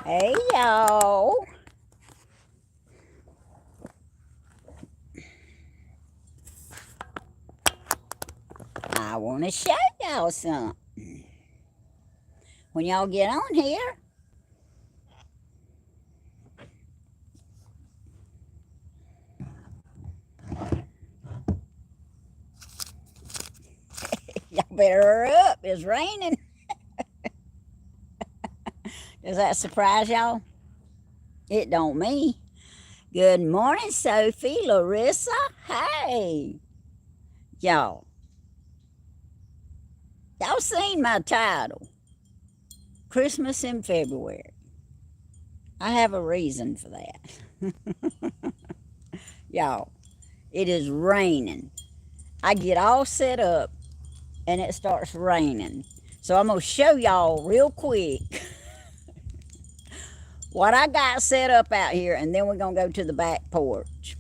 Hey, y'all. I want to show y'all something. When y'all get on here, y'all better hurry up. It's raining. Does that surprise y'all? It don't me. Good morning, Sophie, Larissa. Hey, y'all. Y'all seen my title, Christmas in February. I have a reason for that. Y'all, it is raining. I get all set up and it starts raining. So I'm going to show y'all real quick what I got set up out here, and then we're going to go to the back porch.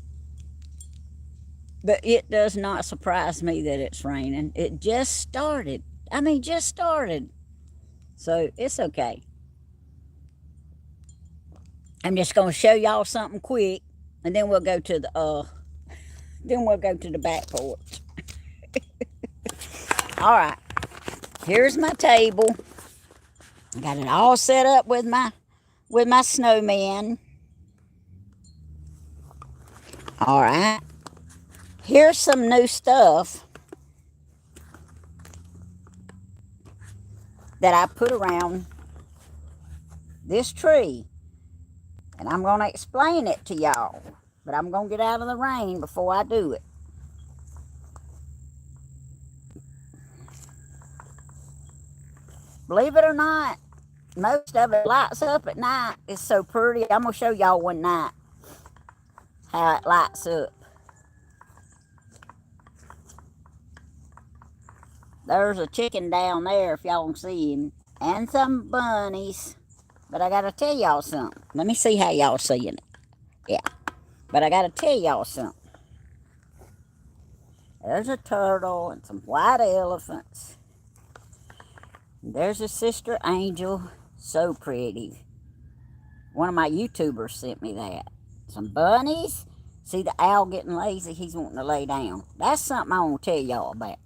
But it does not surprise me that it's raining. It just started. Just started. So it's okay. I'm just going to show y'all something quick, and then we'll go to the back porch. All right. Here's my table. I got it all set up with my snowman. All right. Here's some new stuff that I put around this tree. And I'm going to explain it to y'all. But I'm going to get out of the rain before I do it. Believe it or not, most of it lights up at night. It's so pretty. I'm going to show y'all one night how it lights up. There's a chicken down there if y'all can see him. And some bunnies. But I got to tell y'all something. Let me see how y'all seeing it. Yeah. But I got to tell y'all something. There's a turtle and some white elephants. There's a sister angel. So pretty. One of my YouTubers sent me that. Some bunnies. See the owl getting lazy? He's wanting to lay down. That's something I want to tell y'all about.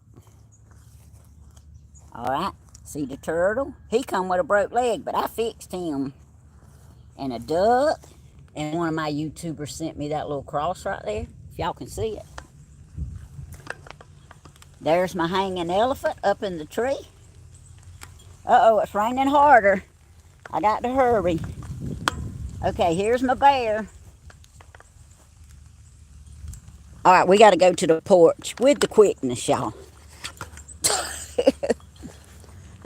Alright. See the turtle? He come with a broke leg, but I fixed him. And a duck. And one of my YouTubers sent me that little cross right there. If y'all can see it. There's my hanging elephant up in the tree. Uh-oh, it's raining harder. I got to hurry. Okay, here's my bear. All right, we got to go to the porch with the quickness, y'all.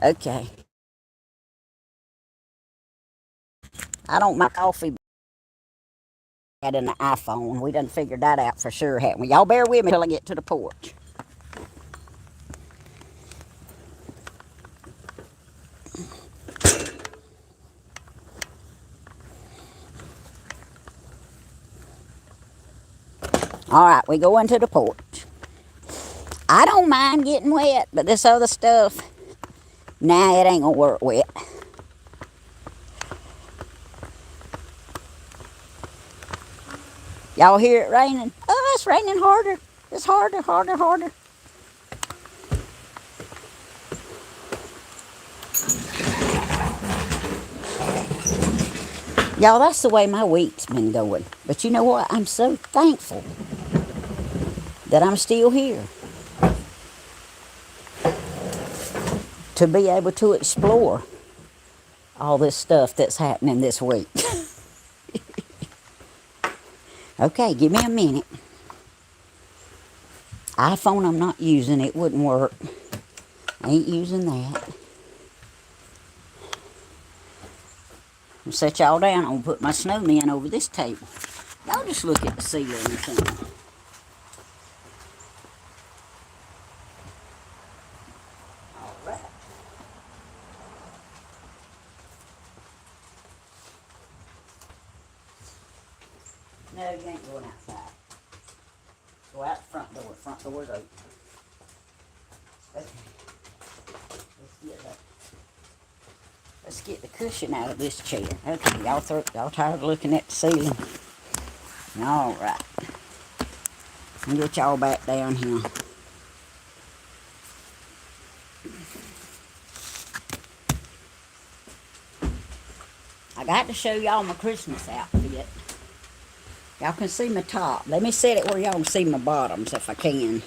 Okay. I don't mind coffee bad in the iPhone. We done figured that out for sure, haven't we? Y'all bear with me till I get to the porch. All right, we go into the porch. I don't mind getting wet, but this other stuff, nah, it ain't gonna work wet. Y'all hear it raining? Oh, it's raining harder. It's harder, harder, harder. Y'all, that's the way my week's been going. But you know what? I'm so thankful that I'm still here to be able to explore all this stuff that's happening this week. Okay, give me a minute. iPhone I'm not using. It wouldn't work. I ain't using that. I'll set y'all down. I'll put my snowman over this table. Y'all just look at the ceiling or something. All right. No, you ain't going outside. Go out the front door. Front door's open. Okay. Let's get that. Let's get the cushion out of this chair. Okay, y'all tired of looking at the ceiling? All right. I'll get y'all back down here. I got to show y'all my Christmas outfit. Y'all can see my top. Let me set it where y'all can see my bottoms if I can.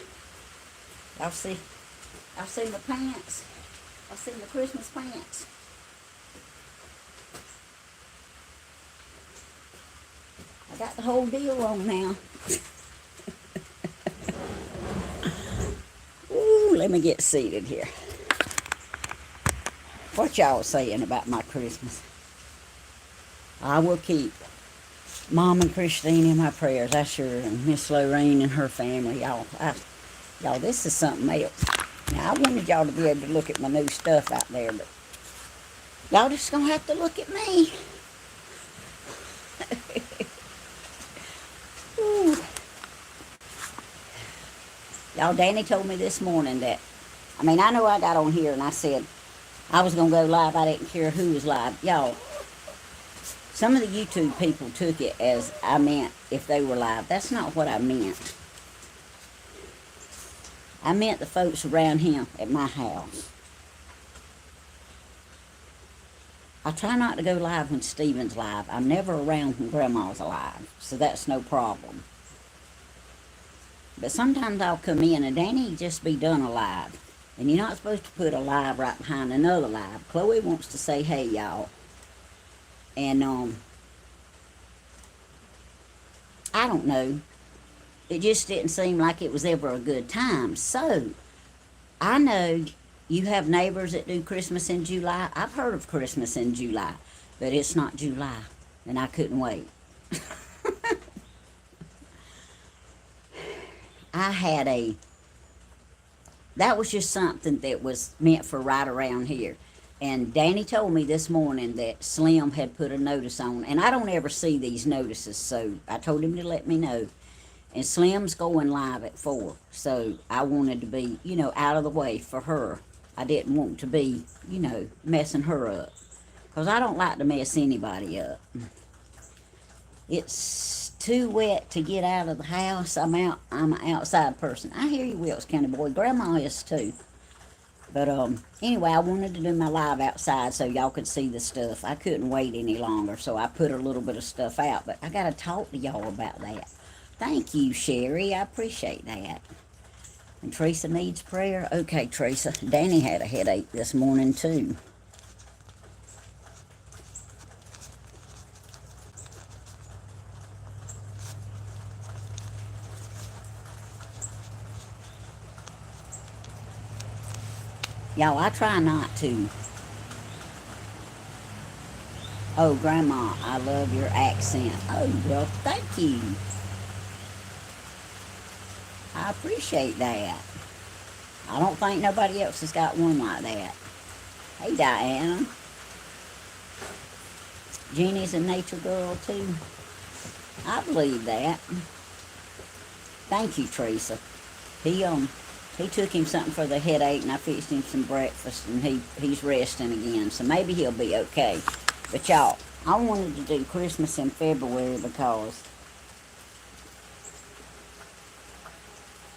Y'all see my pants? Y'all see my Christmas pants? I got the whole deal on now. Ooh, let me get seated here. What y'all saying about my Christmas? I will keep Mom and Christine in my prayers, I sure, and Miss Lorraine and her family. Y'all, this is something else. Now, I wanted y'all to be able to look at my new stuff out there, but y'all just gonna have to look at me. Y'all, Danny told me this morning that, I know I got on here and I said I was going to go live. I didn't care who was live. Y'all, some of the YouTube people took it as I meant if they were live. That's not what I meant. I meant the folks around him at my house. I try not to go live when Stephen's live. I'm never around when Grandma's alive, so that's no problem. But sometimes I'll come in and Danny just be done a live. And you're not supposed to put a live right behind another live. Chloe wants to say, hey, y'all. And, I don't know. It just didn't seem like it was ever a good time. So, I know you have neighbors that do Christmas in July. I've heard of Christmas in July. But it's not July. And I couldn't wait. That was just something that was meant for right around here. And Danny told me this morning that Slim had put a notice on. And I don't ever see these notices, so I told him to let me know. And Slim's going live at 4. So I wanted to be, out of the way for her. I didn't want to be, messing her up. Because I don't like to mess anybody up. It's too wet to get out of the house. I'm an outside person. I hear you, Wilkes County boy. Grandma is too. But anyway, I wanted to do my live outside so y'all could see the stuff. I couldn't wait any longer, so I put a little bit of stuff out. But I got to talk to y'all about that. Thank you, Sherry. I appreciate that. And Teresa needs prayer. Okay, Teresa. Danny had a headache this morning too. Y'all, I try not to. Oh, Grandma, I love your accent. Oh, well, thank you. I appreciate that. I don't think nobody else has got one like that. Hey, Diana. Jeannie's a nature girl, too. I believe that. Thank you, Teresa. He took him something for the headache, and I fixed him some breakfast, and he's resting again, so maybe he'll be okay. But y'all, I wanted to do Christmas in February because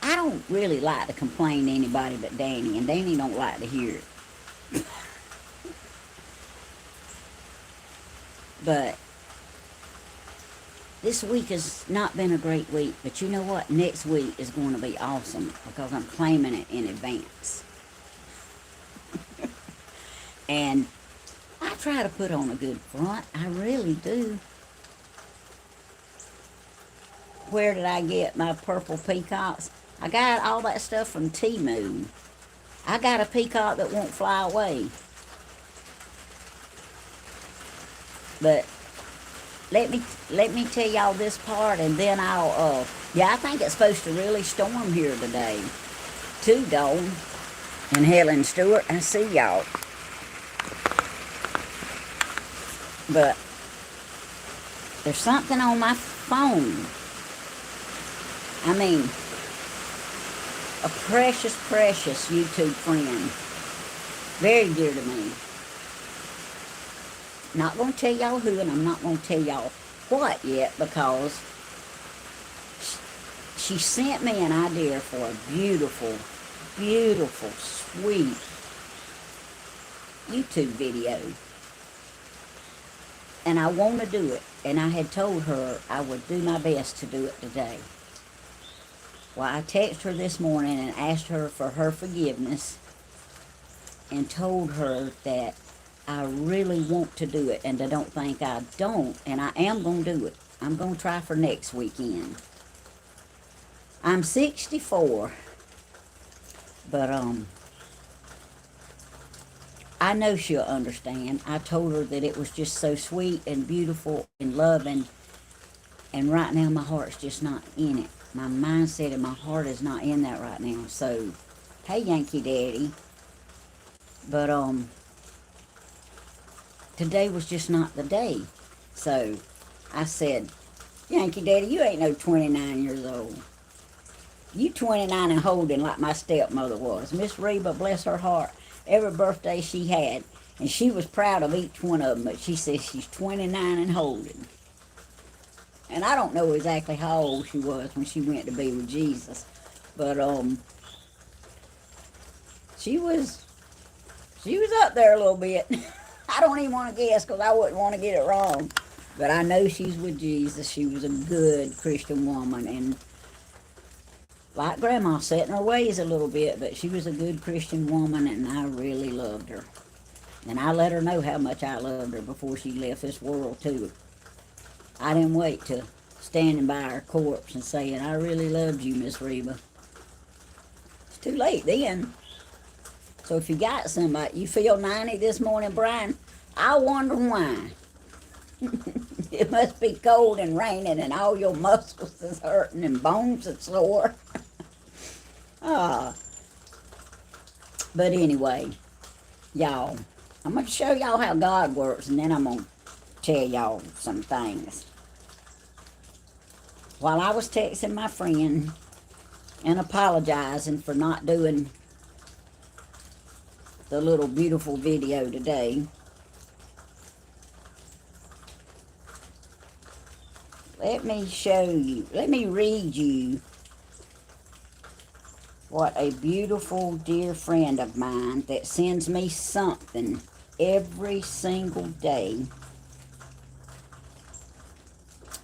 I don't really like to complain to anybody but Danny, and Danny don't like to hear it. But this week has not been a great week, but you know what? Next week is going to be awesome because I'm claiming it in advance. And I try to put on a good front. I really do. Where did I get my purple peacocks? I got all that stuff from Temu. I got a peacock that won't fly away. But let me tell y'all this part, and then I'll, I think it's supposed to really storm here today. Too, Dawn and Helen Stewart, I see y'all. But there's something on my phone. I mean, a precious, precious YouTube friend. Very dear to me. Not going to tell y'all who, and I'm not going to tell y'all what yet, because she sent me an idea for a beautiful, beautiful, sweet YouTube video. And I want to do it. And I had told her I would do my best to do it today. Well, I texted her this morning and asked her for her forgiveness and told her that I really want to do it and I don't think I don't. And I am going to do it. I'm going to try for next weekend. I'm 64. But, I know she'll understand. I told her that it was just so sweet and beautiful and loving. And right now my heart's just not in it. My mindset and my heart is not in that right now. So, hey, Yankee Daddy. But, today was just not the day. So, I said, Yankee Daddy, you ain't no 29 years old. You 29 and holding like my stepmother was. Miss Reba, bless her heart, every birthday she had. And she was proud of each one of them. But she says she's 29 and holding. And I don't know exactly how old she was when she went to be with Jesus. But, she was up there a little bit. I don't even want to guess because I wouldn't want to get it wrong. But I know she's with Jesus. She was a good Christian woman. And like Grandma, set in her ways a little bit. But she was a good Christian woman, and I really loved her. And I let her know how much I loved her before she left this world, too. I didn't wait till standing by her corpse and saying, I really loved you, Miss Reba. It's too late then. So if you got somebody, you feel 90 this morning, Brian, I wonder why. It must be cold and raining and all your muscles is hurting and bones are sore. But anyway, y'all, I'm going to show y'all how God works, and then I'm going to tell y'all some things. While I was texting my friend and apologizing for not doing the little beautiful video today, let me read you what a beautiful dear friend of mine that sends me something every single day.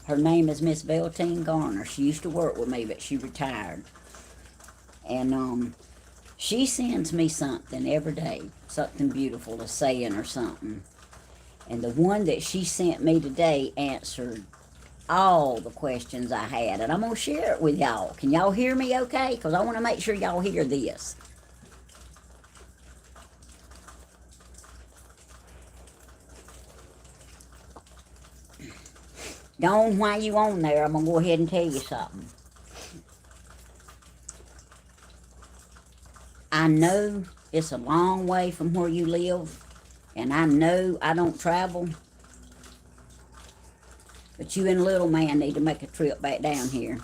Her name is Miss Beltine Garner. She used to work with me, but she retired. And she sends me something every day, something beautiful to saying or something. And the one that she sent me today answered all the questions I had. And I'm going to share it with y'all. Can y'all hear me okay? Because I want to make sure y'all hear this. Dawn, while you on there, I'm going to go ahead and tell you something. I know it's a long way from where you live, and I know I don't travel, but you and little man need to make a trip back down here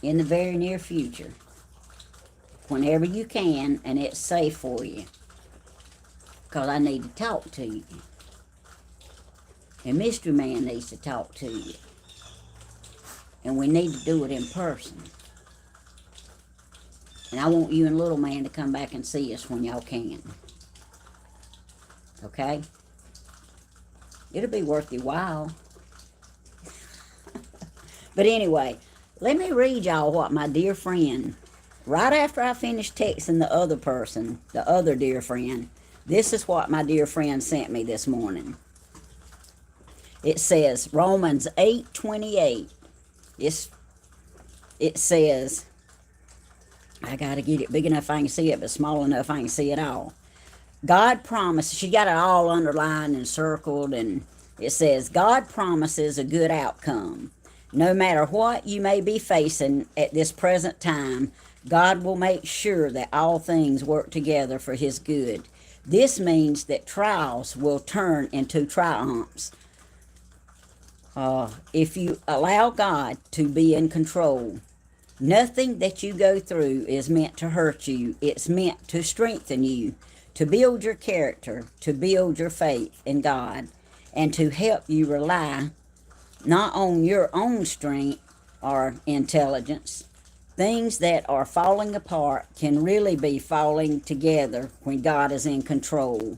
in the very near future, whenever you can, and it's safe for you, because I need to talk to you. And Mystery Man needs to talk to you. And we need to do it in person. And I want you and Little Man to come back and see us when y'all can. Okay? It'll be worth your while. But anyway, let me read y'all what my dear friend, right after I finished texting the other person, the other dear friend, this is what my dear friend sent me this morning. It says, Romans 8:28. It says, I got to get it big enough I can see it, but small enough I can see it all. God promises, she got it all underlined and circled, and it says, God promises a good outcome. No matter what you may be facing at this present time, God will make sure that all things work together for His good. This means that trials will turn into triumphs. If you allow God to be in control. Nothing that you go through is meant to hurt you. It's meant to strengthen you. to build your character, to build your faith in God, and to help you rely not on your own strength or intelligence. Things that are falling apart can really be falling together when God is in control.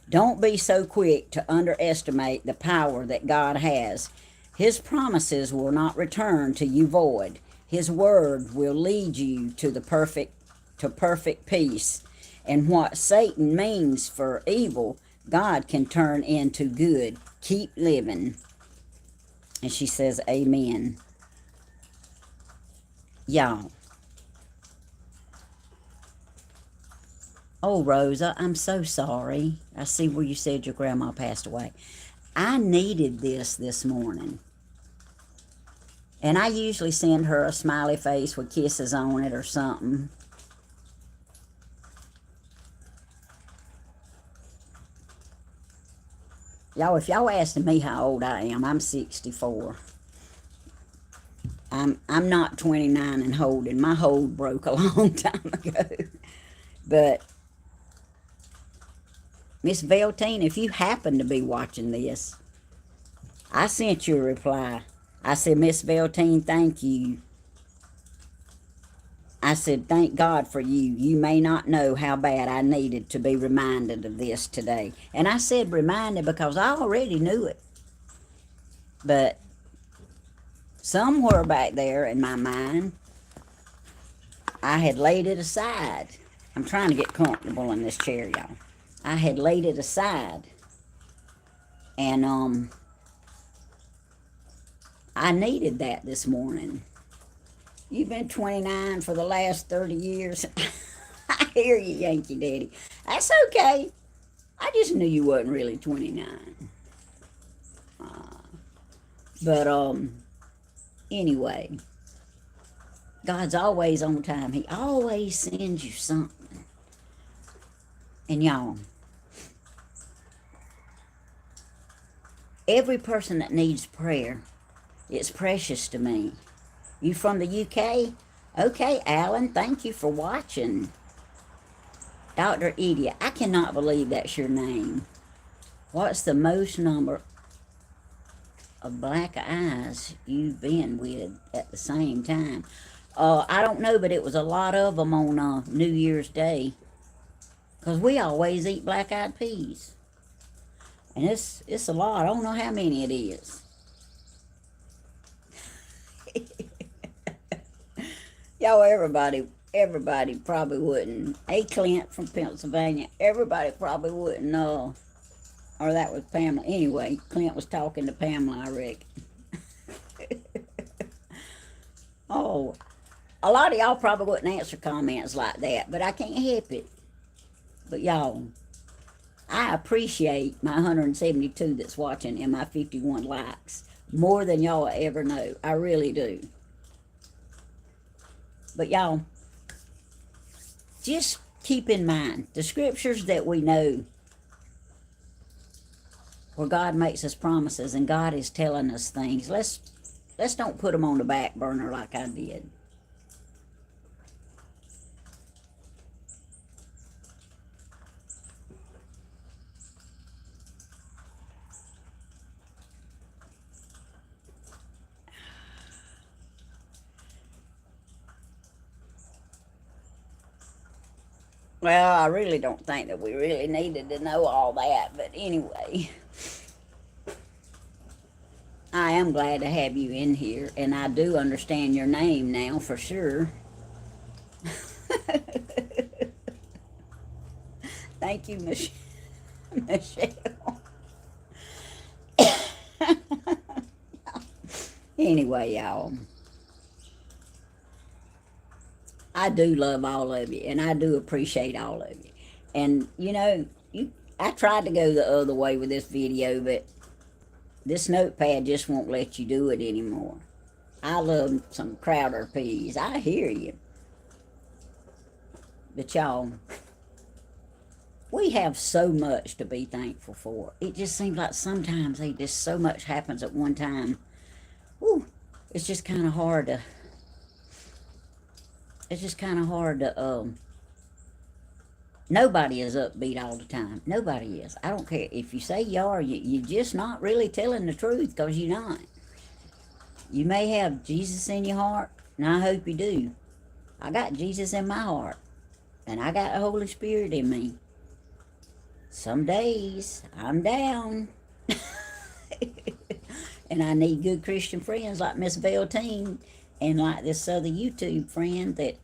Don't be so quick to underestimate the power that God has. His promises will not return to you void. His word will lead you to perfect peace. And what Satan means for evil, God can turn into good. Keep living. And she says, amen. Y'all. Oh, Rosa, I'm so sorry. I see where you said your grandma passed away. I needed this morning. And I usually send her a smiley face with kisses on it or something. Y'all, if y'all asking me how old I am, I'm 64. I'm not 29 and holding. My hold broke a long time ago. But Miss Veltine, if you happen to be watching this, I sent you a reply. I said, Miss Veltine, thank you. I said, thank God for you. You may not know how bad I needed to be reminded of this today. And I said reminded because I already knew it. But somewhere back there in my mind, I had laid it aside. I'm trying to get comfortable in this chair, y'all. I had laid it aside. And I needed that this morning. You've been 29 for the last 30 years. I hear you, Yankee Daddy. That's okay. I just knew you wasn't really 29. But anyway, God's always on time. He always sends you something. And y'all, every person that needs prayer, it's precious to me. You from the UK? Okay, Alan, thank you for watching. Dr. Edie, I cannot believe that's your name. What's the most number of black eyes you've been with at the same time? I don't know, but it was a lot of them on New Year's Day. Because we always eat black-eyed peas. And it's a lot. I don't know how many it is. Y'all, everybody probably wouldn't. A Clint from Pennsylvania, everybody probably wouldn't know. Or that was Pamela. Anyway, Clint was talking to Pamela, I reckon. Oh, a lot of y'all probably wouldn't answer comments like that, but I can't help it. But y'all, I appreciate my 172 that's watching and my 51 likes more than y'all ever know. I really do. But y'all, just keep in mind the scriptures that we know where God makes us promises and God is telling us things. Let's don't put them on the back burner like I did. Well, I really don't think that we really needed to know all that, but anyway, I am glad to have you in here, and I do understand your name now for sure. Thank you, Michelle. Anyway, y'all, I do love all of you, and I do appreciate all of you. And, you know, I tried to go the other way with this video, but this notepad just won't let you do it anymore. I love some Crowder peas. I hear you. But y'all, we have so much to be thankful for. It just seems like sometimes so much happens at one time. Whew, it's just kind of hard to Nobody is upbeat all the time. Nobody is. I don't care. If you say you are, you're just not really telling the truth, because you're not. You may have Jesus in your heart, and I hope you do. I got Jesus in my heart, and I got the Holy Spirit in me. Some days I'm down. And I need good Christian friends like Miss Beltine and like this other YouTube friend that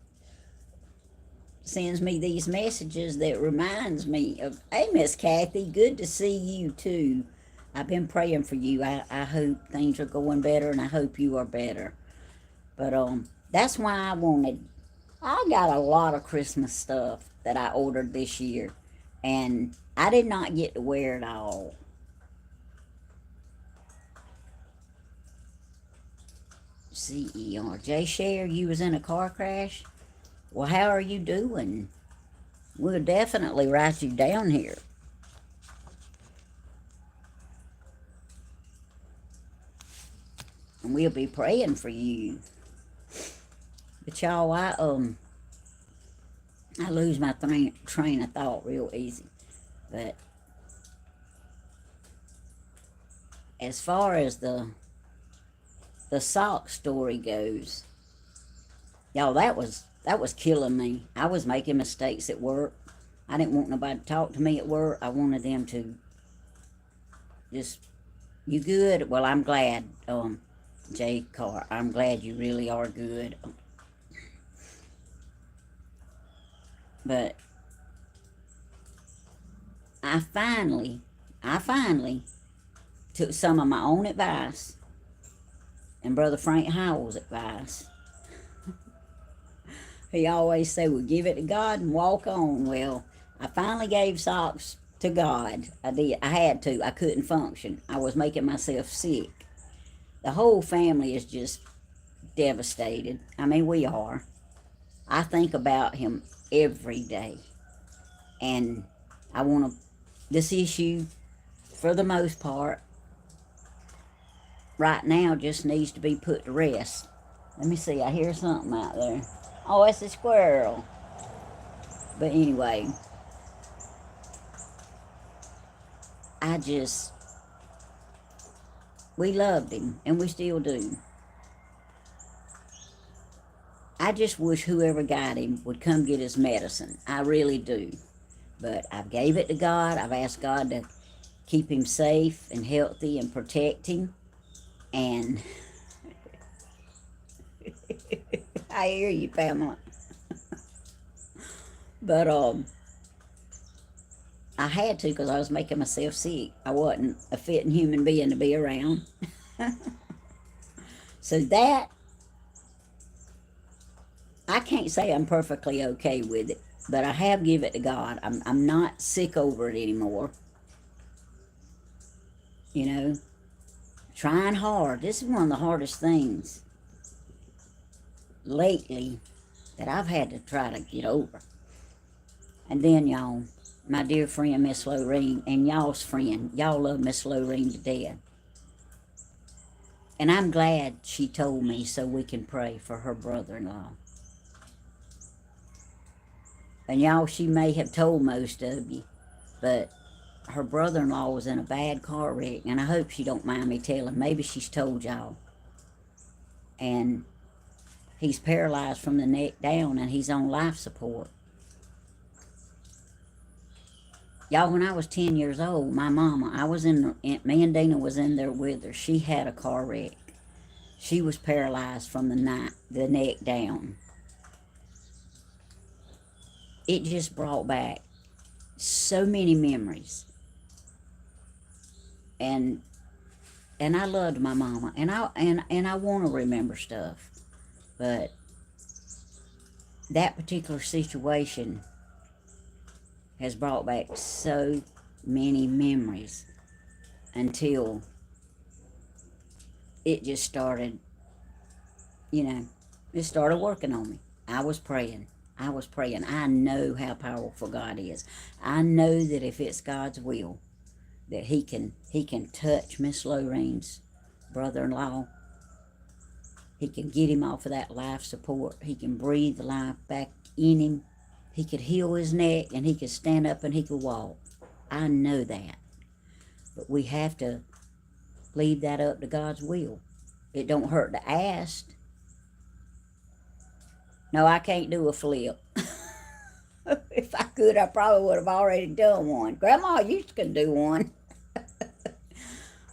sends me these messages that reminds me of, hey, Miss Kathy, good to see you too. I've been praying for you. I hope things are going better, and I hope you are better. But that's why I got a lot of Christmas stuff that I ordered this year, and I did not get to wear it all. CER. Jay Share, you was in a car crash? Well, how are you doing? We'll definitely write you down here. And we'll be praying for you. But y'all, I lose my train of thought real easy. But as far as the sock story goes, y'all, that was killing me. I was making mistakes at work. I didn't want nobody to talk to me at work. I wanted them to just, you good? Well, I'm glad, Jay Carr, I'm glad you really are good. But I finally took some of my own advice and Brother Frank Howell's advice. He always said, well, give it to God and walk on. Well, I finally gave socks to God. I did. I had to. I couldn't function. I was making myself sick. The whole family is just devastated. I mean, we are. I think about him every day. And I want to, this issue, for the most part, right now just needs to be put to rest. Let me see, I hear something out there. Oh, it's a squirrel. But anyway, we loved him, and we still do. I just wish whoever got him would come get his medicine. I really do. But I've gave it to God. I've asked God to keep him safe and healthy and protect him. And I hear you, Pamela. But I had to, because I was making myself sick. I wasn't a fitting human being to be around. So that, I can't say I'm perfectly okay with it, but I have given it to God. I'm not sick over it anymore. You know, trying hard. This is one of the hardest things lately that I've had to try to get over. And then, y'all, my dear friend, Miss Lorene, and y'all's friend, y'all love Miss Lorene to death. And I'm glad she told me so we can pray for her brother-in-law. And y'all, she may have told most of you, but her brother-in-law was in a bad car wreck, and I hope she don't mind me telling. Maybe she's told y'all. And he's paralyzed from the neck down, and he's on life support. Y'all, when I was 10 years old, my mama, me and Dina was in there with her. She had a car wreck. She was paralyzed from the neck down. It just brought back so many memories. And I loved my mama, and I want to remember stuff. But that particular situation has brought back so many memories until it just started, it started working on me. I was praying. I know how powerful God is. I know that if it's God's will, that he can touch Miss Lorene's brother-in-law. He can get him off of that life support. He can breathe life back in him. He could heal his neck, and he could stand up, and he could walk. I know that. But we have to leave that up to God's will. It don't hurt to ask. No, I can't do a flip. If I could, I probably would have already done one. Grandma used to do one.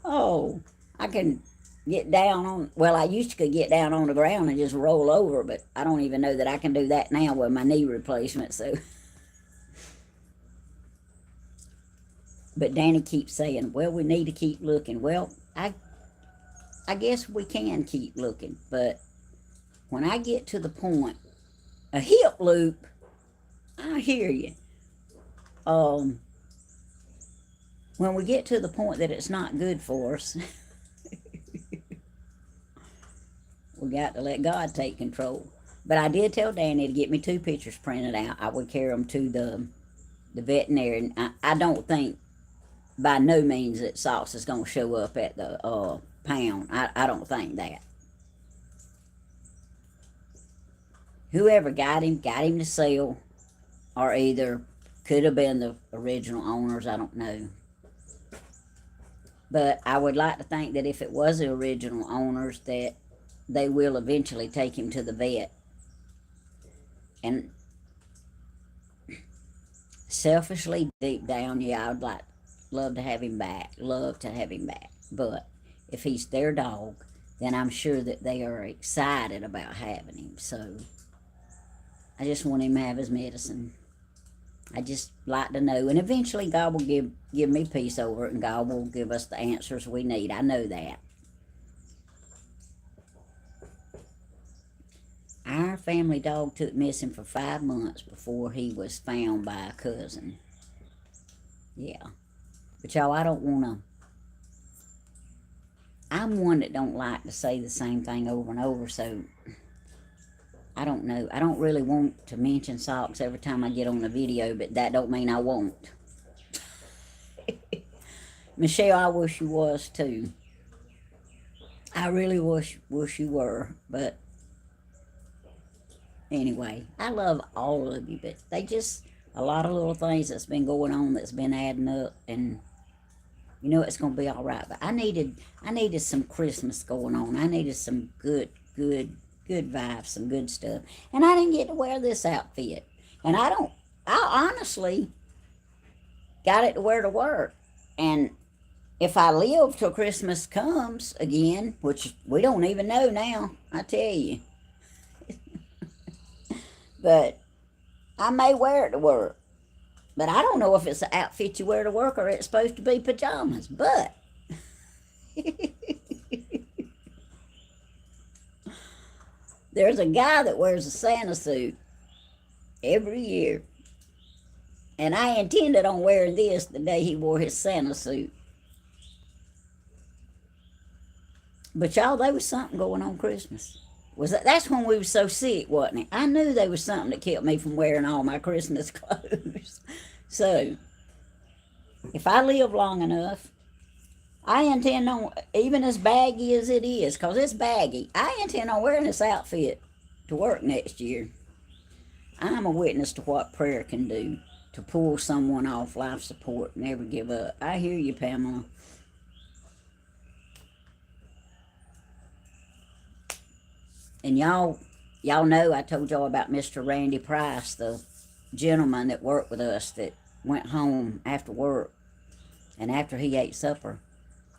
Oh, I can get down on, well, I used to get down on the ground and just roll over, but I don't even know that I can do that now with my knee replacement, so. But Danny keeps saying, well, we need to keep looking. Well, I guess we can keep looking, but when I get to the point, a hip loop, I hear you. When we get to the point that it's not good for us, we got to let God take control. But I did tell Danny to get me 2 pictures printed out. I would carry them to the veterinarian. I don't think, by no means, that Socks is going to show up at the pound. I don't think that. Whoever got him to sell, or either could have been the original owners, I don't know. But I would like to think that if it was the original owners, that they will eventually take him to the vet. And selfishly, deep down, yeah, I'd love to have him back. Love to have him back. But if he's their dog, then I'm sure that they are excited about having him. So I just want him to have his medicine. I just like to know. And eventually God will give me peace over it, and God will give us the answers we need. I know that. Our family dog took missing for 5 months before he was found by a cousin. Yeah. But y'all, I don't want to... I'm one that don't like to say the same thing over and over, so I don't know. I don't really want to mention Socks every time I get on the video, but that don't mean I won't. Michelle, I wish you was too. I really wish you were, but anyway, I love all of you, but they just, a lot of little things that's been going on that's been adding up, and you know it's going to be all right. But I needed some Christmas going on. I needed some good vibes, some good stuff. And I didn't get to wear this outfit. And I honestly got it to wear to work. And if I live till Christmas comes again, which we don't even know now, I tell you. But I may wear it to work. But I don't know if it's an outfit you wear to work or it's supposed to be pajamas. But there's a guy that wears a Santa suit every year. And I intended on wearing this the day he wore his Santa suit. But y'all, there was something going on Christmas. That's when we were so sick, wasn't it? I knew there was something that kept me from wearing all my Christmas clothes. So, if I live long enough, I intend on, even as baggy as it is, because it's baggy, I intend on wearing this outfit to work next year. I'm a witness to what prayer can do to pull someone off life support and never give up. I hear you, Pamela. And y'all know I told y'all about Mr. Randy Price, the gentleman that worked with us that went home after work. And after he ate supper,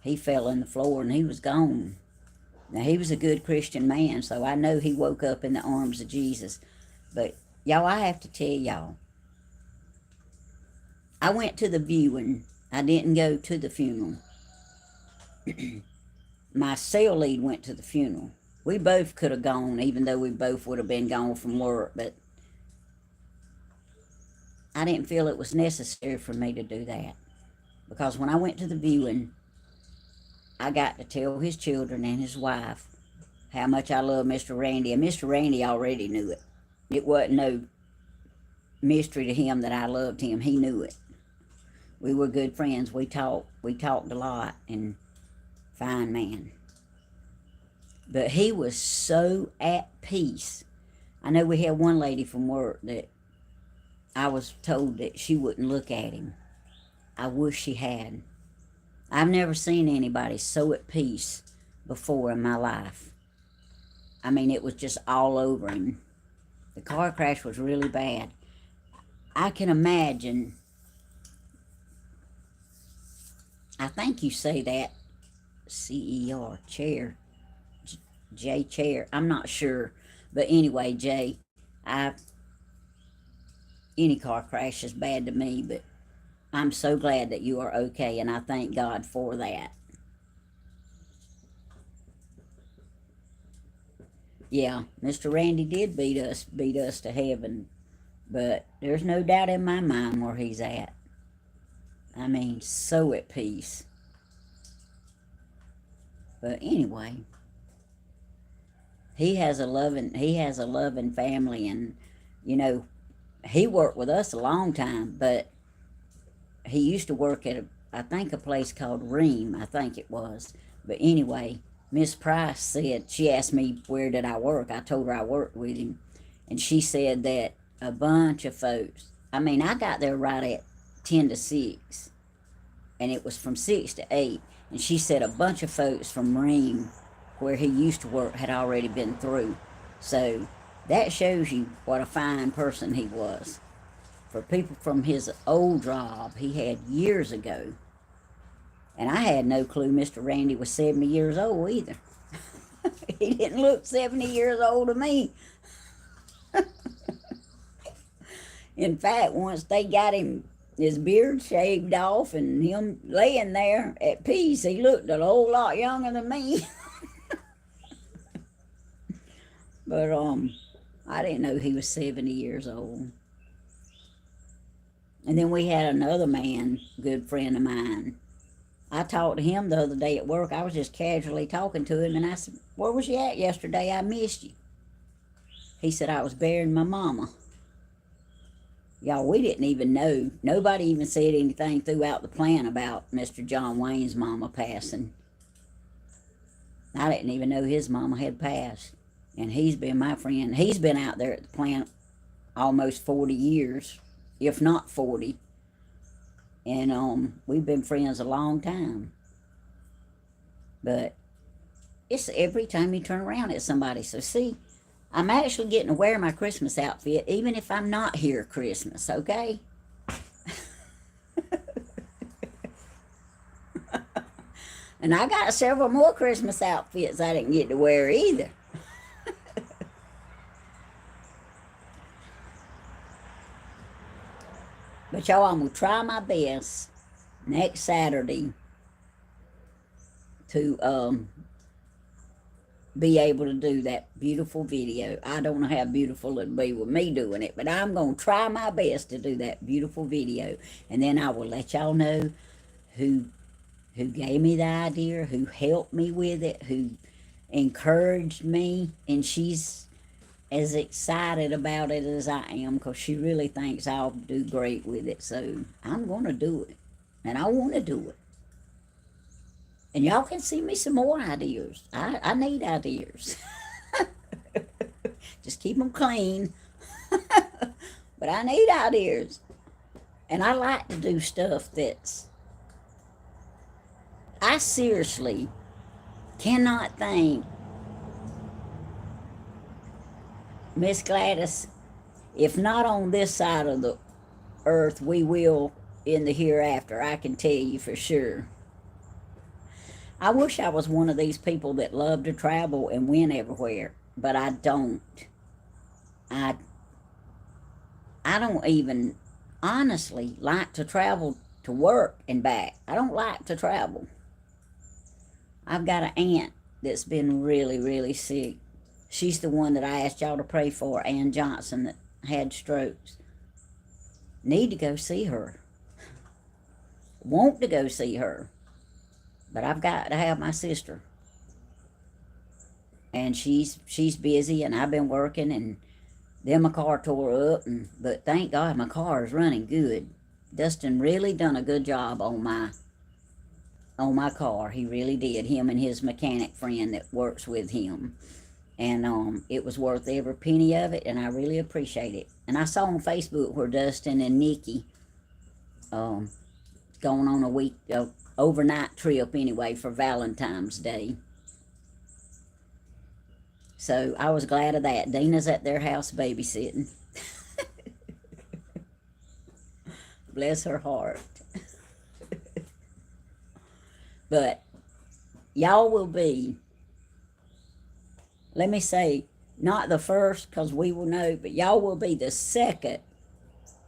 he fell on the floor and he was gone. Now, he was a good Christian man, so I know he woke up in the arms of Jesus. But, y'all, I have to tell y'all, I went to the viewing. I didn't go to the funeral. My cell lead went to the funeral. We both could have gone, even though we both would have been gone from work, but I didn't feel it was necessary for me to do that. Because when I went to the viewing, I got to tell his children and his wife how much I love Mr. Randy. And Mr. Randy already knew it. It wasn't no mystery to him that I loved him. He knew it. We were good friends. We talked a lot, and fine man. But he was so at peace. I know we had one lady from work that I was told that she wouldn't look at him. I wish she had. I've never seen anybody so at peace before in my life. I mean, it was just all over him. The car crash was really bad. I can imagine, I think you say that, C-E-R, chair, J chair, I'm not sure. But anyway, Jay, any car crash is bad to me, but I'm so glad that you are okay, and I thank God for that. Yeah, Mr. Randy did beat us to heaven, but there's no doubt in my mind where he's at. I mean, so at peace. But anyway, he has a loving family, and you know, he worked with us a long time, but he used to work at I think a place called Ream, I think it was. But anyway, Miss Price said, she asked me where did I work. I told her I worked with him, and she said that a bunch of folks, I mean, I got there right at 10 to 6, and it was from 6 to 8, and she said a bunch of folks from Ream, where he used to work, had already been through. So that shows you what a fine person he was. For people from his old job he had years ago. And I had no clue Mr. Randy was 70 years old either. He didn't look 70 years old to me. In fact, once they got his beard shaved off and him laying there at peace, he looked a whole lot younger than me. But I didn't know he was 70 years old. And then we had another man, good friend of mine. I talked to him the other day at work. I was just casually talking to him, and I said, where was you at yesterday? I missed you. He said, I was burying my mama. Y'all, we didn't even know. Nobody even said anything throughout the plant about Mr. John Wayne's mama passing. I didn't even know his mama had passed. And he's been my friend. He's been out there at the plant almost 40 years, if not 40. And we've been friends a long time. But it's every time you turn around at somebody. So see, I'm actually getting to wear my Christmas outfit, even if I'm not here Christmas, okay? And I got several more Christmas outfits I didn't get to wear either. But y'all, I'm going to try my best next Saturday to be able to do that beautiful video. I don't know how beautiful it'll be with me doing it, but I'm going to try my best to do that beautiful video. And then I will let y'all know who gave me the idea, who helped me with it, who encouraged me. And she's as excited about it as I am, because she really thinks I'll do great with it. So I'm going to do it, and I want to do it. And y'all can see me some more ideas. I need ideas. Just keep them clean. But I need ideas. And I like to do stuff that's... I seriously cannot think, Miss Gladys, if not on this side of the earth, we will in the hereafter. I can tell you for sure. I wish I was one of these people that love to travel and went everywhere, but I don't. I don't even honestly like to travel to work and back. I don't like to travel. I've got an aunt that's been really, really sick. She's the one that I asked y'all to pray for, Ann Johnson, that had strokes. Need to go see her. Want to go see her. But I've got to have my sister. And she's busy, and I've been working, and then my car tore up. But thank God my car is running good. Dustin really done a good job on my car. He really did. Him and his mechanic friend that works with him. And it was worth every penny of it, and I really appreciate it. And I saw on Facebook where Dustin and Nikki um, going on a overnight trip anyway for Valentine's Day. So I was glad of that. Dina's at their house babysitting. Bless her heart. But y'all will be, let me say, not the first, because we will know, but y'all will be the second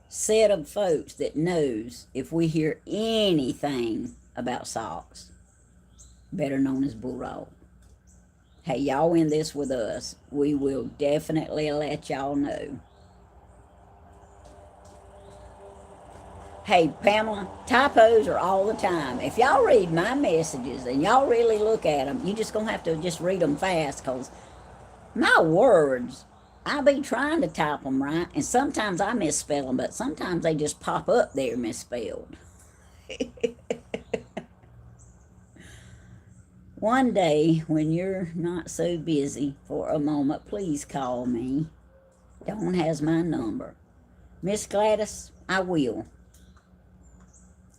set of folks that knows if we hear anything about socks, better known as bulldog. Hey, y'all in this with us. We will definitely let y'all know. Hey, Pamela, typos are all the time. If y'all read my messages and y'all really look at them, you just going to have to just read them fast, because my words, I be trying to type them right, and sometimes I misspell them, but sometimes they just pop up there misspelled. One day, when you're not so busy for a moment, please call me. Dawn has my number. Miss Gladys, I will.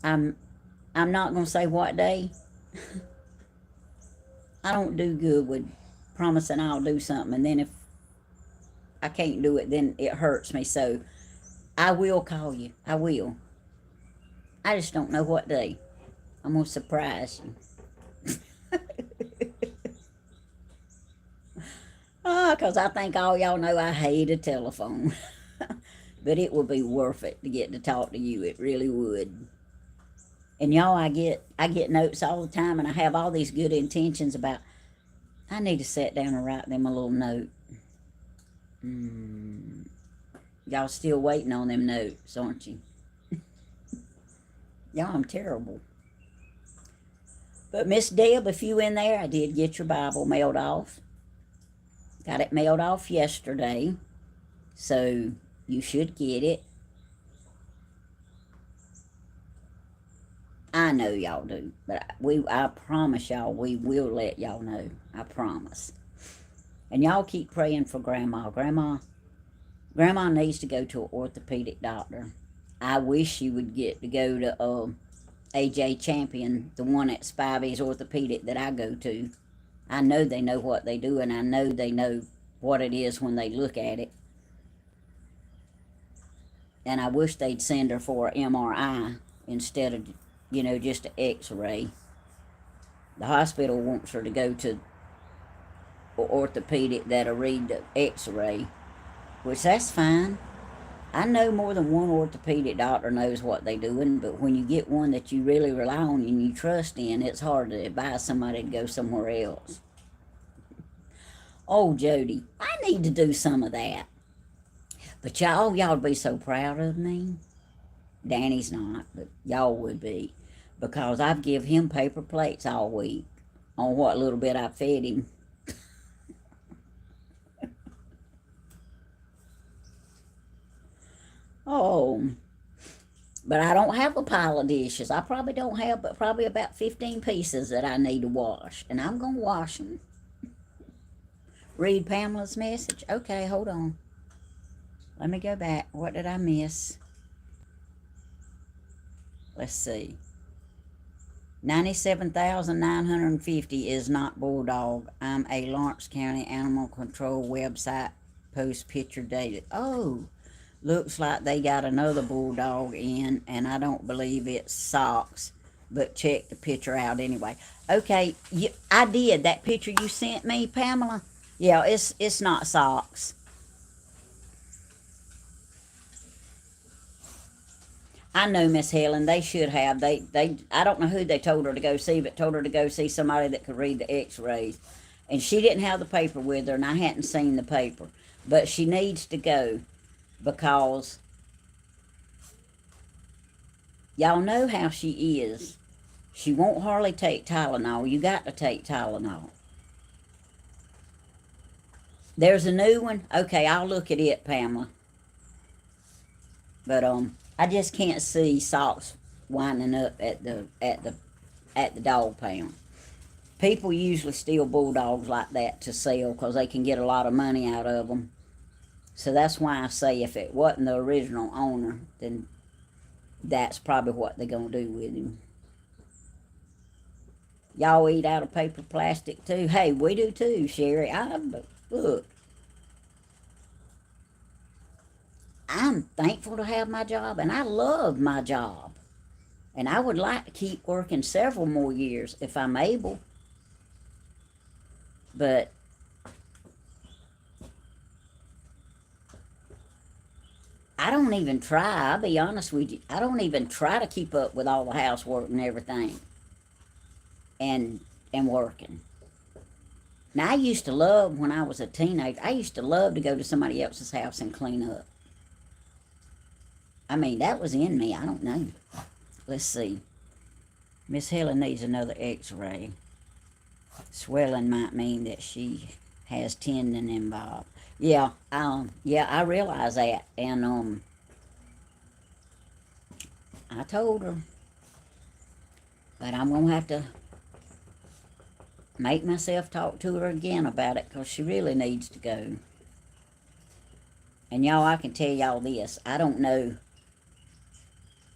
I'm not going to say what day. I don't do good with promising I'll do something, and then if I can't do it, then it hurts me. So I will call you. I will. I just don't know what day. I'm going to surprise you. Because I think all y'all know I hate a telephone. But it would be worth it to get to talk to you. It really would. And y'all, I get notes all the time, and I have all these good intentions about, I need to sit down and write them a little note. Y'all still waiting on them notes, aren't you? Y'all, I'm terrible. But Miss Deb, if you in there, I did get your Bible mailed off. Got it mailed off yesterday. So you should get it. I know y'all do, but I promise y'all we will let y'all know. I promise. And y'all keep praying for Grandma. Grandma needs to go to an orthopedic doctor. I wish she would get to go to AJ Champion, the one at Spivey's Orthopedic that I go to. I know they know what they do, and I know they know what it is when they look at it. And I wish they'd send her for an MRI instead of, just an x-ray. The hospital wants her to go to an orthopedic that'll read the x-ray, which that's fine. I know more than one orthopedic doctor knows what they're doing, but when you get one that you really rely on and you trust in, it's hard to advise somebody to go somewhere else. Oh, Jody, I need to do some of that. But y'all be so proud of me. Danny's not, but y'all would be. Because I've give him paper plates all week on what little bit I fed him. Oh, but I don't have a pile of dishes. I probably don't have, but probably about 15 pieces that I need to wash. And I'm going to wash them. Read Pamela's message. Okay, hold on. Let me go back. What did I miss? Let's see. 97,950 is not bulldog. I'm a Lawrence County Animal Control website. Post picture dated. Oh, looks like they got another bulldog in, and I don't believe it's socks, but check the picture out anyway. Okay, I did. That picture you sent me, Pamela, yeah, it's not socks. I know, Miss Helen, they should have. I don't know who they told her to go see, but told her to go see somebody that could read the x-rays. And she didn't have the paper with her, and I hadn't seen the paper. But she needs to go, because y'all know how she is. She won't hardly take Tylenol. You got to take Tylenol. There's a new one. Okay, I'll look at it, Pamela. But I just can't see socks winding up at the dog pound. People usually steal bulldogs like that to sell because they can get a lot of money out of them. So that's why I say if it wasn't the original owner, then that's probably what they're going to do with him. Y'all eat out of paper plastic too? Hey, we do too, Sherry. Look, I'm thankful to have my job, and I love my job. And I would like to keep working several more years if I'm able. But I don't even try. I'll be honest with you. I don't even try to keep up with all the housework and everything. And working. Now, I used to love, when I was a teenager, I used to love to go to somebody else's house and clean up. I mean, that was in me. I don't know. Let's see. Miss Helen needs another x-ray. Swelling might mean that she has tendon involved. Yeah, I realize that. And I told her. But I'm going to have to make myself talk to her again about it because she really needs to go. And y'all, I can tell y'all this. I don't know.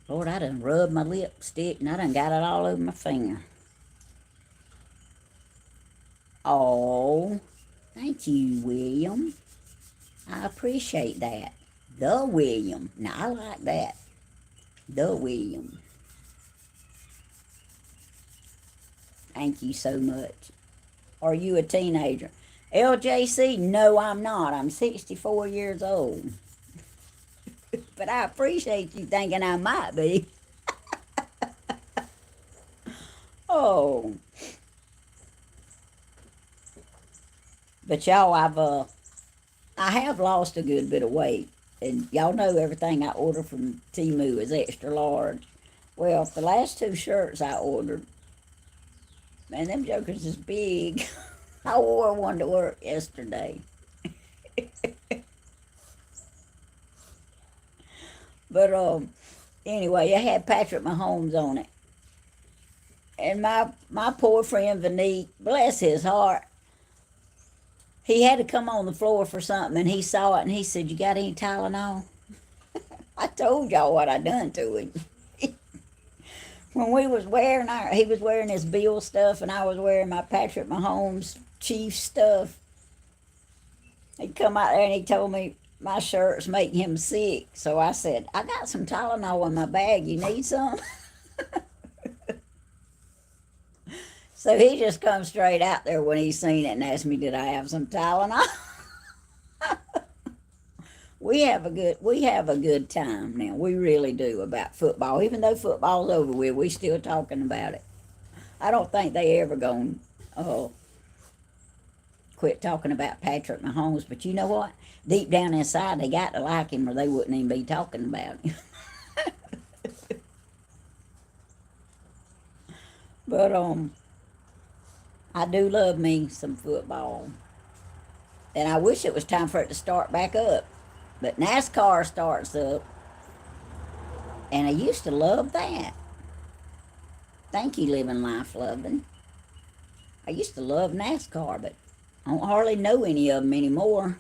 Lord, I done rubbed my lipstick and I done got it all over my finger. Oh, thank you, William. I appreciate that. The William. Now, I like that. The William. Thank you so much. Are you a teenager? LJC, no, I'm not. I'm 64 years old. But I appreciate you thinking I might be. Oh. But y'all, I have lost a good bit of weight. And y'all know everything I order from Temu is extra large. Well, the last 2 shirts I ordered, man, them jokers is big. I wore one to work yesterday. But anyway, it had Patrick Mahomes on it. And my poor friend Vanique, bless his heart, he had to come on the floor for something, and he saw it, and he said, "You got any Tylenol?" I told y'all what I done to him. When we was wearing he was wearing his Bill stuff, and I was wearing my Patrick Mahomes Chiefs stuff. He come out there and he told me my shirts make him sick. So I said, "I got some Tylenol in my bag. You need some?" So he just come straight out there when he seen it and asked me, "Did I have some Tylenol?" We have a good time now. We really do about football. Even though football's over with, we still talking about it. I don't think they ever gonna quit talking about Patrick Mahomes. But you know what? Deep down inside, they got to like him, or they wouldn't even be talking about him. But I do love me some football, and I wish it was time for it to start back up. But NASCAR starts up, and I used to love that. Thank you, Living Life Loving. I used to love NASCAR, but I don't hardly know any of them anymore.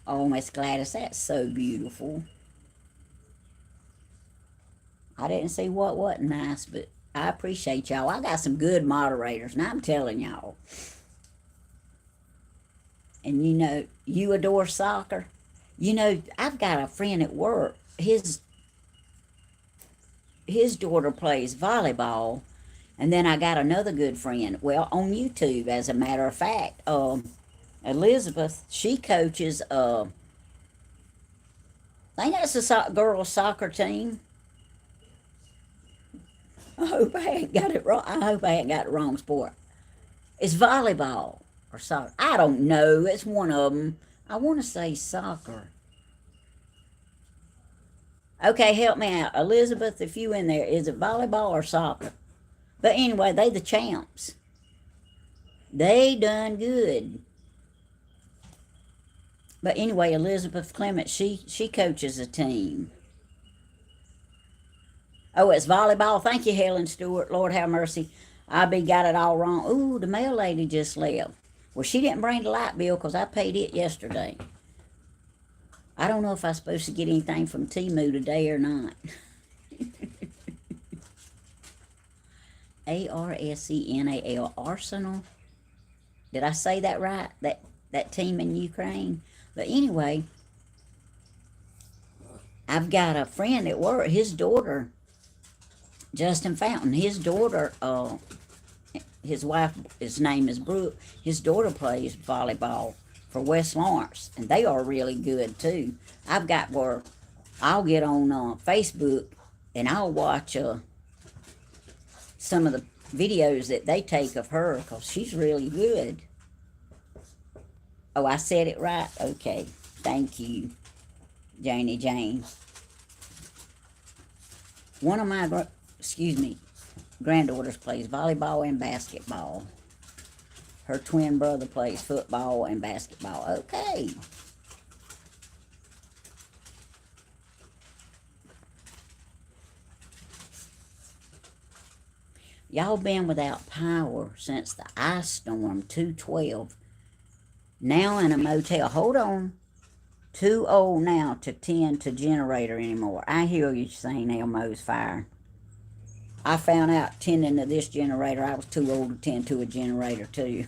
Oh, Miss Gladys, that's so beautiful. I didn't see what wasn't nice, but I appreciate y'all. I got some good moderators, and I'm telling y'all. And you know, you adore soccer. You know, I've got a friend at work. His daughter plays volleyball. And then I got another good friend, well, on YouTube, as a matter of fact. Elizabeth, she coaches, I think that's a girls' soccer team. I hope I ain't got it wrong. I hope I ain't got the wrong sport. It's volleyball or soccer. I don't know. It's one of them. I want to say soccer. Okay, help me out. Elizabeth, if you in there, is it volleyball or soccer? But anyway, they the champs. They done good. But anyway, Elizabeth Clement, she coaches a team. Oh, it's volleyball. Thank you, Helen Stewart. Lord have mercy. I be got it all wrong. Ooh, the mail lady just left. Well, she didn't bring the light bill because I paid it yesterday. I don't know if I'm supposed to get anything from Temu today or not. Arsenal, Arsenal. Did I say that right? That team in Ukraine. But anyway, I've got a friend at work. His daughter, Justin Fountain. His daughter, his wife, his name is Brooke. His daughter plays volleyball for West Lawrence, and they are really good too. I've got where I'll get on Facebook and I'll watch some of the videos that they take of her because she's really good. Oh, I said it right? Okay. Thank you, Janie Jane. One of my, granddaughters plays volleyball and basketball. Her twin brother plays football and basketball. Okay. Y'all been without power since the ice storm 212. Now in a motel. Hold on. Too old now to tend to generator anymore. I hear you saying Elmo's fire. I found out tending to this generator, I was too old to tend to a generator too.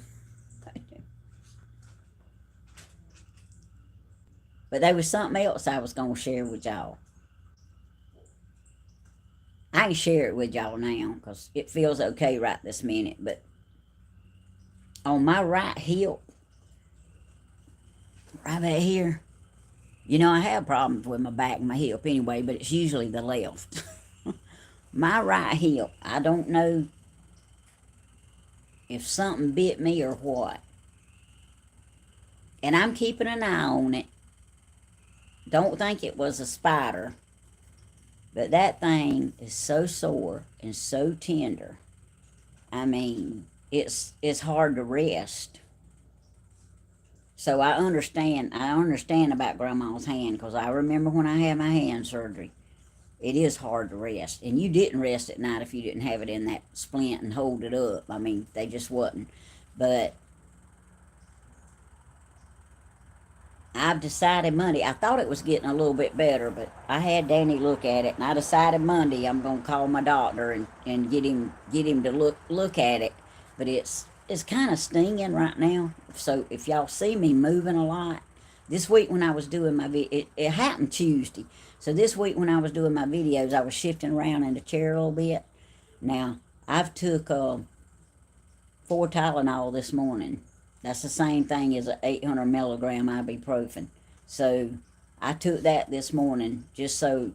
But there was something else I was going to share with y'all. I can share it with y'all now because it feels okay right this minute. But on my right hip, right back here, you know, I have problems with my back and my hip anyway, but it's usually the left. My right hip, I don't know if something bit me or what. And I'm keeping an eye on it. Don't think it was a spider. But that thing is so sore and so tender. I mean, it's hard to rest. So I understand about Grandma's hand because I remember when I had my hand surgery. It is hard to rest. And you didn't rest at night if you didn't have it in that splint and hold it up. I mean, they just wasn't. But I've decided Monday, I thought it was getting a little bit better, but I had Danny look at it, and I decided Monday I'm going to call my doctor and get him to look at it. But it's kind of stinging right now. So if y'all see me moving a lot, this week when I was doing my it happened Tuesday. So this week when I was doing my videos, I was shifting around in the chair a little bit. Now, I've took 4 Tylenol this morning. That's the same thing as an 800 milligram ibuprofen. So I took that this morning just so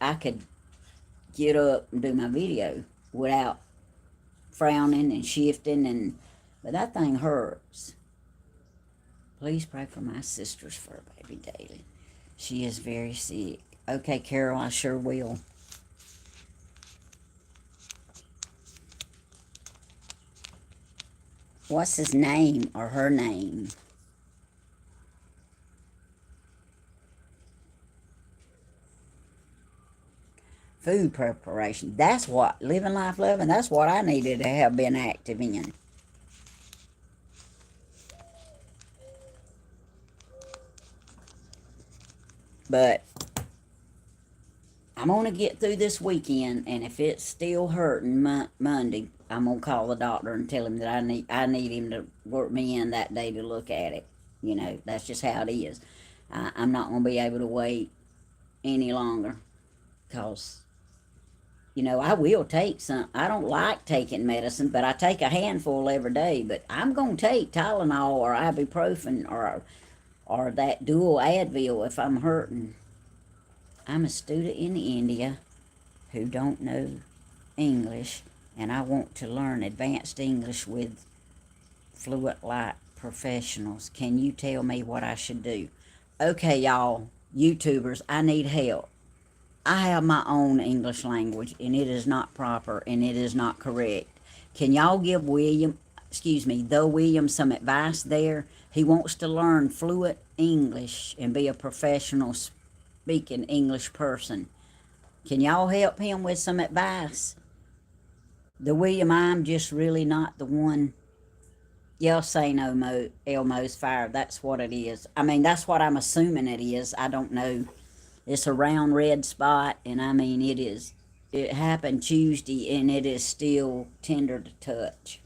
I could get up and do my video without frowning and shifting. But that thing hurts. Please pray for my sister's fur baby daily. She is very sick. Okay, Carol, I sure will. What's his name or her name? Food preparation. That's what, living life loving, that's what I needed to have been active in. But I'm going to get through this weekend, and if it's still hurting Monday, I'm going to call the doctor and tell him that I need him to work me in that day to look at it. You know, that's just how it is. I'm not going to be able to wait any longer because, you know, I will take some. I don't like taking medicine, but I take a handful every day. But I'm going to take Tylenol or ibuprofen or that dual Advil if I'm hurting. I'm a student in India who don't know English, and I want to learn advanced English with fluent like professionals. Can you tell me what I should do? Okay, y'all, YouTubers, I need help. I have my own English language, and it is not proper, and it is not correct. Can y'all give the William some advice there? He wants to learn fluent English and be a professional speaking English person. Can y'all help him with some advice? The William, I'm just really not the one. Y'all say no, Elmo's fire. That's what it is. I mean, that's what I'm assuming it is. I don't know. It's a round red spot, and I mean, it is. It happened Tuesday, and it is still tender to touch.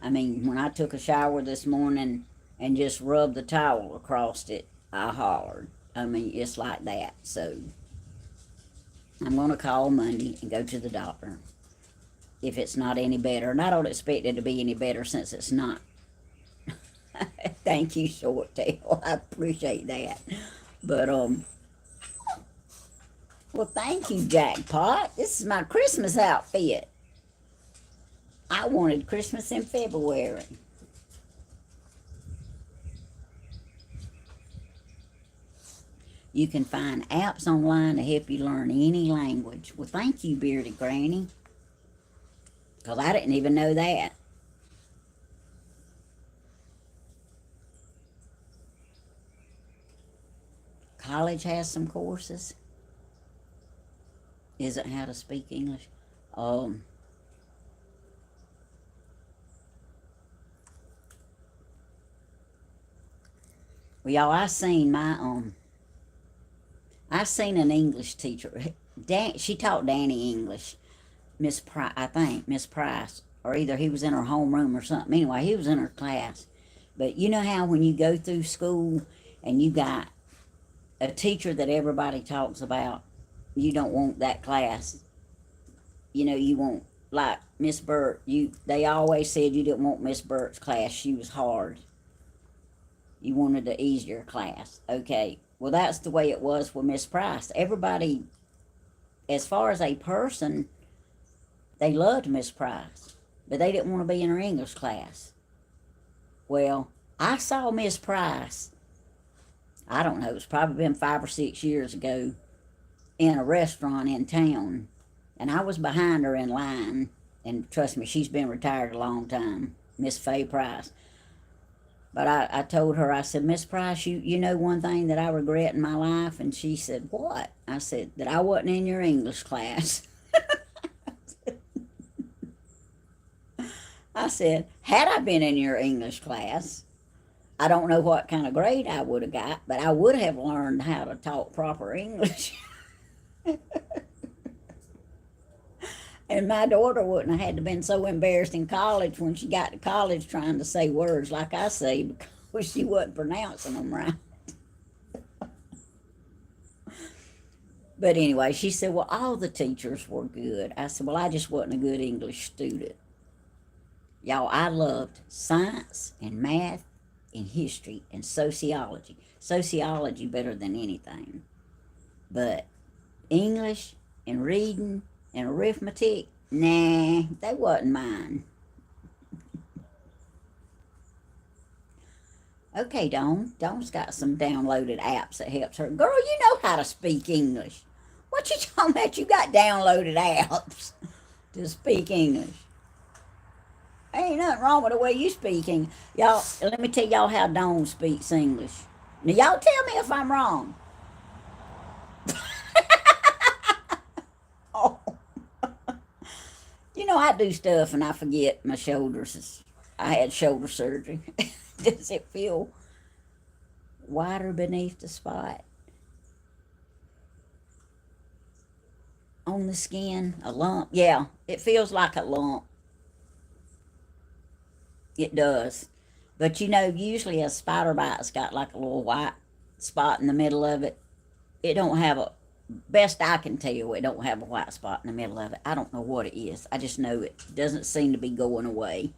I mean, when I took a shower this morning and just rubbed the towel across it, I hollered. I mean, it's like that. So I'm going to call Monday and go to the doctor if it's not any better. And I don't expect it to be any better since it's not. Thank you, Short Tail. I appreciate that. But, well, thank you, Jackpot. This is my Christmas outfit. I wanted Christmas in February. You can find apps online to help you learn any language. Well, thank you, Bearded Granny. Because I didn't even know that. College has some courses. Is it how to speak English? Well, y'all, I seen an English teacher. She taught Danny English. Miss Price, I think, Miss Price. Or either he was in her homeroom or something. Anyway, he was in her class. But you know how when you go through school and you got a teacher that everybody talks about, you don't want that class. You know, you want, like Miss Burt, they always said you didn't want Miss Burt's class. She was hard. You wanted the easier class. Okay. Well, that's the way it was with Miss Price. Everybody, as far as a person, they loved Miss Price, but they didn't want to be in her English class. Well, I saw Miss Price, I don't know, it's probably been 5 or 6 years ago, in a restaurant in town, and I was behind her in line, and trust me, she's been retired a long time, Miss Fay Price. But I told her, I said, Miss Price, you know one thing that I regret in my life? And she said, what? I said, that I wasn't in your English class. I said, had I been in your English class, I don't know what kind of grade I would have got, but I would have learned how to talk proper English. And my daughter wouldn't have had to been so embarrassed in college when she got to college trying to say words like I say because she wasn't pronouncing them right. But anyway, she said, well, all the teachers were good. I said, well, I just wasn't a good English student. Y'all, I loved science and math and history and sociology. Sociology better than anything. But English and reading and arithmetic, nah, they wasn't mine. Okay, Dawn's got some downloaded apps that helps her. Girl, you know how to speak English. What you talking about? You got downloaded apps to speak English. Ain't nothing wrong with the way you speak English. Y'all, let me tell y'all how Dawn speaks English. Now, y'all tell me if I'm wrong. Oh. You know, I do stuff and I forget my shoulders. I had shoulder surgery. Does it feel wider beneath the spot? On the skin? A lump? Yeah, it feels like a lump. It does. But you know, usually a spider bite's got like a little white spot in the middle of it. It don't have a, best I can tell, it don't have a white spot in the middle of it. I don't know what it is. I just know it doesn't seem to be going away.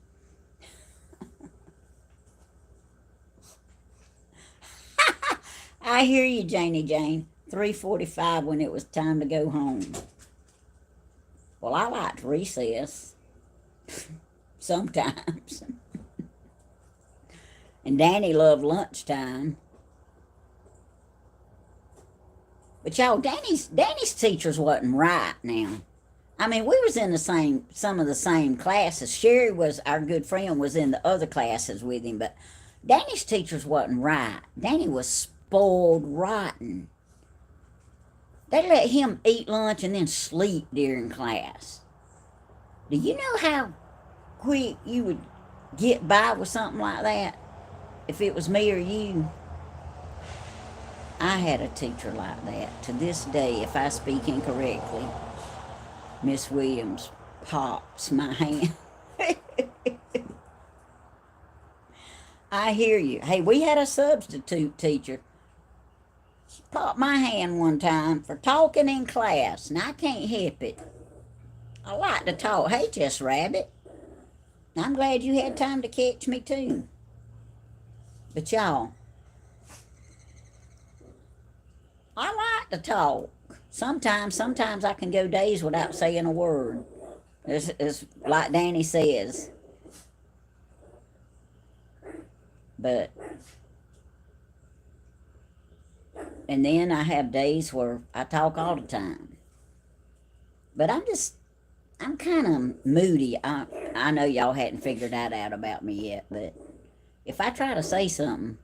I hear you, Janie Jane. 3:45 when it was time to go home. Well, I liked recess. Sometimes. And Danny loved lunchtime. But y'all, Danny's teachers wasn't right now. I mean, we was in some of the same classes. Sherry was, our good friend, was in the other classes with him, but Danny's teachers wasn't right. Danny was spoiled rotten. They let him eat lunch and then sleep during class. Do you know how quick you would get by with something like that if it was me or you? I had a teacher like that. To this day, if I speak incorrectly, Miss Williams pops my hand. I hear you. Hey, we had a substitute teacher. She popped my hand one time for talking in class, and I can't help it. I like to talk. Hey, Jess Rabbit. I'm glad you had time to catch me, too. But y'all, I like to talk. Sometimes I can go days without saying a word. It's like Danny says. But, and then I have days where I talk all the time. But I'm kind of moody. I know y'all hadn't figured that out about me yet, but if I try to say something,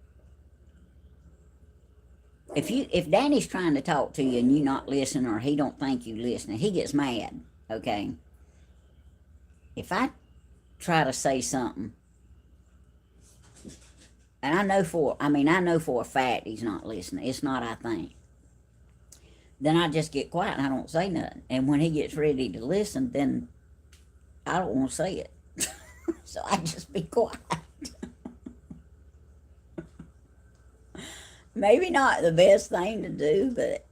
if Danny's trying to talk to you and you not listening, or he don't think you listening, he gets mad, okay? If I try to say something, and I know for a fact he's not listening, it's not I think, then I just get quiet and I don't say nothing. And when he gets ready to listen, then I don't want to say it. So I just be quiet. Maybe not the best thing to do, but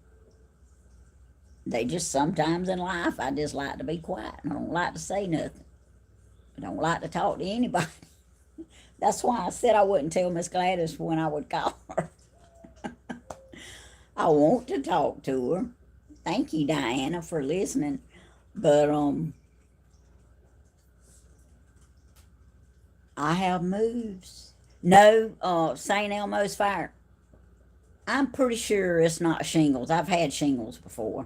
they just sometimes in life, I just like to be quiet. I don't like to say nothing. I don't like to talk to anybody. That's why I said I wouldn't tell Miss Gladys when I would call her. I want to talk to her. Thank you, Diana, for listening. But I have moves. No, St. Elmo's fire. I'm pretty sure it's not shingles. I've had shingles before.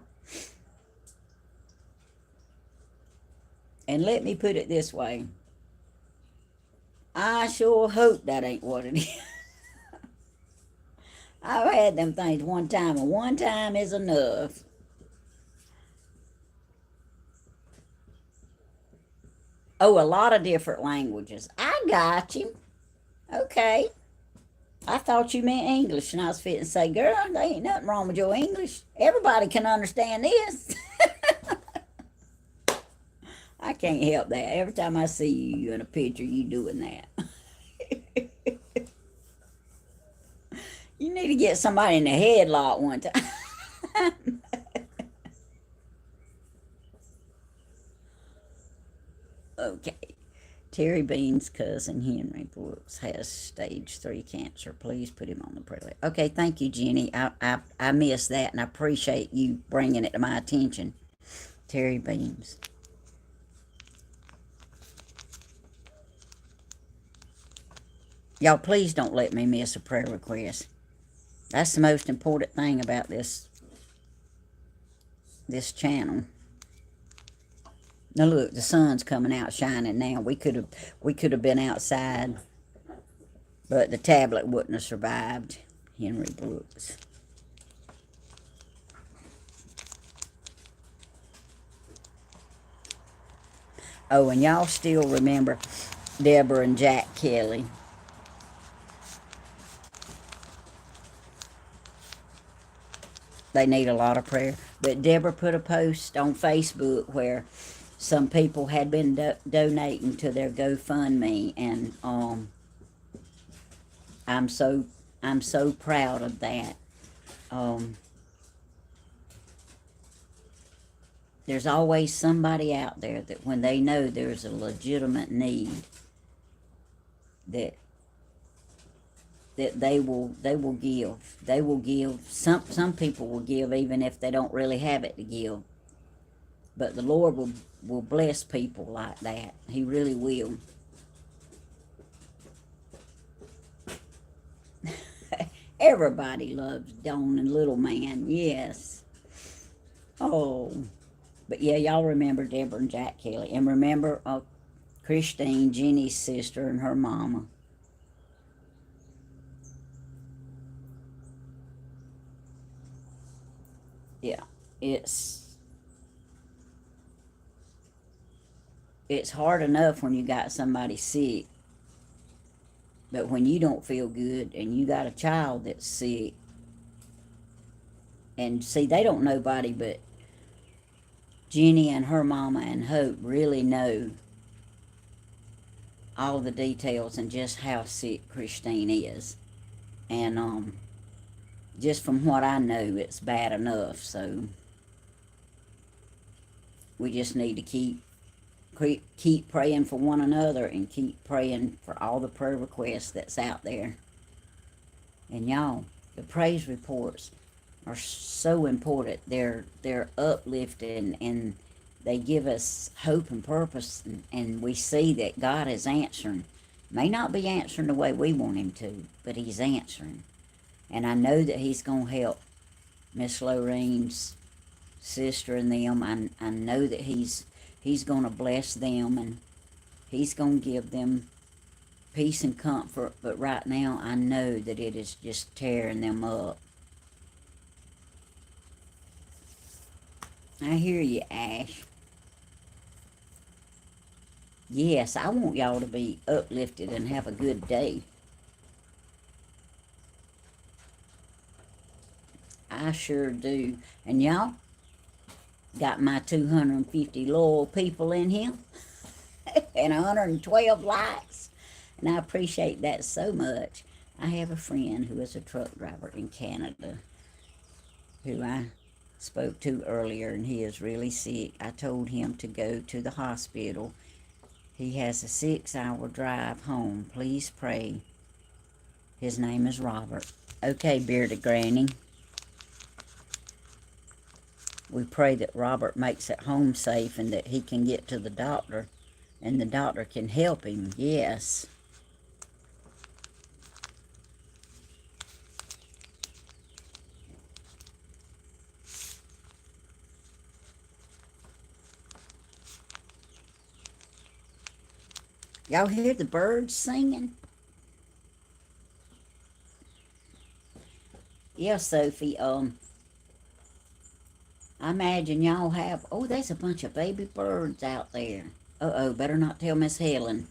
And let me put it this way. I sure hope that ain't what it is. I've had them things one time, and one time is enough. Oh, a lot of different languages. I got you. Okay. I thought you meant English, and I was fitting to say, girl, there ain't nothing wrong with your English. Everybody can understand this. I can't help that. Every time I see you in a picture, you doing that. You need to get somebody in the headlock one time. Okay. Terry Bean's cousin, Henry Brooks, has stage 3 cancer. Please put him on the prayer list. Okay, thank you, Jenny. I missed that, and I appreciate you bringing it to my attention. Terry Beans. Y'all, please don't let me miss a prayer request. That's the most important thing about this channel. Now look, the sun's coming out shining now. We could have been outside, but the tablet wouldn't have survived. Henry Brooks. Oh, and y'all still remember Deborah and Jack Kelly. They need a lot of prayer. But Deborah put a post on Facebook where some people had been donating to their GoFundMe, and I'm so proud of that. There's always somebody out there that when they know there's a legitimate need, that they will give. They will give. Some people will give even if they don't really have it to give. But the Lord will bless people like that. He really will. Everybody loves Don and Little Man, yes. Oh, but yeah, y'all remember Deborah and Jack Kelly. And remember Christine, Jenny's sister, and her mama. Yeah, it's it's hard enough when you got somebody sick, but when you don't feel good and you got a child that's sick, and see, they don't know nobody but Jenny and her mama and Hope really know all the details and just how sick Christine is. And just from what I know, it's bad enough. So we just need to keep praying for one another and keep praying for all the prayer requests that's out there. And y'all, the praise reports are so important. They're uplifting, and they give us hope and purpose, and we see that God is answering. May not be answering the way we want him to, but he's answering. And I know that he's going to help Miss Lorene's sister and them. I know that he's going to bless them, and he's going to give them peace and comfort. But right now, I know that it is just tearing them up. I hear you, Ash. Yes, I want y'all to be uplifted and have a good day. I sure do. And y'all got my 250 loyal people in here and 112 likes. And I appreciate that so much. I have a friend who is a truck driver in Canada who I spoke to earlier, and he is really sick. I told him to go to the hospital. He has a 6-hour drive home. Please pray. His name is Robert. Okay, Bearded Granny. We pray that Robert makes it home safe and that he can get to the doctor and the doctor can help him. Yes. Y'all hear the birds singing? Yeah, Sophie. I imagine y'all have... Oh, there's a bunch of baby birds out there. Uh-oh, better not tell Miss Helen.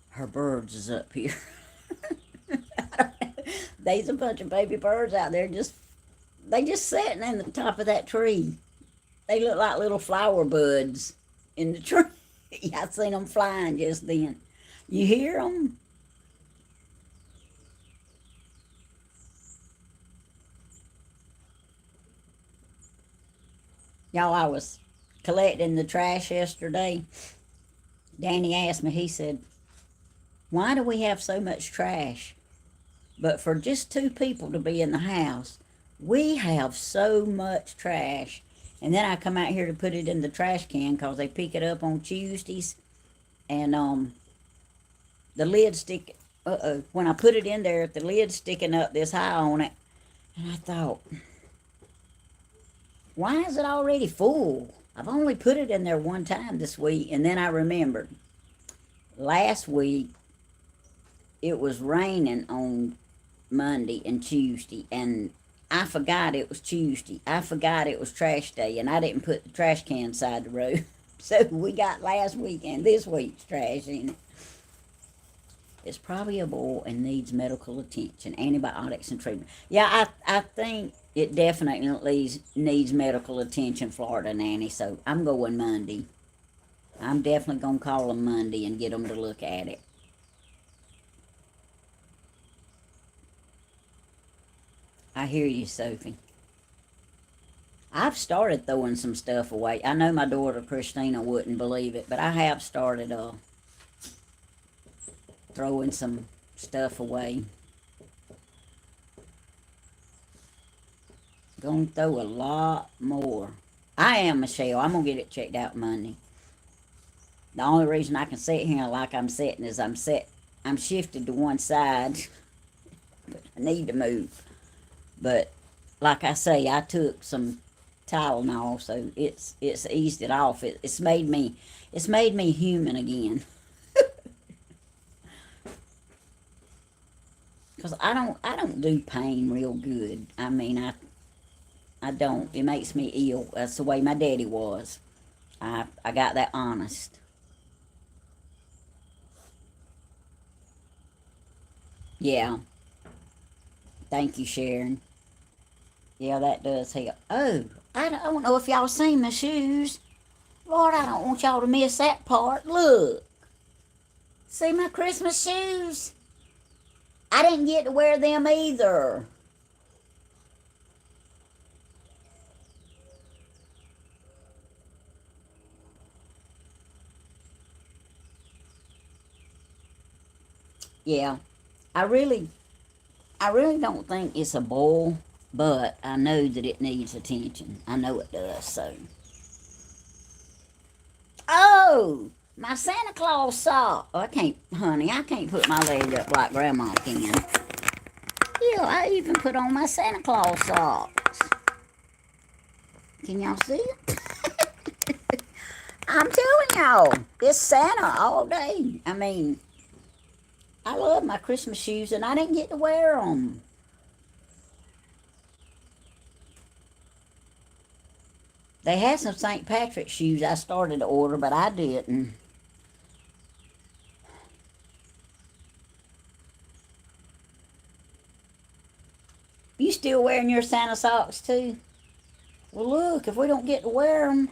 Her birds is up here. There's a bunch of baby birds out there they just sitting in the top of that tree. They look like little flower buds in the tree. I seen them flying just then. You hear them? Y'all, I was collecting the trash yesterday. Danny asked me, he said, why do we have so much trash? But for just 2 people to be in the house, we have so much trash. And then I come out here to put it in the trash can because they pick it up on Tuesdays. And the lid when I put it in there, the lid's sticking up this high on it. And I thought, why is it already full? I've only put it in there one time this week. And then I remembered, last week it was raining on Monday and Tuesday, and I forgot it was Tuesday. I forgot it was trash day, and I didn't put the trash can side the road. So we got last week and this week's trash in it. It's probably a boil and needs medical attention, antibiotics and treatment. Yeah, I think it definitely needs medical attention, Florida Nanny. So I'm going Monday. I'm definitely going to call them Monday and get them to look at it. I hear you, Sophie. I've started throwing some stuff away. I know my daughter Christina wouldn't believe it, but I have started throwing some stuff away. Gonna throw a lot more. I am, Michelle. I'm gonna get it checked out Monday. The only reason I can sit here like I'm sitting is I'm shifted to one side. But I need to move. But like I say, I took some Tylenol, so it's eased it off. It's made me human again. Because I don't do pain real good. I mean, I don't. It makes me ill. That's the way my daddy was. I got that honest. Yeah. Thank you, Sharon. Yeah, that does help. Oh, I don't know if y'all seen my shoes. Lord, I don't want y'all to miss that part. Look. See my Christmas shoes? I didn't get to wear them either. Yeah. I really I really don't think it's a boil, but I know that it needs attention. I know it does, so. Oh, my Santa Claus sock. Oh, I can't, honey, I can't put my leg up like Grandma can. Yeah, I even put on my Santa Claus socks. Can y'all see it? I'm telling y'all, it's Santa all day. I mean, I love my Christmas shoes, and I didn't get to wear them. They had some St. Patrick's shoes I started to order, but I didn't. You still wearing your Santa socks too? Well, look, if we don't get to wear them,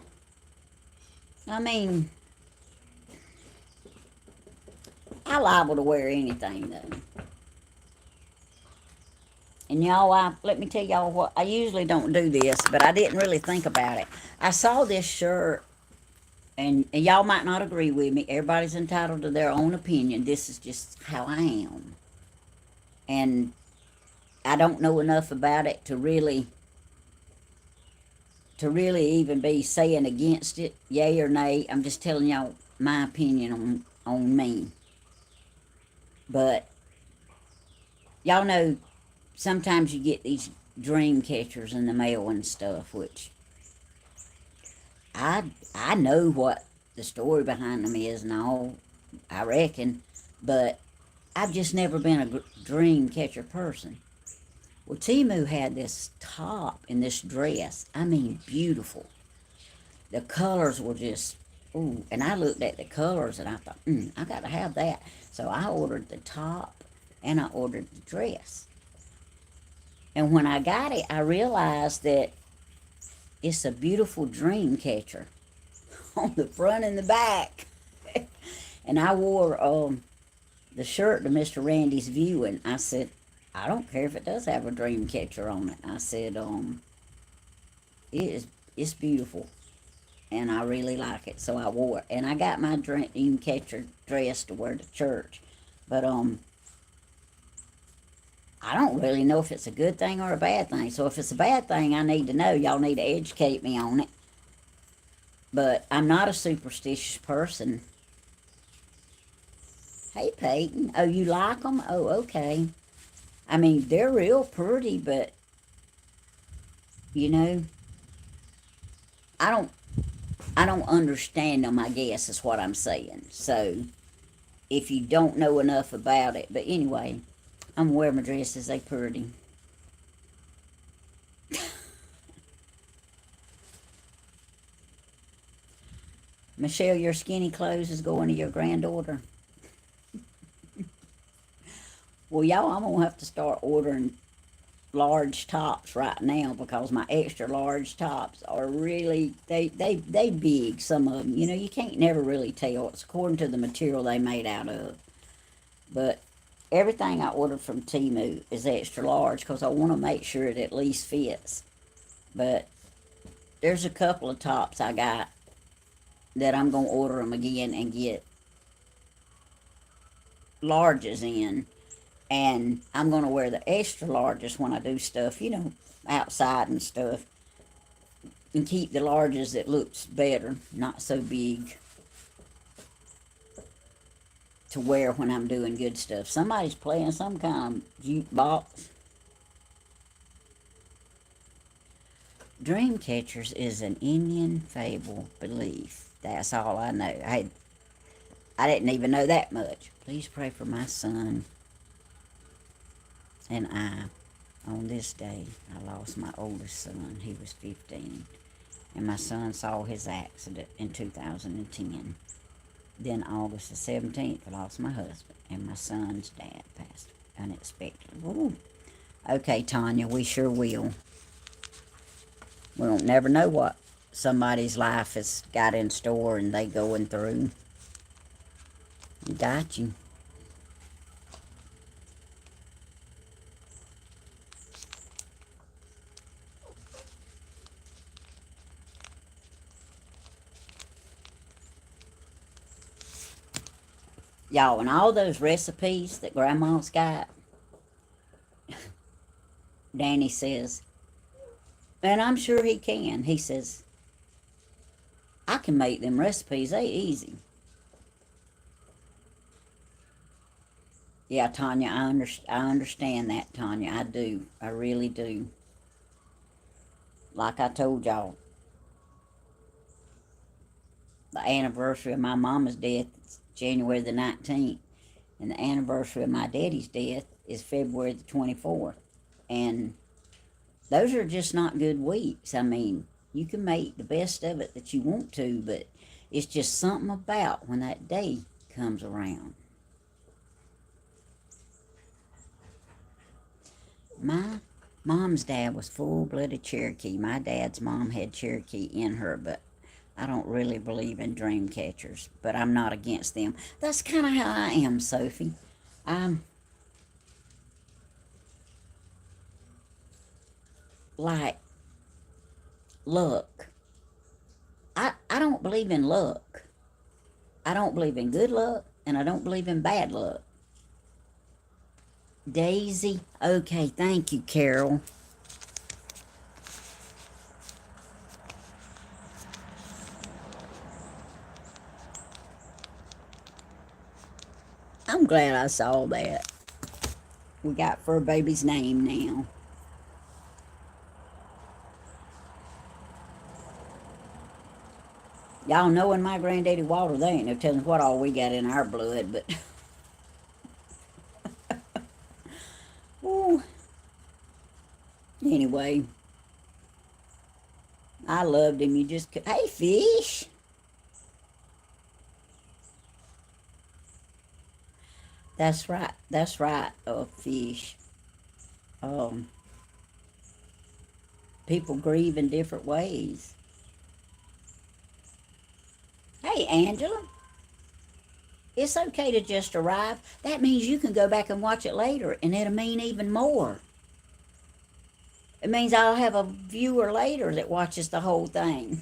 I mean, I liable to wear anything though. And y'all, let me tell y'all what, I usually don't do this, but I didn't really think about it. I saw this shirt, and y'all might not agree with me. Everybody's entitled to their own opinion. This is just how I am. And I don't know enough about it to really even be saying against it, yay or nay. I'm just telling y'all my opinion on me. But y'all know sometimes you get these dream catchers in the mail and stuff, which I know what the story behind them is and all, I reckon, but I've just never been a dream catcher person. Well, Timu had this top and this dress. I mean, beautiful. The colors were just, ooh. And I looked at the colors and I thought, I got to have that. So I ordered the top and I ordered the dress. And when I got it, I realized that it's a beautiful dream catcher on the front and the back. And I wore the shirt to Mr. Randy's viewing. I said, I don't care if it does have a dream catcher on it. I said, it is, it's beautiful. And I really like it. So I wore it. And I got my dream catcher dress to wear to church. But I don't really know if it's a good thing or a bad thing. So if it's a bad thing, I need to know. Y'all need to educate me on it. But I'm not a superstitious person. Hey, Peyton. Oh, you like them? Oh, okay. I mean, they're real pretty, but, you know, I don't, I don't understand them, I guess, is what I'm saying. So, if you don't know enough about it. But anyway, I'm wearing my dresses. They pretty. Michelle, your skinny clothes is going to your granddaughter. Well, y'all, I'm going to have to start ordering large tops right now because my extra large tops are really, they big, some of them. You know, you can't never really tell. It's according to the material they made out of. But everything I ordered from Temu is extra large because I want to make sure it at least fits. But there's a couple of tops I got that I'm going to order them again and get larges in. And I'm going to wear the extra larges when I do stuff, you know, outside and stuff. And keep the larges that looks better, not so big to wear when I'm doing good stuff. Somebody's playing some kind of jukebox. Dream catchers is an Indian fable belief. That's all I know. I didn't even know that much. Please pray for my son. And on this day, I lost my oldest son. He was 15. And my son saw his accident in 2010. Then August the 17th, I lost my husband. And my son's dad passed unexpectedly. Ooh. Okay, Tanya, we sure will. We don't never know what somebody's life has got in store and they going through. Got you. Y'all, and all those recipes that Grandma's got, Danny says, and I'm sure he can, he says, I can make them recipes, they easy. Yeah, Tanya, I understand that, Tanya. I do. I really do. Like I told y'all, the anniversary of my mama's death is January the 19th. And the anniversary of my daddy's death is February the 24th. And those are just not good weeks. I mean, you can make the best of it that you want to, but it's just something about when that day comes around. My mom's dad was full-blooded Cherokee. My dad's mom had Cherokee in her, but I don't really believe in dream catchers, but I'm not against them. That's kind of how I am, Sophie. I'm like luck. I don't believe in luck. I don't believe in good luck, and I don't believe in bad luck. Daisy? Okay, thank you, Carol. I'm glad I saw that. We got Fur Baby's name now. Y'all knowing my granddaddy Walter, they ain't no telling what all we got in our blood, but ooh. Anyway, I loved him. You just could. Hey, fish. That's right. That's right. Fish. Um, People grieve in different ways. Hey, Angela. It's okay to just arrive. That means you can go back and watch it later, and it'll mean even more. It means I'll have a viewer later that watches the whole thing.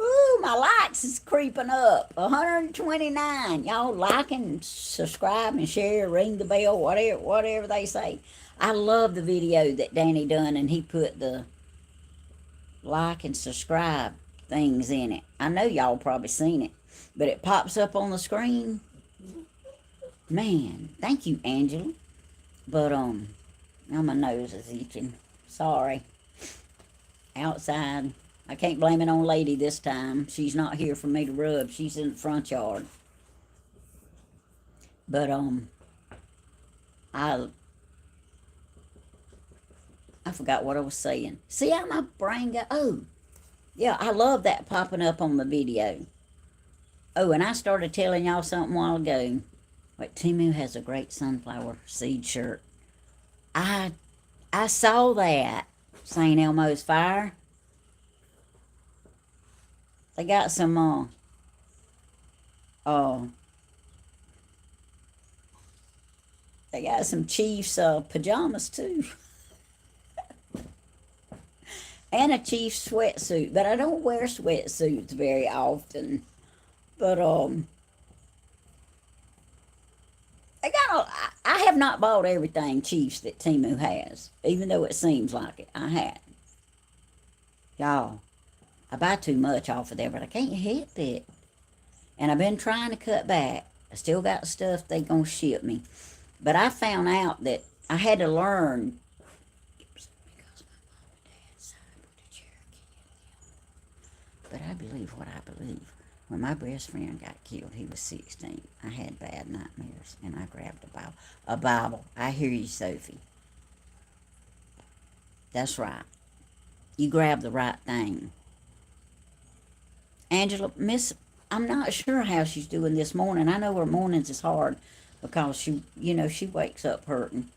Ooh, my likes is creeping up. 129. Y'all like and subscribe and share, ring the bell, whatever they say. I love the video that Danny done, and he put the like and subscribe things in it. I know y'all probably seen it, but it pops up on the screen. Man, thank you, Angela. But now my nose is itching. Sorry. Outside. I can't blame it on Lady this time. She's not here for me to rub. She's in the front yard. But I forgot what I was saying. See how my brain got. Oh, yeah, I love that popping up on the video. Oh, and I started telling y'all something a while ago. Like, Timu has a great sunflower seed shirt. I saw that. St. Elmo's Fire. They got some they got some Chiefs pajamas too. And a Chiefs sweatsuit, but I don't wear sweatsuits very often. But they got I have not bought everything Chiefs that Timu has, even though it seems like it. I had. Y'all, I buy too much off of there, but I can't help it. And I've been trying to cut back. I still got stuff they gonna ship me. But I found out that I had to learn because my mom and dad side with the Cherokee. But I believe what I believe. When my best friend got killed, he was 16. I had bad nightmares, and I grabbed a Bible. A Bible. I hear you, Sophie. That's right. You grab the right thing. Angela, I'm not sure how she's doing this morning. I know her mornings is hard because she wakes up hurting.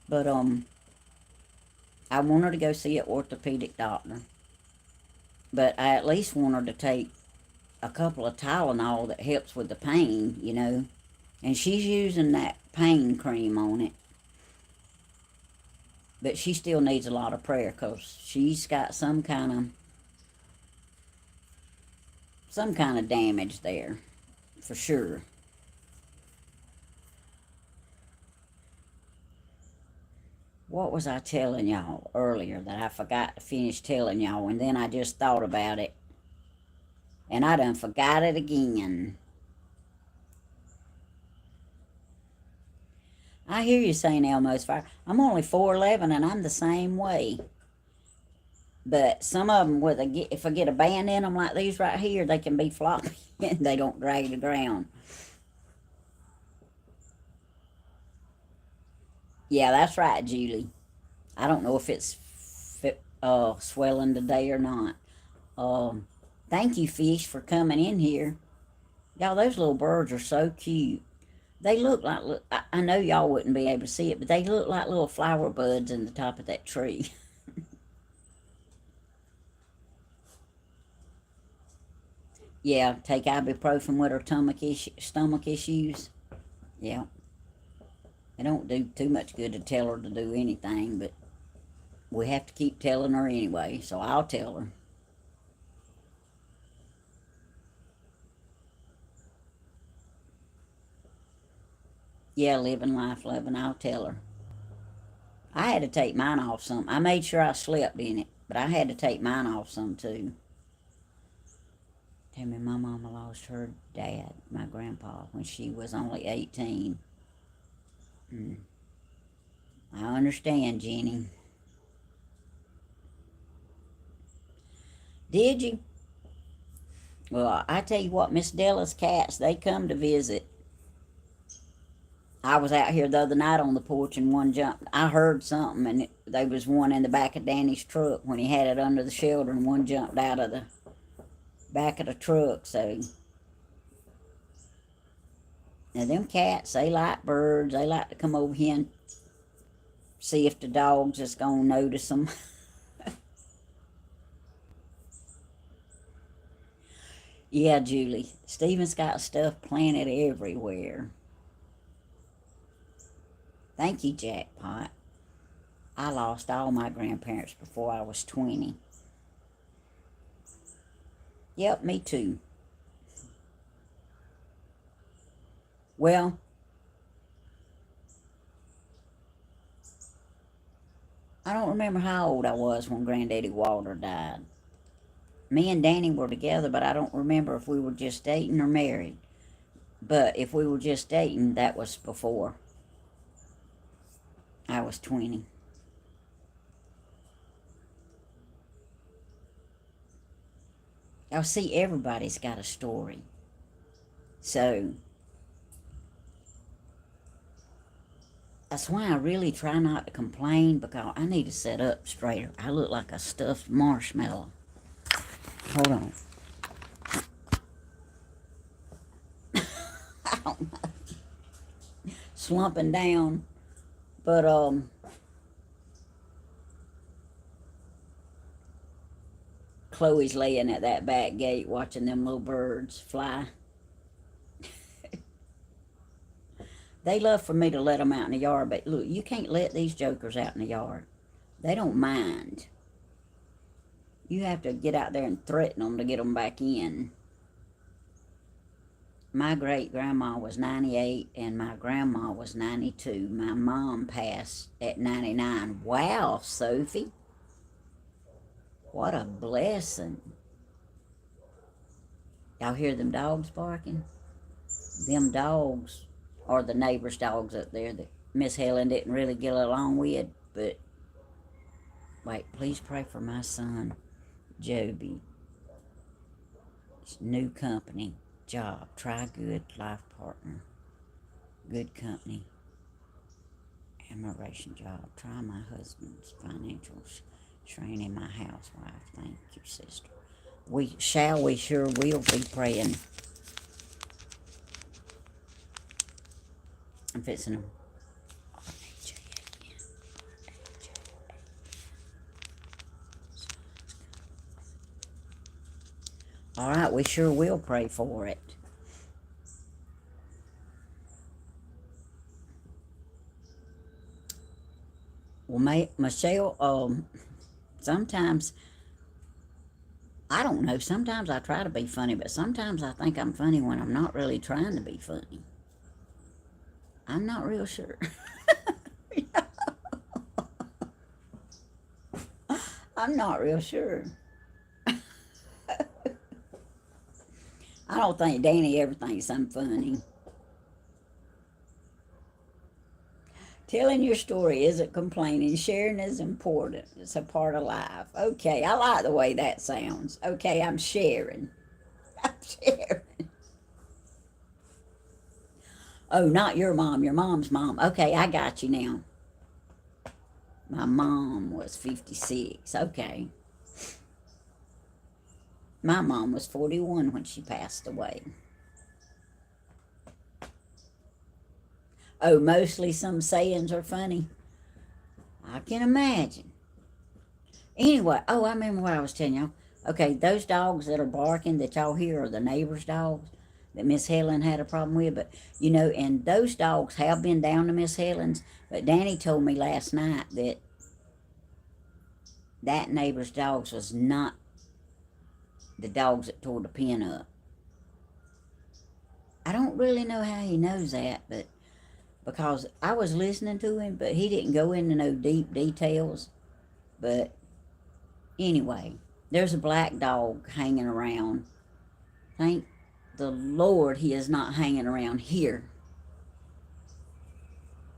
But I want her to go see an orthopedic doctor. But I at least want her to take a couple of Tylenol that helps with the pain. And she's using that pain cream on it. But she still needs a lot of prayer because she's got some kind of damage there, for sure. What was I telling y'all earlier that I forgot to finish telling y'all, and then I just thought about it, and I done forgot it again. I hear you saying Elmo's fire. I'm only 4'11", and I'm the same way. But some of them, if I get a band in them like these right here, they can be floppy and they don't drag the ground. Yeah, that's right, Julie. I don't know if it's swelling today or not. Thank you, fish, for coming in here. Y'all, those little birds are so cute. They look like, I know y'all wouldn't be able to see it, but they look like little flower buds in the top of that tree. Yeah, take ibuprofen with her stomach issues. Yeah. It don't do too much good to tell her to do anything, but we have to keep telling her anyway, so I'll tell her. Yeah, living life, loving, I'll tell her. I had to take mine off some. I made sure I slept in it, but I had to take mine off some too. Tell me, my mama lost her dad, my grandpa, when she was only 18. Mm. I understand, Jenny. Did you? Well, I tell you what, Miss Della's cats, they come to visit. I was out here the other night on the porch and one jumped. I heard something, and there was one in the back of Danny's truck when he had it under the shelter, and one jumped out of the back of the truck. So, now them cats, they like birds. They like to come over here and see if the dogs is going to notice them. Yeah, Julie. Stephen's got stuff planted everywhere. Thank you, Jackpot. I lost all my grandparents before I was 20. Yep, me too. Well, I don't remember how old I was when Granddaddy Walter died. Me and Danny were together, but I don't remember if we were just dating or married. But if we were just dating, that was before I was 20. Y'all see, everybody's got a story. So, that's why I really try not to complain, because I need to sit up straighter. I look like a stuffed marshmallow. Hold on. I don't know. Slumping down. But, Chloe's laying at that back gate watching them little birds fly. They love for me to let them out in the yard, but look, you can't let these jokers out in the yard. They don't mind. You have to get out there and threaten them to get them back in. My great-grandma was 98 and my grandma was 92. My mom passed at 99. Wow, Sophie. What a blessing. Y'all hear them dogs barking? Them dogs are the neighbor's dogs up there that Miss Helen didn't really get along with. But, wait, please pray for my son, Joby. new company, job, try good life partner, good company, admiration job, try my husband's financial strain in my housewife. Thank you, sister. We sure will be praying. I'm fixing them. All right, we sure will pray for it. Well, Michelle, sometimes, I don't know, sometimes I try to be funny, but sometimes I think I'm funny when I'm not really trying to be funny. I'm not real sure. I'm not real sure. I don't think Danny ever thinks I'm funny. Telling your story isn't complaining. Sharing is important. It's a part of life. Okay, I like the way that sounds. Okay, I'm sharing. I'm sharing. Oh, not your mom, your mom's mom. Okay, I got you now. My mom was 56. Okay. My mom was 41 when she passed away. Oh, mostly some sayings are funny. I can imagine. Anyway, oh, I remember what I was telling y'all. Okay, those dogs that are barking that y'all hear are the neighbor's dogs that Miss Helen had a problem with. But, you know, and those dogs have been down to Miss Helen's. But Danny told me last night that that neighbor's dogs was not the dogs that tore the pen up. I don't really know how he knows that, but because I was listening to him, but he didn't go into no deep details. But anyway, there's a black dog hanging around. Thank the Lord he is not hanging around here.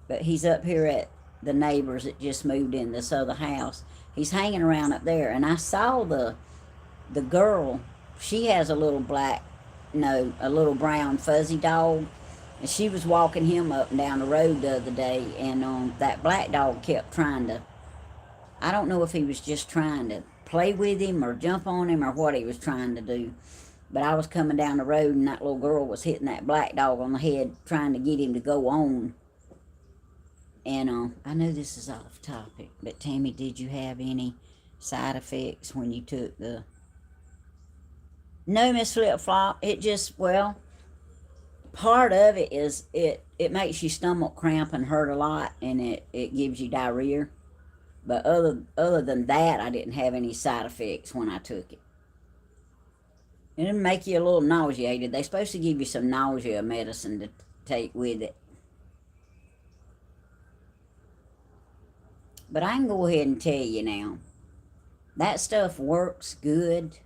But he's up here at the neighbors that just moved in this other house. He's hanging around up there, and I saw the girl. She has a little black, no, a little brown fuzzy dog, and she was walking him up and down the road the other day, and that black dog kept trying to, I don't know if he was just trying to play with him or jump on him or what he was trying to do, but I was coming down the road and that little girl was hitting that black dog on the head trying to get him to go on. And I know this is off topic, but Tammy, did you have any side effects when you took the... No, Miss Flip Flop, it just, well, part of it is it makes your stomach cramp and hurt a lot, and it gives you diarrhea. But other than that, I didn't have any side effects when I took it. It didn't make you a little nauseated. They're supposed to give you some nausea medicine to take with it. But I can go ahead and tell you now, that stuff works good,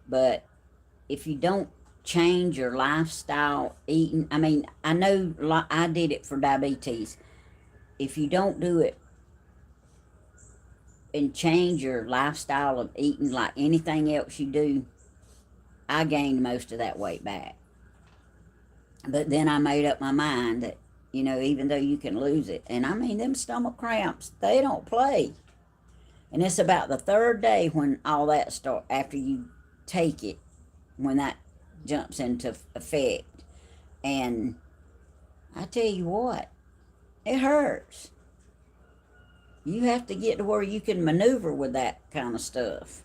but if you don't change your lifestyle eating, I mean, I know I did it for diabetes. If you don't do it and change your lifestyle of eating like anything else you do, I gained most of that weight back. But then I made up my mind that, you know, even though you can lose it, and I mean, them stomach cramps, they don't play. And it's about the third day when all that starts, after you take it, when that jumps into effect. And I tell you what, it hurts. You have to get to where you can maneuver with that kind of stuff.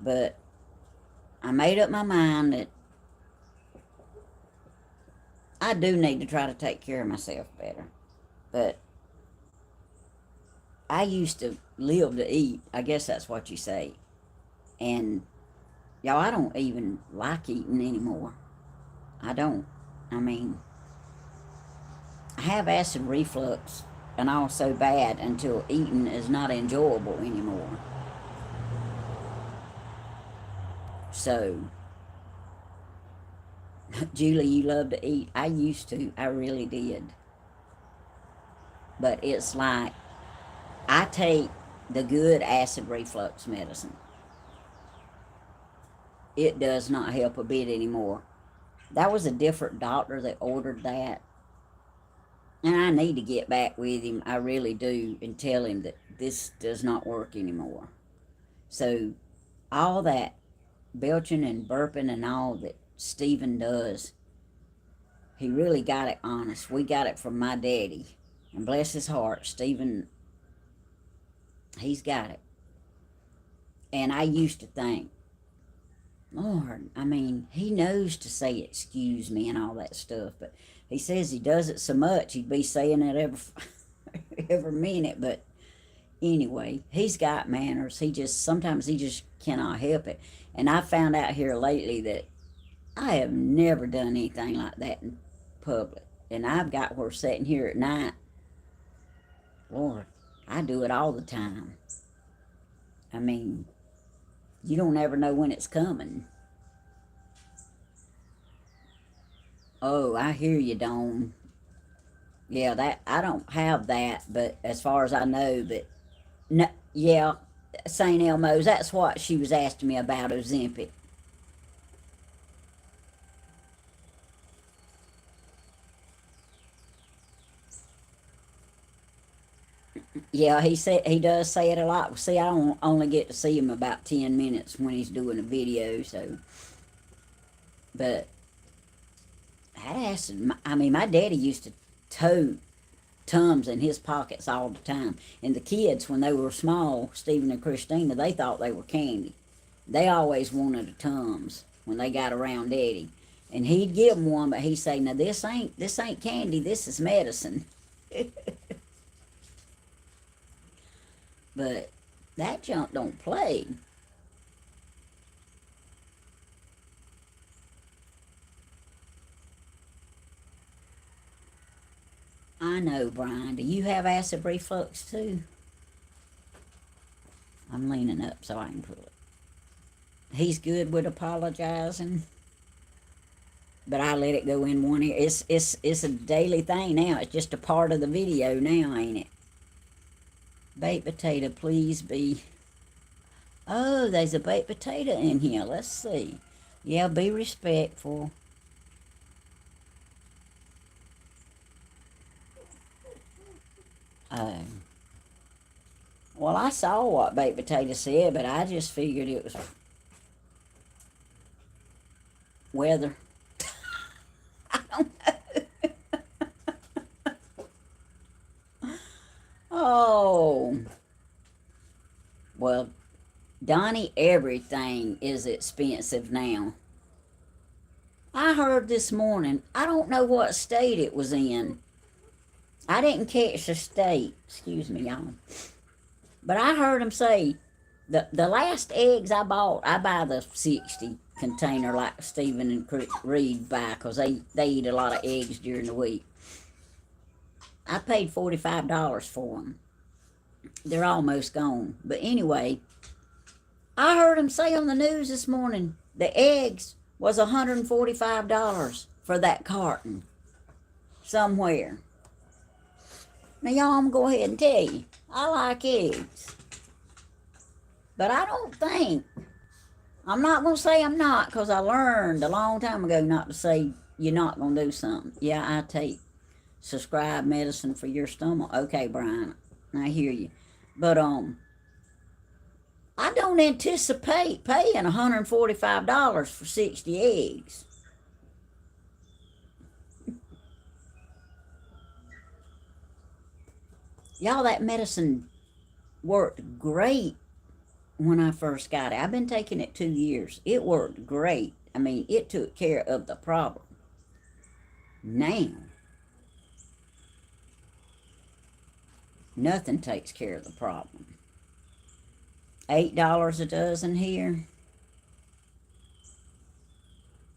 But I made up my mind that I do need to try to take care of myself better. But I used to live to eat. I guess that's what you say. And y'all, I don't even like eating anymore. I don't. I mean, I have acid reflux and all so bad until eating is not enjoyable anymore. So, Julie, you love to eat. I used to. I really did. But it's like I take the good acid reflux medicine. it does not help a bit anymore. That was a different doctor that ordered that. And I need to get back with him. I really do, and tell him that this does not work anymore. So, all that belching and burping and all that Stephen does, he really got it honest. We got it from my daddy. And bless his heart, Stephen, he's got it. And I used to think, Lord, I mean, he knows to say excuse me and all that stuff, but he says he does it so much he'd be saying it every minute. But anyway, he's got manners. Sometimes he just cannot help it. And I found out here lately that I have never done anything like that in public. And I've got where sitting here at night, Lord, I do it all the time. I mean, you don't ever know when it's coming. Oh, I hear you, Dawn. Yeah, that I don't have that, but as far as I know, but no, yeah, St. Elmo's. That's what she was asking me about Ozempic. Yeah, he said he does say it a lot. See, I don't only get to see him about 10 minutes when he's doing a video. So, but that acid. I mean, my daddy used to tote Tums in his pockets all the time, and the kids, when they were small, Stephen and Christina, they thought they were candy. They always wanted a Tums when they got around Daddy, and he'd give them one, but he'd say, "Now this ain't candy. This is medicine." But that junk don't play. I know, Brian. Do you have acid reflux too? I'm leaning up so I can pull it. He's good with apologizing, but I let it go in one ear. It's a daily thing now. It's just a part of the video now, ain't it? Baked potato, please be. Oh, there's a baked potato in here. Let's see. Yeah, be respectful. Oh. Well, I saw what baked potato said, but I just figured it was weather. I don't know. Oh. Well, Donnie, everything is expensive now. I heard this morning, I don't know what state it was in. I didn't catch the state. Excuse me, y'all. But I heard him say, the last eggs I bought, I buy the 60 container like Stephen and Reed buy, because they eat a lot of eggs during the week. I paid $45 for them. They're almost gone. But anyway, I heard him say on the news this morning the eggs was $145 for that carton somewhere. Now, y'all, I'm going to go ahead and tell you, I like eggs. But I don't think, I'm not going to say I'm not, because I learned a long time ago not to say you're not going to do something. Yeah, I take subscribe medicine for your stomach. Okay, Brian, I hear you. But I don't anticipate paying $145 for 60 eggs. Y'all, that medicine worked great when I first got it. I've been taking it 2 years. It worked great. I mean, it took care of the problem. Now, nothing takes care of the problem. $8 a dozen here.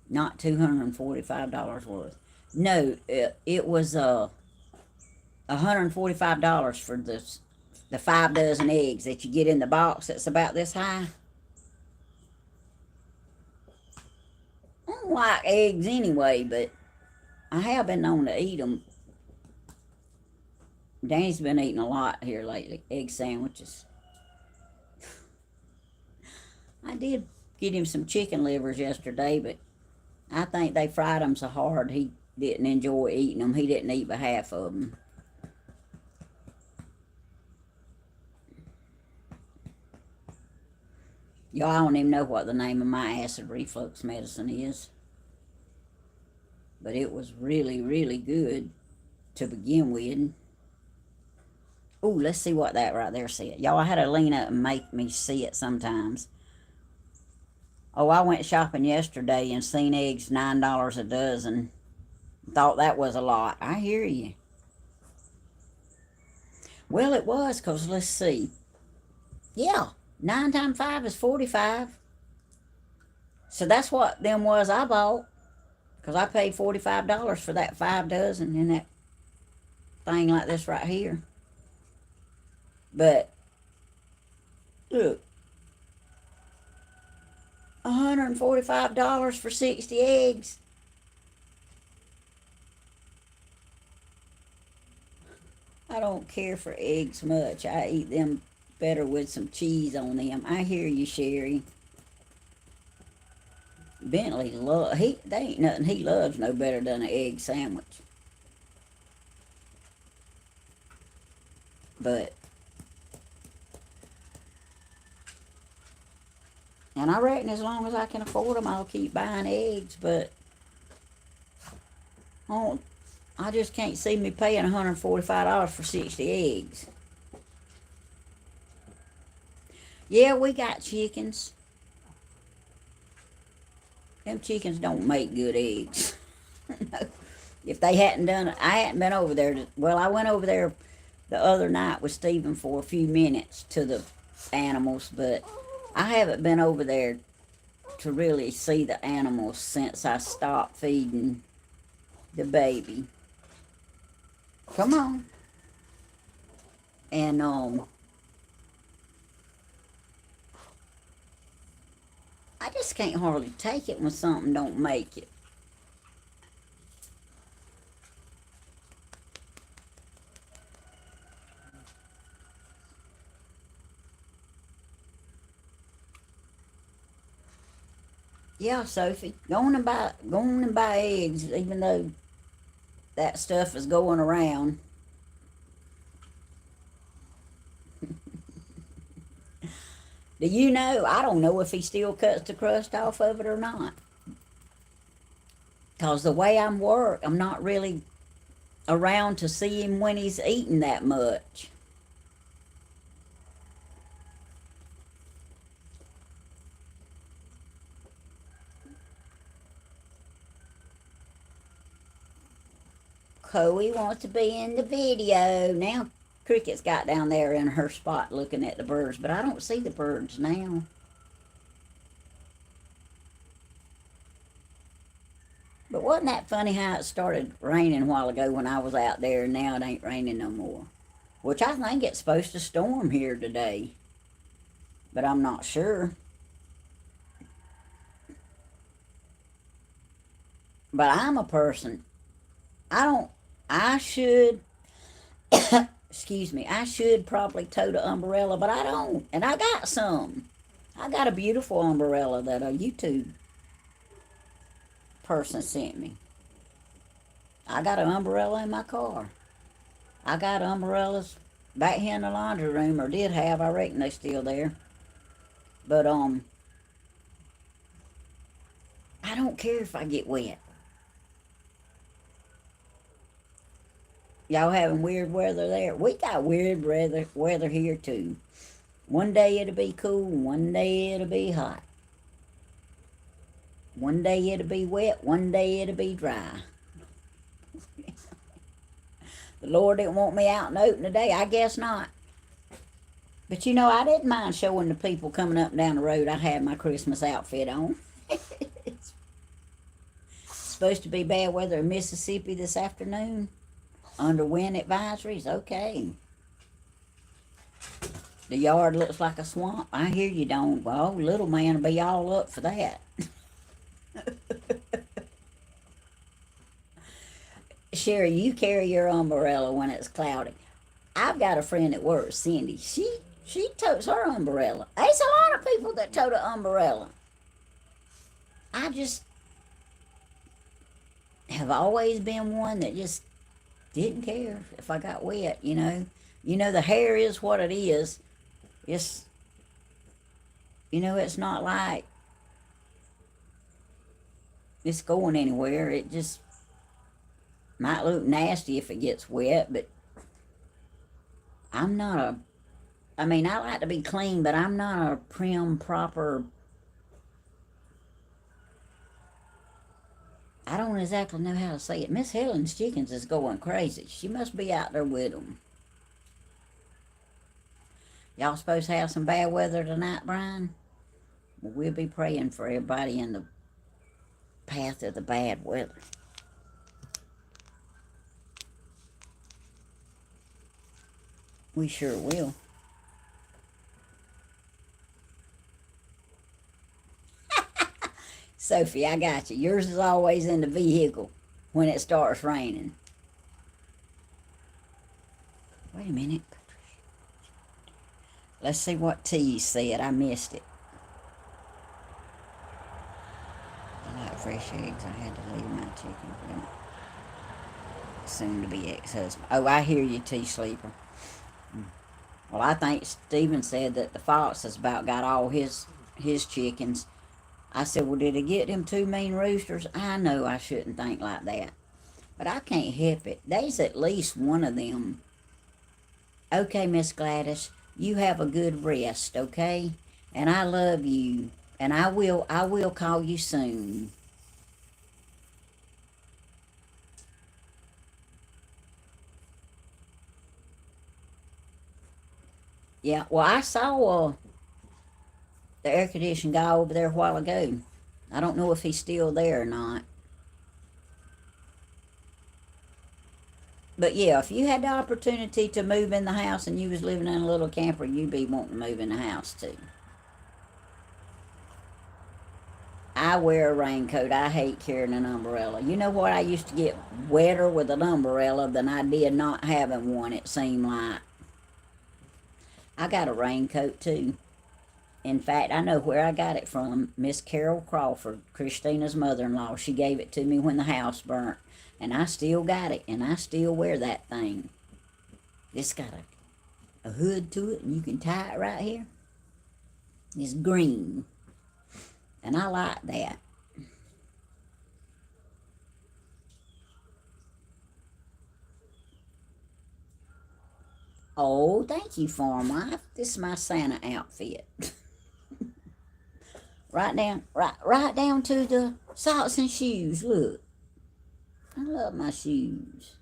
Not $245 worth. No, it was $145 for the 5 dozen eggs that you get in the box that's about this high. I don't like eggs anyway, but I have been known to eat them. Danny's been eating a lot here lately. Egg sandwiches. I did get him some chicken livers yesterday, but I think they fried them so hard he didn't enjoy eating them. He didn't eat but half of them. Y'all, I don't even know what the name of my acid reflux medicine is. But it was really, really good to begin with. Oh, let's see what that right there said. Y'all, I had to lean up and make me see it sometimes. Oh, I went shopping yesterday and seen eggs $9 a dozen. Thought that was a lot. I hear you. Well, it was, because let's see. Yeah, 9 times 5 is 45. So that's what them was I bought. Because I paid $45 for that 5 dozen in that thing like this right here. But, look. $145 for 60 eggs. I don't care for eggs much. I eat them better with some cheese on them. I hear you, Sherry. Bentley they ain't nothing he loves no better than an egg sandwich. But, and I reckon as long as I can afford them, I'll keep buying eggs, but I just can't see me paying $145 for 60 eggs. Yeah, we got chickens. Them chickens don't make good eggs. If they hadn't done it, I hadn't been over there. Well, I went over there the other night with Stephen for a few minutes to the animals, but I haven't been over there to really see the animals since I stopped feeding the baby. Come on. And I just can't hardly take it when something don't make it. Yeah, Sophie, go on and buy eggs, even though that stuff is going around. Do you know? I don't know if he still cuts the crust off of it or not. Because the way I'm not really around to see him when he's eating that much. Chloe wants to be in the video. Now Cricket's got down there in her spot looking at the birds, but I don't see the birds now. But wasn't that funny how it started raining a while ago when I was out there, and now it ain't raining no more? Which I think it's supposed to storm here today, but I'm not sure. But I'm a person. I should, excuse me, I should probably tote an umbrella, but I don't. And I got some. I got a beautiful umbrella that a YouTube person sent me. I got an umbrella in my car. I got umbrellas back here in the laundry room, or did have. I reckon they're still there. But I don't care if I get wet. Y'all having weird weather there? We got weird weather here too. One day it'll be cool, one day it'll be hot. One day it'll be wet, one day it'll be dry. The Lord didn't want me out and open today. I guess not. But you know, I didn't mind showing the people coming up and down the road I had my Christmas outfit on. It's supposed to be bad weather in Mississippi this afternoon. Under wind advisories, okay. The yard looks like a swamp. I hear you don't. Well, little man will be all up for that. Sherry, you carry your umbrella when it's cloudy. I've got a friend at work, Cindy. She totes her umbrella. There's a lot of people that tote an umbrella. I just have always been one that just didn't care if I got wet, you know. You know, the hair is what it is. It's, you know, it's not like it's going anywhere. It just might look nasty if it gets wet, but I'm not a, I mean, I like to be clean, but I'm not a prim, proper, I don't exactly know how to say it. Miss Helen's chickens is going crazy. She must be out there with them. Y'all supposed to have some bad weather tonight, Brian? Well, we'll be praying for everybody in the path of the bad weather. We sure will. Sophie, I got you. Yours is always in the vehicle when it starts raining. Wait a minute. Let's see what T said. I missed it. I like fresh eggs. I had to leave my chicken for them. Soon to be ex-husband. Oh, I hear you, T Sleeper. Well, I think Stephen said that the fox has about got all his chickens. I said, well, did he get them two mean roosters? I know I shouldn't think like that, but I can't help it. There's at least one of them. Okay, Miss Gladys, you have a good rest, okay? And I love you, and I will call you soon. Yeah, well, I saw the air conditioning guy over there a while ago. I don't know if he's still there or not. But yeah, if you had the opportunity to move in the house and you was living in a little camper, you'd be wanting to move in the house too. I wear a raincoat. I hate carrying an umbrella. You know what? I used to get wetter with an umbrella than I did not having one, it seemed like. I got a raincoat too. In fact, I know where I got it from. Miss Carol Crawford, Christina's mother-in-law. She gave it to me when the house burnt. And I still got it, and I still wear that thing. It's got a hood to it, and you can tie it right here. It's green, and I like that. Oh, thank you, farm wife. This is my Santa outfit. right down to the socks and shoes. Look, I love my shoes.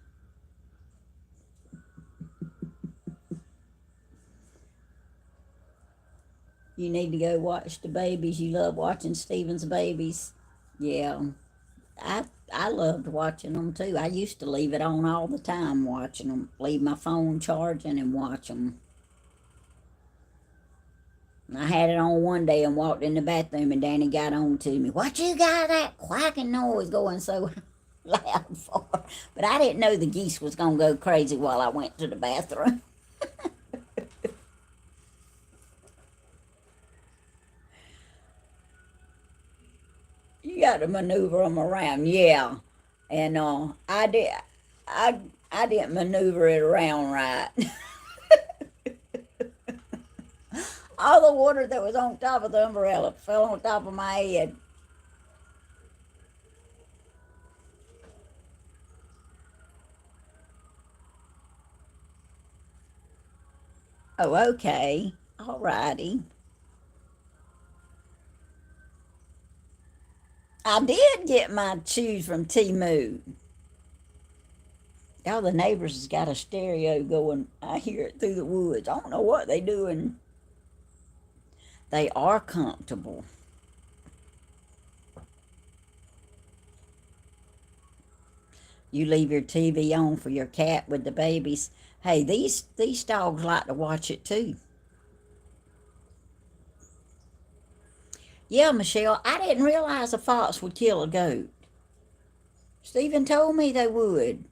You need to go watch the babies. You love watching Stephen's babies. Yeah, I loved watching them too. I used to leave it on all the time watching them. Leave my phone charging and watch them. I had it on one day and walked in the bathroom, and Danny got on to me. What you got that quacking noise going so loud for? But I didn't know the geese was going to go crazy while I went to the bathroom. You got to maneuver them around, yeah. And I I didn't maneuver it around right. All the water that was on top of the umbrella fell on top of my head. Oh, okay. All righty. I did get my shoes from Timu. All the neighbors has got a stereo going. I hear it through the woods. I don't know what they doing. They are comfortable. You leave your TV on for your cat with the babies. Hey, these dogs like to watch it too. Yeah, Michelle, I didn't realize a fox would kill a goat. Stephen told me they would.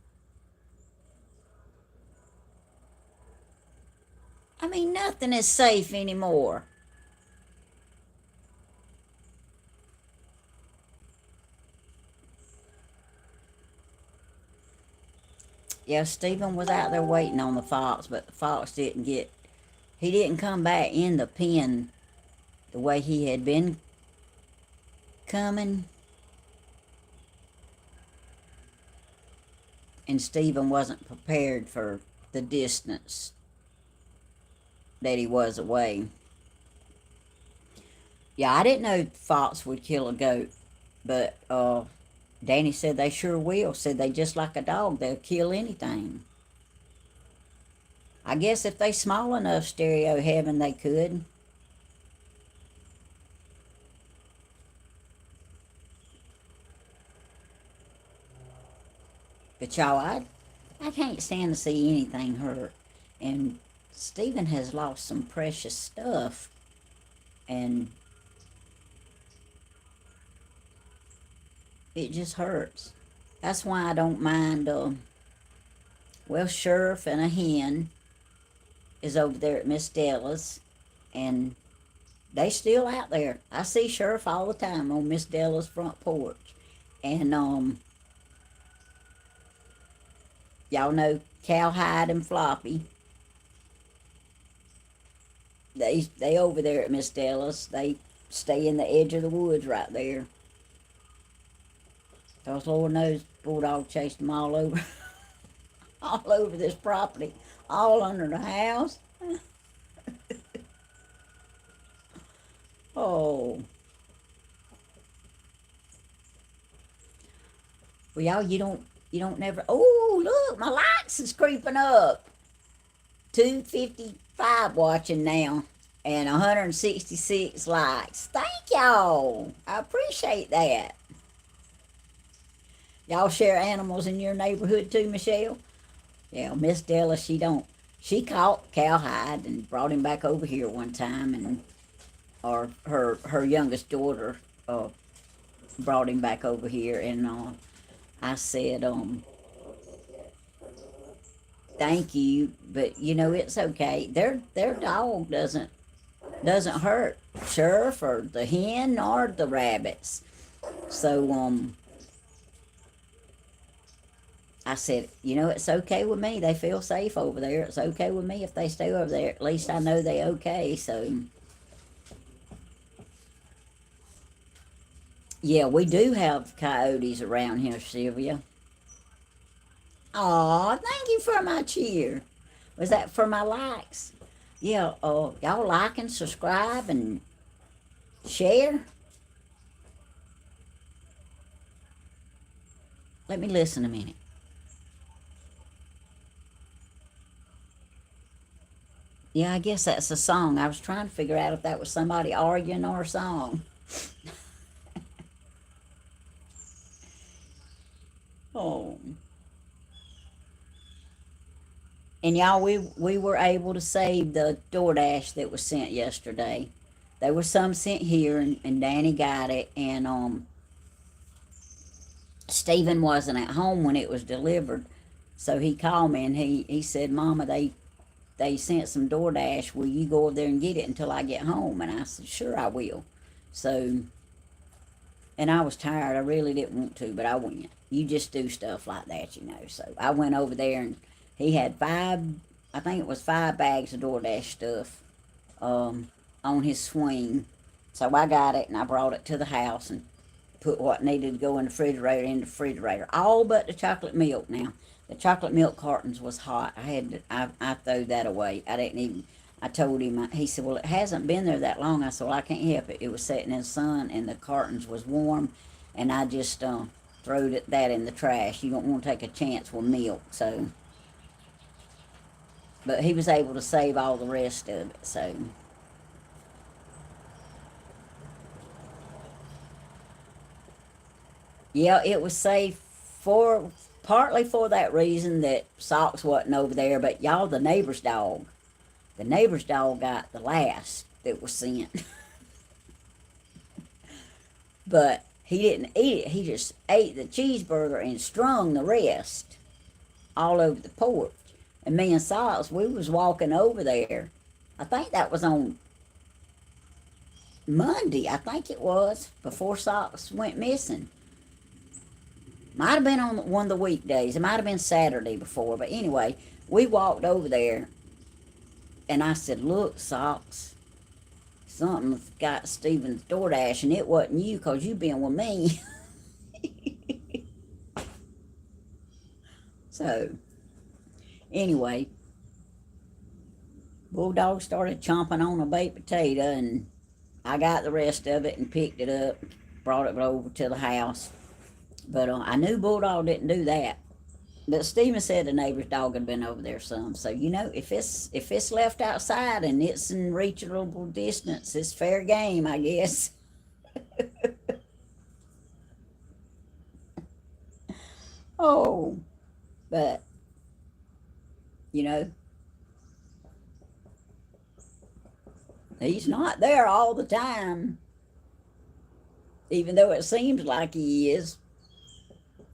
I mean, nothing is safe anymore. Yeah, Stephen was out there waiting on the fox, but the fox he didn't come back in the pen the way he had been coming. And Stephen wasn't prepared for the distance that he was away. Yeah, I didn't know fox would kill a goat, but Danny said they sure will. Said they just like a dog, they'll kill anything. I guess if they small enough, stereo heaven, they could. But y'all, I can't stand to see anything hurt. And Stephen has lost some precious stuff. And it just hurts. That's why I don't mind, well, Sheriff and a hen is over there at Miss Della's. And they still out there. I see Sheriff all the time on Miss Della's front porch. And y'all know Cowhide and Floppy. They over there at Miss Della's. They stay in the edge of the woods right there. Because Lord knows Bulldog chased them all over all over this property. All under the house. Oh. Well, y'all, you don't never. Oh, look, my likes is creeping up. 255 watching now, and 166 likes. Thank y'all. I appreciate that. Y'all share animals in your neighborhood too, Michelle? Yeah, Miss Della, she don't. She caught Cowhide and brought him back over here one time, and or her youngest daughter brought him back over here, and I said, thank you, but you know it's okay. Their dog doesn't hurt Sheriff or the hen or the rabbits. So I said, you know, it's okay with me. They feel safe over there. It's okay with me if they stay over there. At least I know they okay. So yeah, we do have coyotes around here, Sylvia. Aw, thank you for my cheer. Was that for my likes? Yeah, y'all like and subscribe and share. Let me listen a minute. Yeah, I guess that's a song. I was trying to figure out if that was somebody arguing or a song. Oh. And y'all, we were able to save the DoorDash that was sent yesterday. There was some sent here, and Danny got it, and Stephen wasn't at home when it was delivered, so he called me and he said, "Mama, they sent some DoorDash. Will you go over there and get it until I get home?" And I said, "Sure, I will." So, and I was tired. I really didn't want to, but I went. You just do stuff like that, you know. So I went over there, and he had I think it was 5 bags of DoorDash stuff on his swing. So I got it, and I brought it to the house and put what needed to go in the refrigerator all but the chocolate milk. Now the chocolate milk cartons was hot. I threw that away. I didn't even. I told him. He said, "Well, it hasn't been there that long." I said, "Well, I can't help it. It was sitting in the sun, and the cartons was warm, and I just threw that in the trash. You don't want to take a chance with milk." So, but he was able to save all the rest of it. So. Yeah, it was safe for partly for that reason that Socks wasn't over there, but y'all, the neighbor's dog got the last that was sent. But he didn't eat it. He just ate the cheeseburger and strung the rest all over the porch. And me and Socks, we was walking over there. I think that was on Monday, I think it was, before Socks went missing. Might have been on one of the weekdays. It might have been Saturday before. But anyway, we walked over there, and I said, look, Socks, something's got Stephen's DoorDash, and it wasn't you because you been with me. So, anyway, Bulldog started chomping on a baked potato, and I got the rest of it and picked it up, brought it over to the house. But I knew Bulldog didn't do that. But Stephen said the neighbor's dog had been over there some. So, you know, if it's left outside and it's in reachable distance, it's fair game, I guess. Oh, but, you know, he's not there all the time. Even though it seems like he is.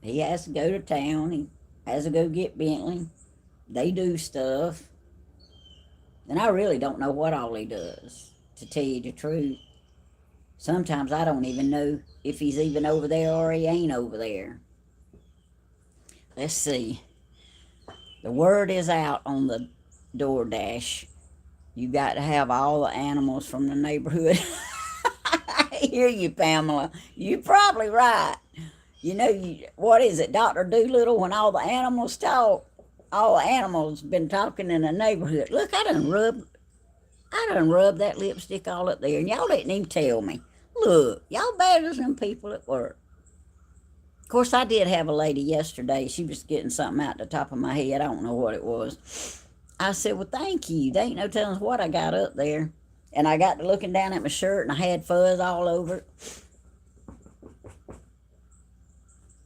He has to go to town. He has to go get Bentley. They do stuff. And I really don't know what all he does, to tell you the truth. Sometimes I don't even know if he's even over there or he ain't over there. Let's see. The word is out on the DoorDash. You got to have all the animals from the neighborhood. I hear you, Pamela. You're probably right. You know, what is it, Dr. Doolittle, when all the animals talk? All the animals been talking in the neighborhood. Look, I done rubbed that lipstick all up there, and y'all didn't even tell me. Look, y'all better than people at work. Of course, I did have a lady yesterday. She was getting something out the top of my head. I don't know what it was. I said, well, thank you. There ain't no telling what I got up there. And I got to looking down at my shirt, and I had fuzz all over it.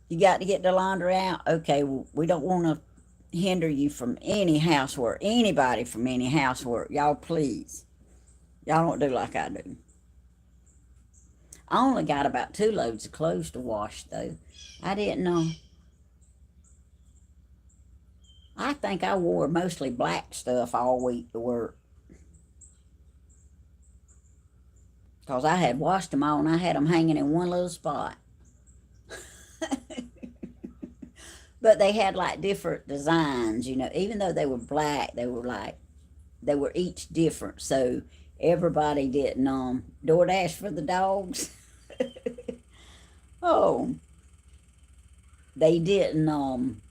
You got to get the laundry out? Okay, well, we don't want to hinder you from any housework. Anybody from any housework. Y'all, please. Y'all don't do like I do. I only got about 2 loads of clothes to wash, though. I didn't know. I think I wore mostly black stuff all week to work. Because I had washed them all and I had them hanging in one little spot. But they had like different designs, you know. Even though they were black, they were each different. So everybody didn't DoorDash for the dogs. Oh, they didn't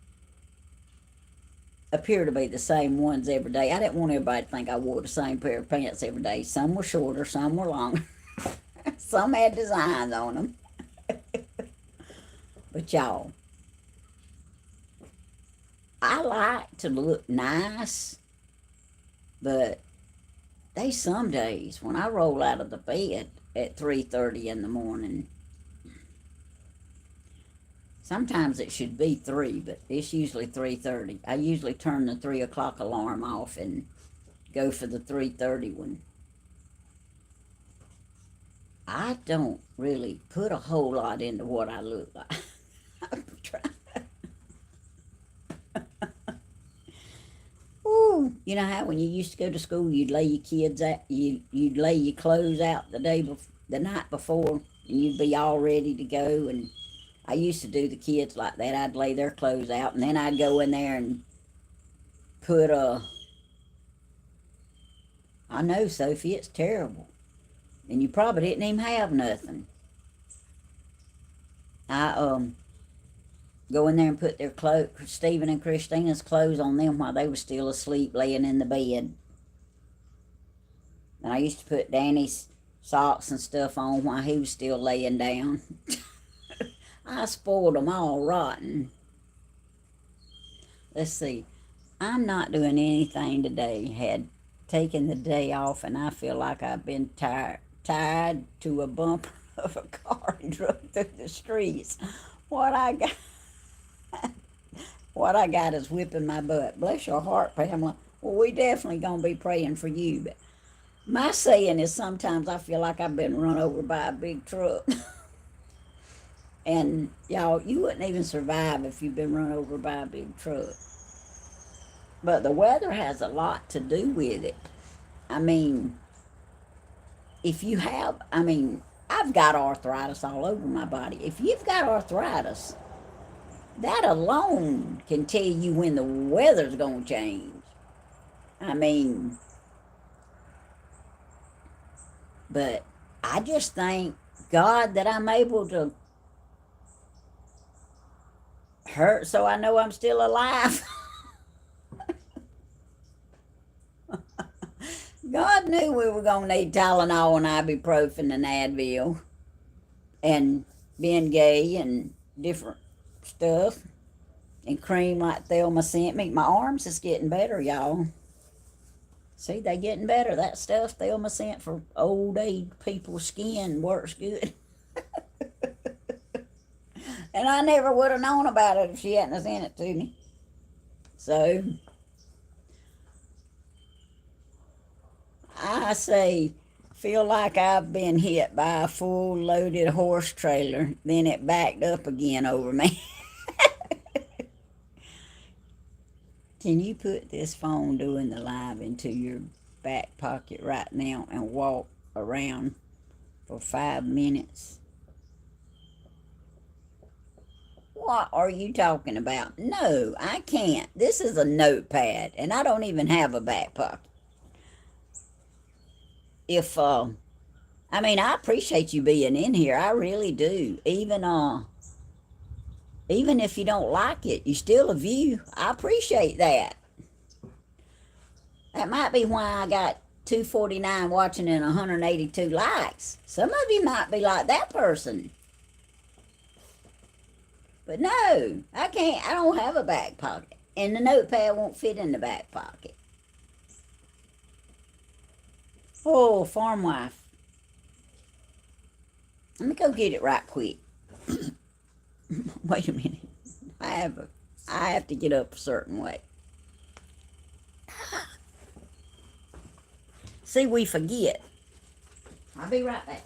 appear to be the same ones every day. I didn't want everybody to think I wore the same pair of pants every day. Some were shorter, some were longer. Some had designs on them. But y'all, I like to look nice, but there's some days when I roll out of the bed at 3:30 in the morning. Sometimes it should be 3, but it's usually 3:30. I usually turn the 3 o'clock alarm off and go for the 3:30 one. I don't really put a whole lot into what I look like. I'm trying. Ooh, you know how when you used to go to school, you'd lay your kids out, you'd lay your clothes out the night before, and you'd be all ready to go. And I used to do the kids like that. I'd lay their clothes out, and then I'd go in there and put I know, Sophie, it's terrible. And you probably didn't even have nothing. I go in there and put their clothes, Stephen and Christina's clothes on them while they were still asleep laying in the bed. And I used to put Danny's socks and stuff on while he was still laying down. I spoiled them all rotten. Let's see. I'm not doing anything today. Had taken the day off, and I feel like I've been tied to a bumper of a car and drove through the streets. What I got is whipping my butt. Bless your heart, Pamela. Well, we definitely gonna be praying for you. But my saying is sometimes I feel like I've been run over by a big truck. And y'all, you wouldn't even survive if you've been run over by a big truck. But the weather has a lot to do with it. I mean, I've got arthritis all over my body. If you've got arthritis, That alone can tell you when the weather's going to change. I mean, but I just thank God that I'm able to hurt so I know I'm still alive. God knew we were going to need Tylenol and ibuprofen and Advil and being gay and different stuff and cream like Thelma sent me. My arms is getting better, y'all. See, they getting better. That stuff Thelma sent for old age people's skin works good. And I never would have known about it if she hadn't sent it to me. So, I say, feel like I've been hit by a full loaded horse trailer, then it backed up again over me. Can you put this phone doing the live into your back pocket right now and walk around for 5 minutes? What are you talking about? No, I can't. This is a notepad, and I don't even have a back pocket. If I mean, I appreciate you being in here. I really do. Even if you don't like it, you still a view. I appreciate that. That might be why I got 249 watching and 182 likes. Some of you might be like that person. But no, I can't. I don't have a back pocket. And the notepad won't fit in the back pocket. Oh, farm wife. Let me go get it right quick. Wait a minute. I have to get up a certain way. See, we forget. I'll be right back.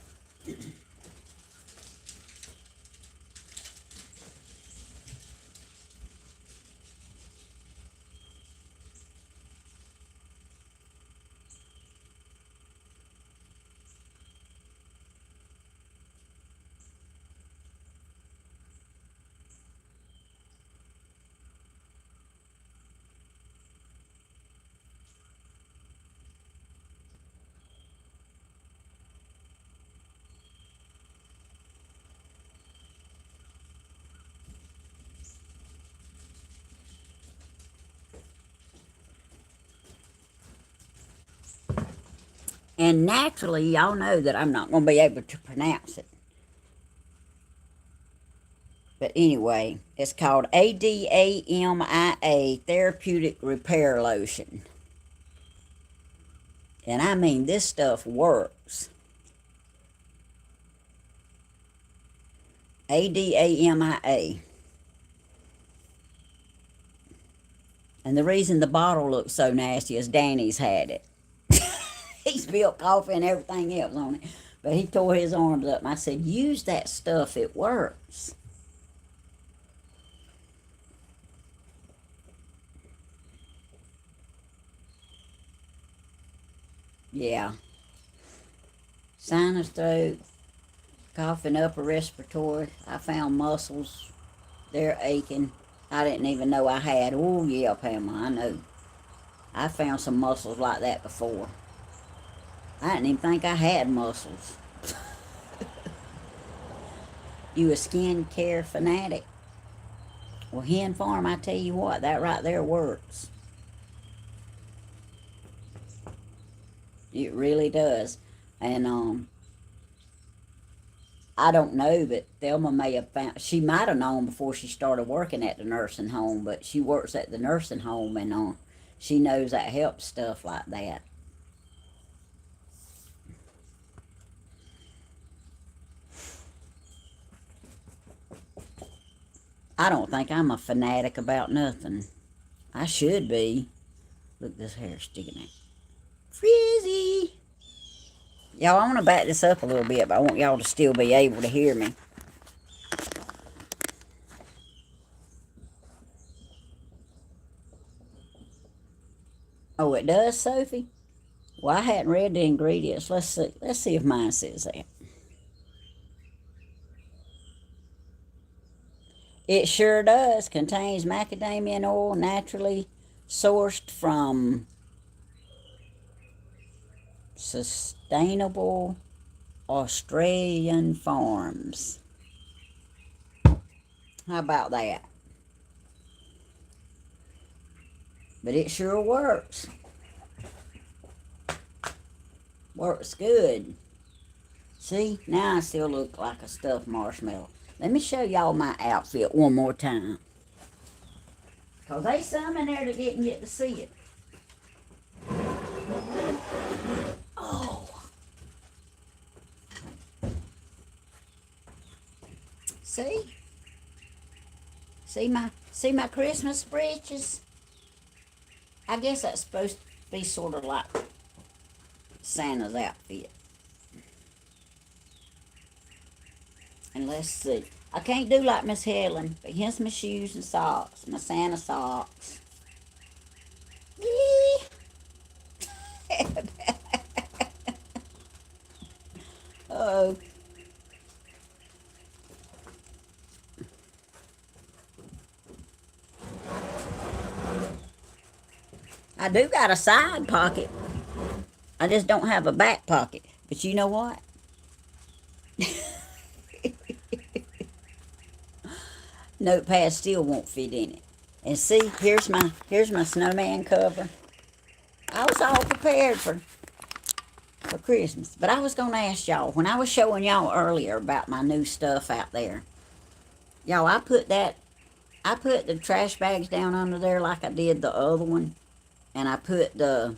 And naturally, y'all know that I'm not going to be able to pronounce it. But anyway, it's called ADAMIA Therapeutic Repair Lotion. And I mean, this stuff works. ADAMIA. And the reason the bottle looks so nasty is Danny's had it. He spilled coffee and everything else on it. But he tore his arms up. And I said, use that stuff. It works. Yeah. Sinus throat, coughing, upper respiratory. I found muscles. They're aching. I didn't even know I had. Oh, yeah, Pamela, I know. I found some muscles like that before. I didn't even think I had muscles. You a skin care fanatic? Well, Hen Farm, I tell you what, that right there works. It really does. And I don't know, but Thelma may have found, she might have known before she started working at the nursing home, but she works at the nursing home, and she knows that helps stuff like that. I don't think I'm a fanatic about nothing. I should be. Look, this hair sticking out. Frizzy! Y'all, I want to back this up a little bit, but I want y'all to still be able to hear me. Oh, it does, Sophie? Well, I hadn't read the ingredients. Let's see. Let's see if mine says that. It sure does. Contains macadamia oil naturally sourced from sustainable Australian farms. How about that? But it sure works. Works good. See, now I still look like a stuffed marshmallow. Let me show y'all my outfit one more time. Because there's some in there that didn't get to see it. Oh. See? See my Christmas breeches? I guess that's supposed to be sort of like Santa's outfit. And let's see. I can't do like Miss Helen, but here's my shoes and socks, my Santa socks. Oh. I do got a side pocket. I just don't have a back pocket. But you know what? Notepad still won't fit in it. And see, here's my snowman cover. I was all prepared for Christmas. But I was gonna ask y'all, when I was showing y'all earlier about my new stuff out there, y'all, I put the trash bags down under there like I did the other one, and I put the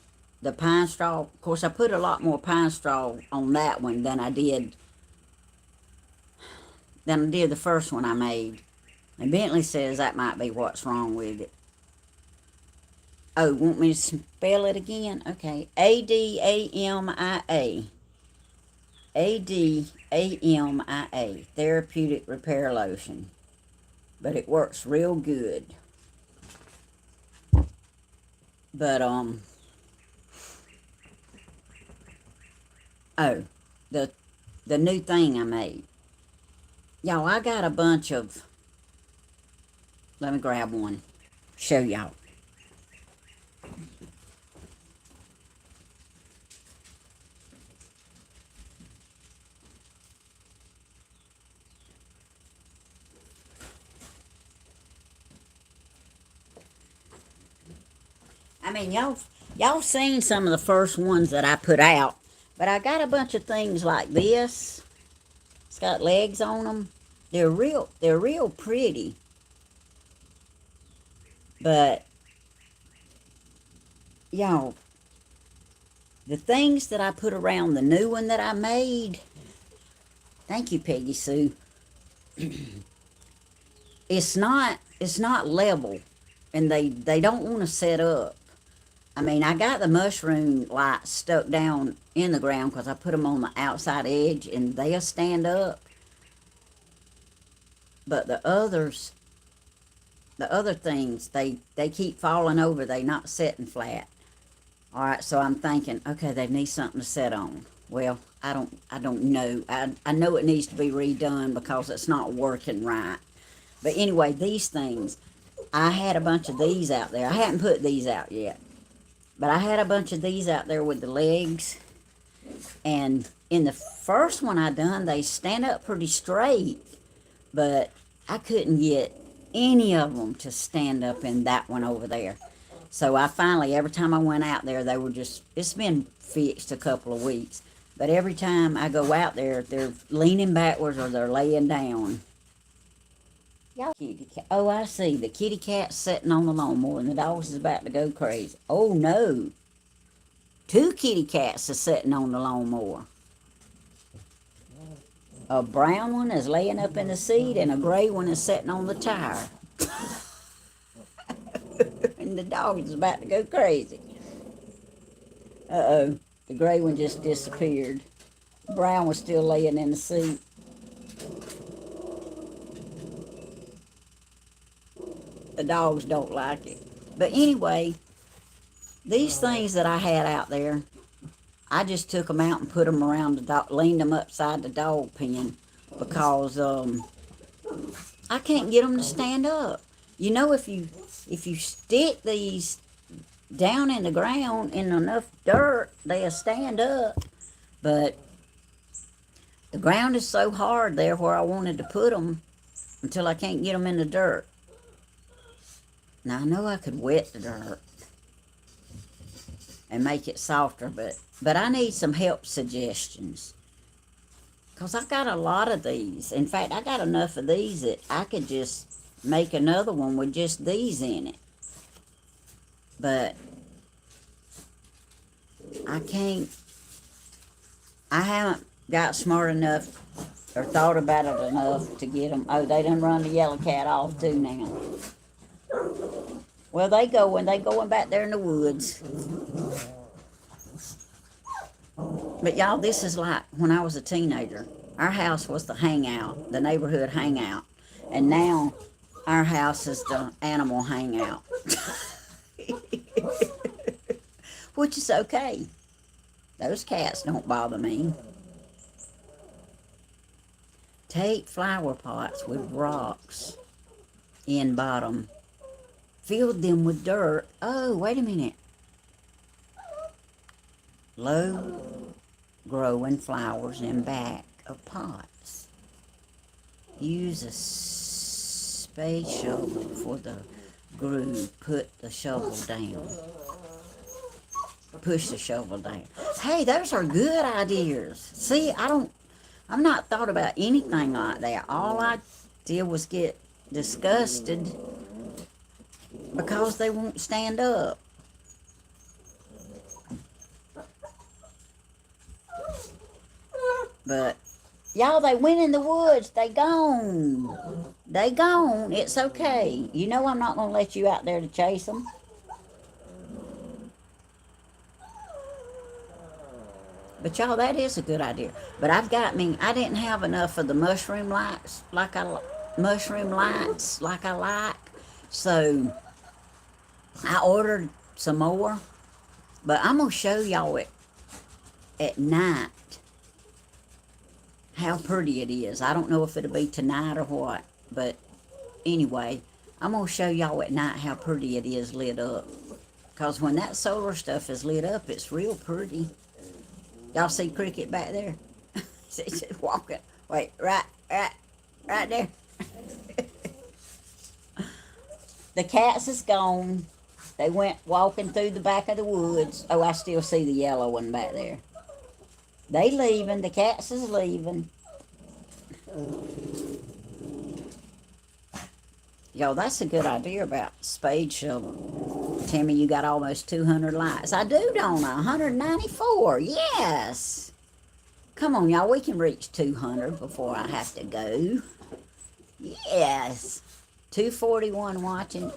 pine straw. Of course, I put a lot more pine straw on that one than I did the first one I made. And Bentley says that might be what's wrong with it. Oh, want me to spell it again? Okay. ADAMIA. ADAMIA. Therapeutic Repair Lotion. But it works real good. But, oh, the new thing I made. Y'all, I got a bunch of, let me grab one, show y'all. I mean, y'all seen some of the first ones that I put out, but I got a bunch of things like this. It's got legs on them. They're real pretty. But y'all, the things that I put around the new one that I made, thank you, Peggy Sue. It's not level, and they don't want to set up. I mean, I got the mushroom lights stuck down in the ground because I put them on the outside edge, and they'll stand up. But the other things, they keep falling over. They not setting flat. All right, so I'm thinking, okay, they need something to set on. Well, I don't know. I know it needs to be redone because it's not working right. But anyway, these things, I had a bunch of these out there. I hadn't put these out yet. But I had a bunch of these out there with the legs. And in the first one I done, they stand up pretty straight. But I couldn't get any of them to stand up in that one over there. So I finally, every time I went out there, they were just, it's been fixed a couple of weeks. But every time I go out there, they're leaning backwards or they're laying down. Kitty cat. Oh, I see. The kitty cat's sitting on the lawnmower and the dog's is about to go crazy. Oh, no. Two kitty cats are sitting on the lawnmower. A brown one is laying up in the seat and a gray one is sitting on the tire. And the dog is about to go crazy. Uh-oh. The gray one just disappeared. The brown was still laying in the seat. The dogs don't like it. But anyway, these things that I had out there, I just took them out and put them around the dog, leaned them upside the dog pen because I can't get them to stand up. You know, if you stick these down in the ground in enough dirt, they'll stand up. But the ground is so hard there where I wanted to put them until I can't get them in the dirt. Now I know I could wet the dirt and make it softer, but I need some help suggestions. Because I got a lot of these. In fact, I got enough of these that I could just make another one with just these in it. But I can't, I haven't got smart enough or thought about it enough to get them. Oh, they done run the yellow cat off too now. Well, they going back there in the woods. But y'all, this is like when I was a teenager. Our house was the hangout, the neighborhood hangout. And now our house is the animal hangout. Which is okay. Those cats don't bother me. Take flower pots with rocks in bottom. Fill them with dirt. Oh, wait a minute. Low growing flowers in back of pots. Use a spade shovel for the groove. Put the shovel down. Push the shovel down. Hey, those are good ideas. See, I've not thought about anything like that. All I did was get disgusted because they won't stand up. But y'all, they went in the woods. They gone. They gone. It's okay. You know I'm not going to let you out there to chase them. But y'all, that is a good idea. But I didn't have enough of the mushroom lights like I like. So I ordered some more. But I'm going to show y'all it at night how pretty it is. I don't know if it'll be tonight or what. But anyway, I'm going to show y'all at night how pretty it is lit up. Because when that solar stuff is lit up, it's real pretty. Y'all see Cricket back there? She's just walking. Wait, right there. The cats is gone. They went walking through the back of the woods. Oh, I still see the yellow one back there. They leaving. The cats is leaving. Yo, that's a good idea about spade shovel. Tammy, you got almost 200 likes. I do, don't I? 194. Yes. Come on, y'all. We can reach 200 before I have to go. Yes. 241 watching.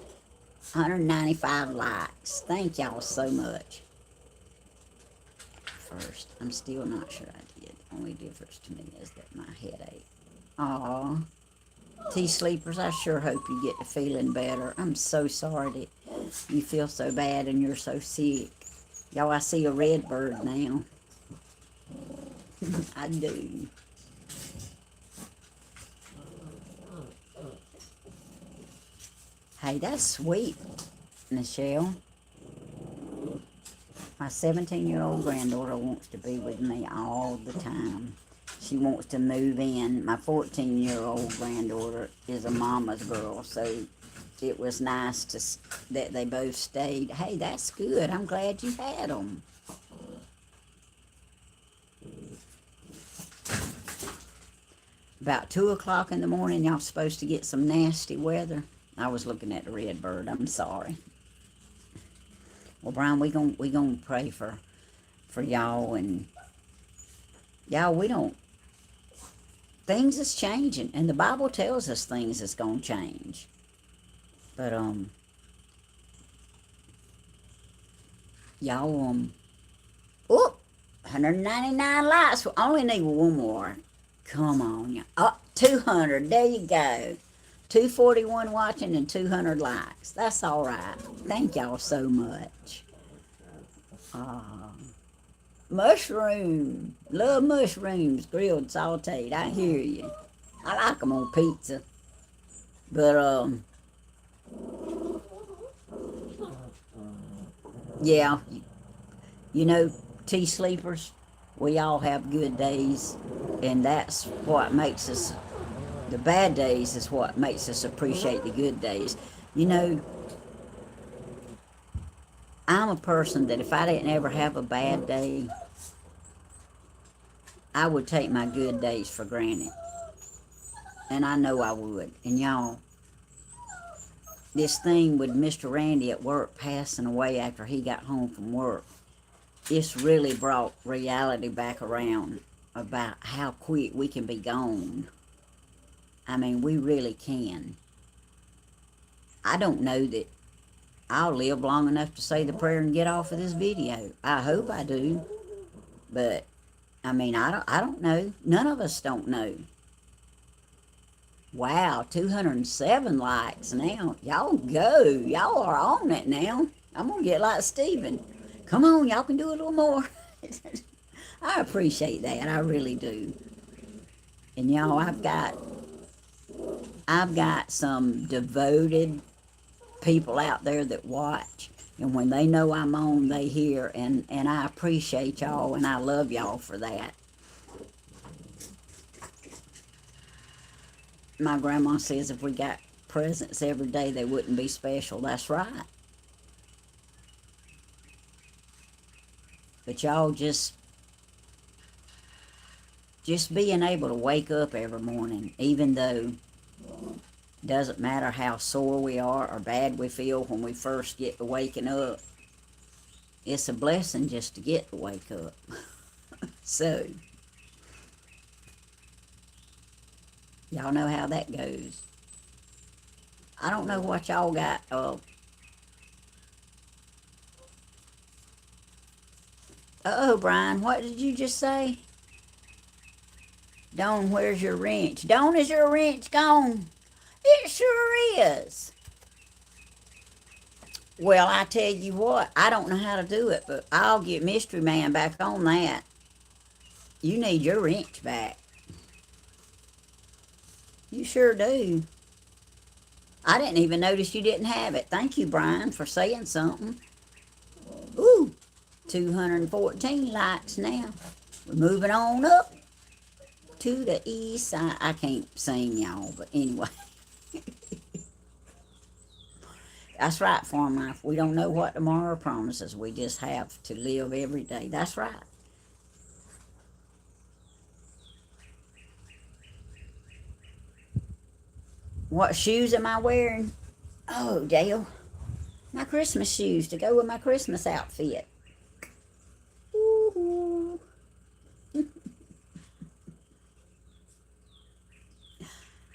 195 likes. Thank y'all so much. First, I'm still not sure I did. The only difference to me is that my head ache. Aw. Tea-sleepers, I sure hope you get to feeling better. I'm so sorry that you feel so bad and you're so sick. Y'all, I see a red bird now. I do. Hey, that's sweet, Michelle. My 17-year-old granddaughter wants to be with me all the time. She wants to move in. My 14-year-old granddaughter is a mama's girl, so it was nice that they both stayed. Hey, that's good. I'm glad you had them. About 2 o'clock in the morning, y'all supposed to get some nasty weather. I was looking at the red bird. I'm sorry. Well, Brian, we gonna pray for y'all, and y'all, we don't. Things is changing, and the Bible tells us things is gonna change. But y'all 199 likes. We only need one more. Come on, y'all. Oh, 200. There you go. 241 watching and 200 likes. That's all right. Thank y'all so much. Mushroom. Love mushrooms. Grilled, sauteed. I hear you. I like them on pizza. But, yeah, you know, tea sleepers, we all have good days, and that's what makes us, the bad days is what makes us appreciate the good days. You know, I'm a person that if I didn't ever have a bad day, I would take my good days for granted. And I know I would. And y'all, this thing with Mr. Randy at work passing away after he got home from work, this really brought reality back around about how quick we can be gone. I mean, we really can. I don't know that I'll live long enough to say the prayer and get off of this video. I hope I do. But, I mean, I don't know. None of us don't know. Wow, 207 likes now. Y'all go. Y'all are on it now. I'm going to get like Steven. Come on, y'all can do a little more. I appreciate that. I really do. And y'all, I've got some devoted people out there that watch. And when they know I'm on, they hear. And I appreciate y'all and I love y'all for that. My grandma says if we got presents every day, they wouldn't be special. That's right. But y'all just being able to wake up every morning, even though it doesn't matter how sore we are or bad we feel when we first get to waking up, it's a blessing just to get to wake up. So, y'all know how that goes. I don't know what y'all got. Uh-oh, Brian, what did you just say? Dawn, where's your wrench? Dawn, is your wrench gone? It sure is. Well, I tell you what, I don't know how to do it, but I'll get Mystery Man back on that. You need your wrench back. You sure do. I didn't even notice you didn't have it. Thank you, Brian, for saying something. Ooh, 214 likes now. We're moving on up to the east side. I can't sing, y'all, but anyway. That's right, farm life. We don't know what tomorrow promises. We just have to live every day. That's right. What shoes am I wearing? Oh, Dale. My Christmas shoes to go with my Christmas outfit. Ooh.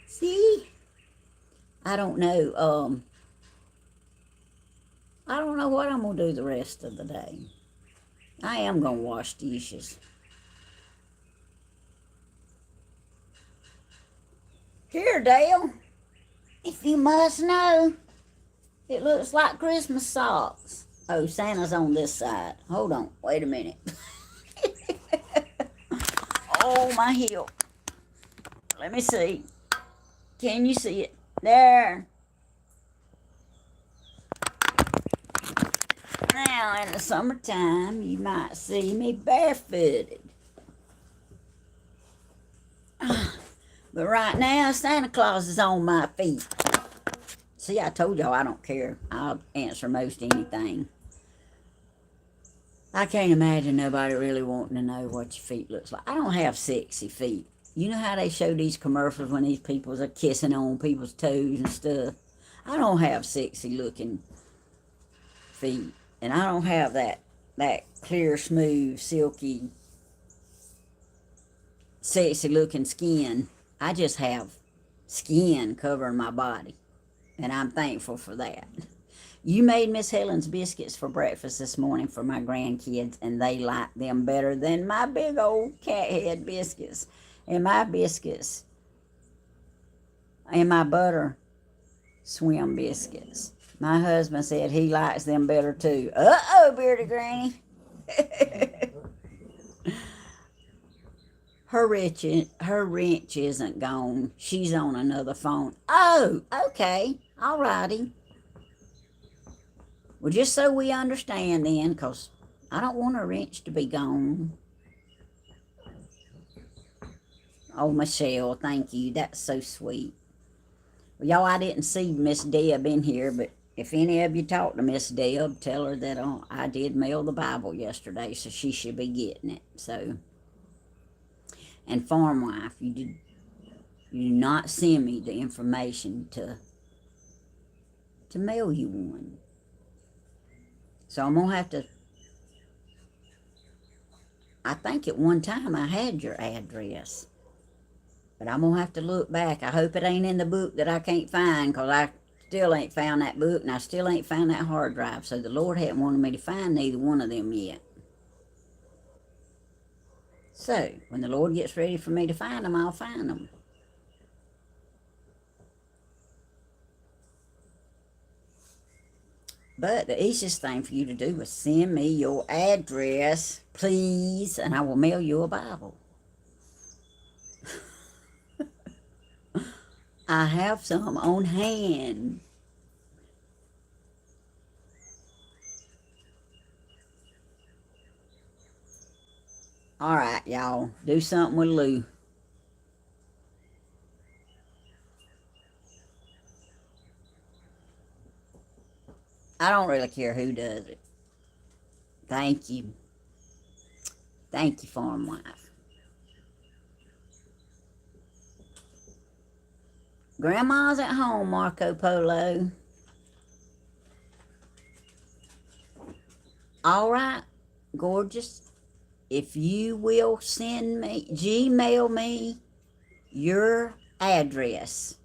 See? I don't know. I don't know what I'm going to do the rest of the day. I am going to wash dishes. Here, Dale. If you must know, it looks like Christmas socks. Oh, Santa's on this side. Hold on. Wait a minute. Oh, my heel. Let me see. Can you see it? There. Now, in the summertime, you might see me barefooted. But right now, Santa Claus is on my feet. See, I told y'all I don't care. I'll answer most anything. I can't imagine nobody really wanting to know what your feet looks like. I don't have sexy feet. You know how they show these commercials when these people are kissing on people's toes and stuff? I don't have sexy looking feet. And I don't have that clear, smooth, silky, sexy looking skin. I just have skin covering my body. And I'm thankful for that. You made Miss Helen's biscuits for breakfast this morning for my grandkids, and they like them better than my big old cat head biscuits. And my biscuits and my butter swim biscuits. My husband said he likes them better too. Uh-oh, bearded granny. her wrench isn't gone. She's on another phone. Oh, okay. All righty. Well, just so we understand then, because I don't want her wrench to be gone. Oh, Michelle, thank you. That's so sweet. Well, y'all, I didn't see Miss Deb in here, but if any of you talk to Miss Deb, tell her that I did mail the Bible yesterday, so she should be getting it. So, and Farm Wife, you do not send me the information to mail you one. So I'm going to have to, I think at one time I had your address. But I'm going to have to look back. I hope it ain't in the book that I can't find, because I still ain't found that book, and I still ain't found that hard drive. So the Lord hadn't wanted me to find neither one of them yet. So when the Lord gets ready for me to find them, I'll find them. But the easiest thing for you to do is send me your address, please, and I will mail you a Bible. I have some on hand. All right, y'all. Do something with Lou. I don't really care who does it. Thank you. Thank you, Farm Wife. Grandma's at home, Marco Polo. All right, gorgeous. If you will Gmail me your address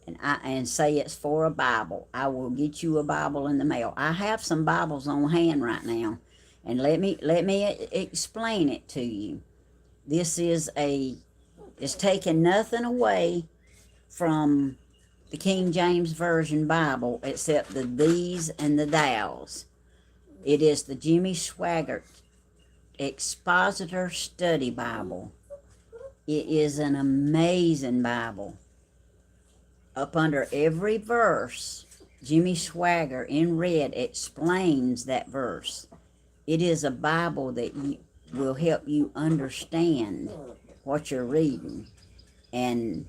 and say it's for a Bible, I will get you a Bible in the mail. I have some Bibles on hand right now, and let me explain it to you. This is it's taking nothing away from the King James Version Bible except the these and the thous. It is the Jimmy Swaggart Expositor Study Bible. It is an amazing Bible. Up under every verse, Jimmy Swaggart in red explains that verse. It is a Bible that will help you understand what you're reading. And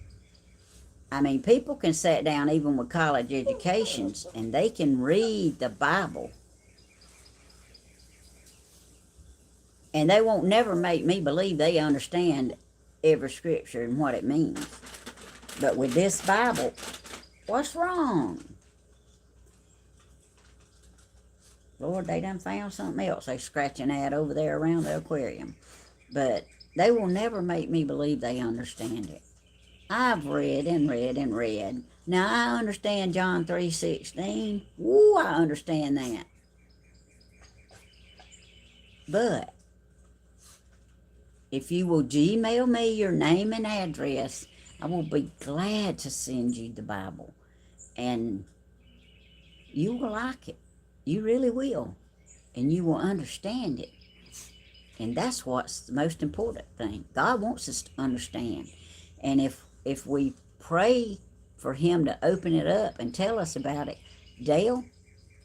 I mean, people can sit down even with college educations and they can read the Bible. And they won't never make me believe they understand every scripture and what it means. But with this Bible, what's wrong? Lord, they done found something else. They scratching at over there around the aquarium. But they will never make me believe they understand it. I've read and read and read. Now, I understand John 3:16. Woo, I understand that. But if you will Gmail me your name and address, I will be glad to send you the Bible. And you will like it. You really will. And you will understand it. And that's what's the most important thing. God wants us to understand. And if we pray for him to open it up and tell us about it, Dale,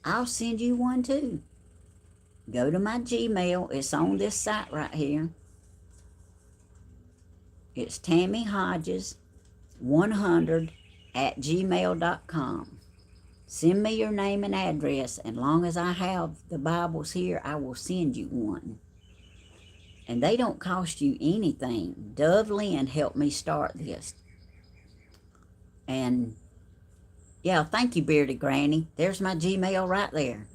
I'll send you one too. Go to my Gmail. It's on this site right here. It's Tammy Hodges 100 at gmail.com. Send me your name and address, and long as I have the Bibles here, I will send you one. And they don't cost you anything. Dove Lynn helped me start this. And yeah, thank you, Bearded Granny. There's my Gmail right there.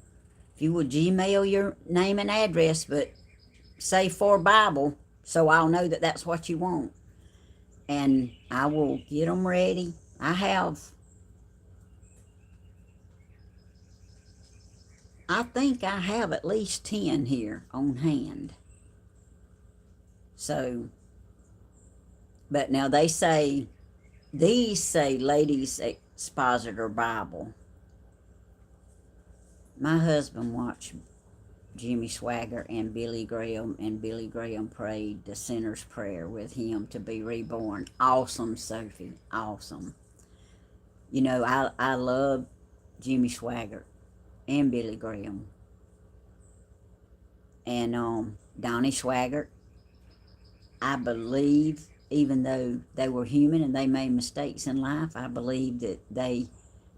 If you would Gmail your name and address, but say for Bible, so I'll know that that's what you want. And I will get them ready. I think I have at least 10 here on hand. So, but now these say Ladies Expositor Bible. My husband watched Jimmy Swaggart and Billy Graham, and Billy Graham prayed the sinner's prayer with him to be reborn. Awesome, Sophie. Awesome. You know, I love Jimmy Swaggart and Billy Graham. And Donnie Swaggart, I believe, even though they were human and they made mistakes in life, I believe that they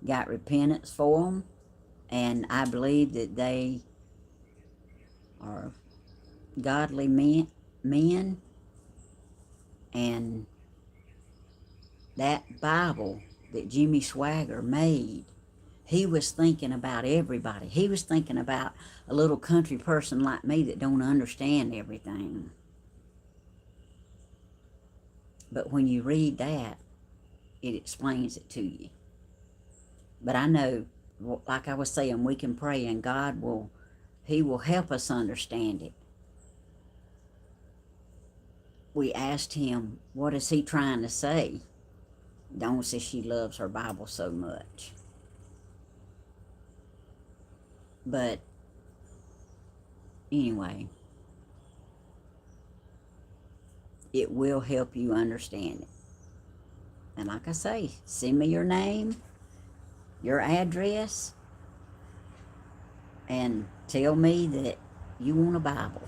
got repentance for them. And I believe that they are godly men. And that Bible that Jimmy Swaggart made, he was thinking about everybody. He was thinking about a little country person like me that don't understand everything. But when you read that, it explains it to you. But I know, like I was saying, we can pray and He will help us understand it. We asked Him, what is He trying to say? Don't say she loves her Bible so much. But anyway, it will help you understand it. And like I say, send me your name, your address, and tell me that you want a Bible.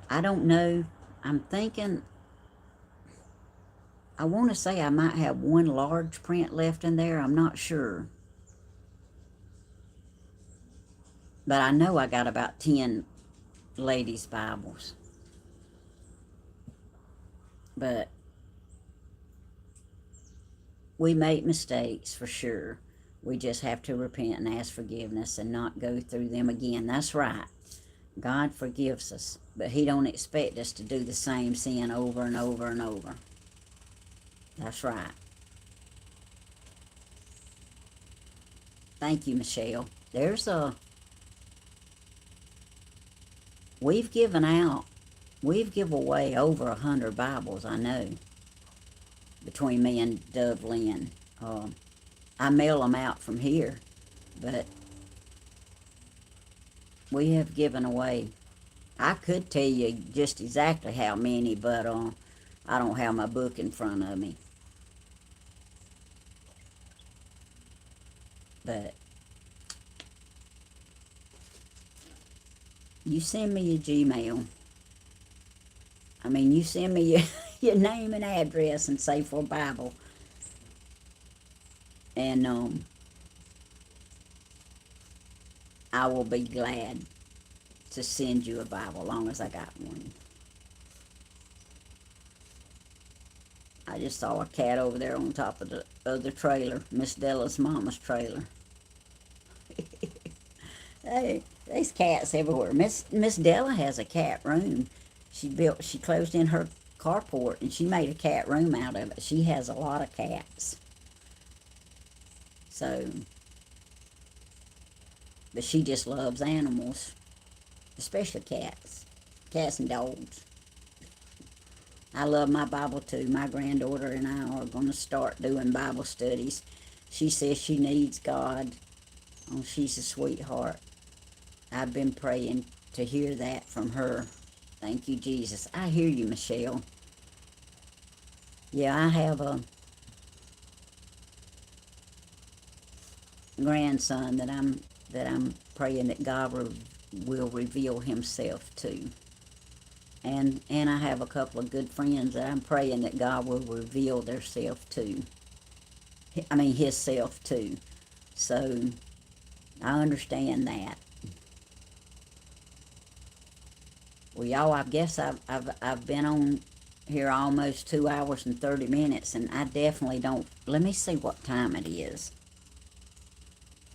I don't know. I'm thinking, I want to say I might have one large print left in there. I'm not sure. But I know I got about 10 ladies' Bibles. But we make mistakes for sure. We just have to repent and ask forgiveness and not go through them again. That's right. God forgives us, but He don't expect us to do the same sin over and over and over. That's right. Thank you, Michelle. We've given away over 100 Bibles, I know, between me and Dublin. I mail them out from here, but we have given away. I could tell you just exactly how many, but I don't have my book in front of me. But you send me your Gmail. I mean, you send me your name and address and say for Bible. And I will be glad to send you a Bible as long as I got one. I just saw a cat over there on top of the other trailer, Miss Della's mama's trailer. Hey, there's cats everywhere. Miss Della has a cat room. She closed in her carport and she made a cat room out of it. She has a lot of cats. So, but she just loves animals, especially cats and dogs. I love my Bible too. My granddaughter and I are going to start doing Bible studies. She says she needs God. Oh, she's a sweetheart. I've been praying to hear that from her. Thank you, Jesus. I hear you, Michelle. Yeah, I have a grandson that I'm praying that God will reveal Himself to. And I have a couple of good friends that I'm praying that God will reveal theirself to. I mean, Himself to. So I understand that. Well, y'all, I guess I've been on here almost 2 hours and 30 minutes, and I definitely don't. Let me see what time it is.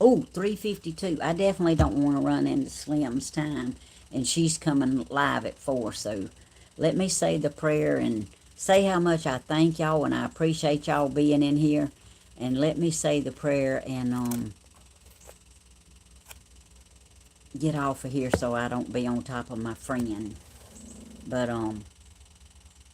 Oh, 3:52. I definitely don't want to run into Slim's time, and she's coming live at 4. So let me say the prayer and say how much I thank y'all and I appreciate y'all being in here. And let me say the prayer and get off of here so I don't be on top of my friend. But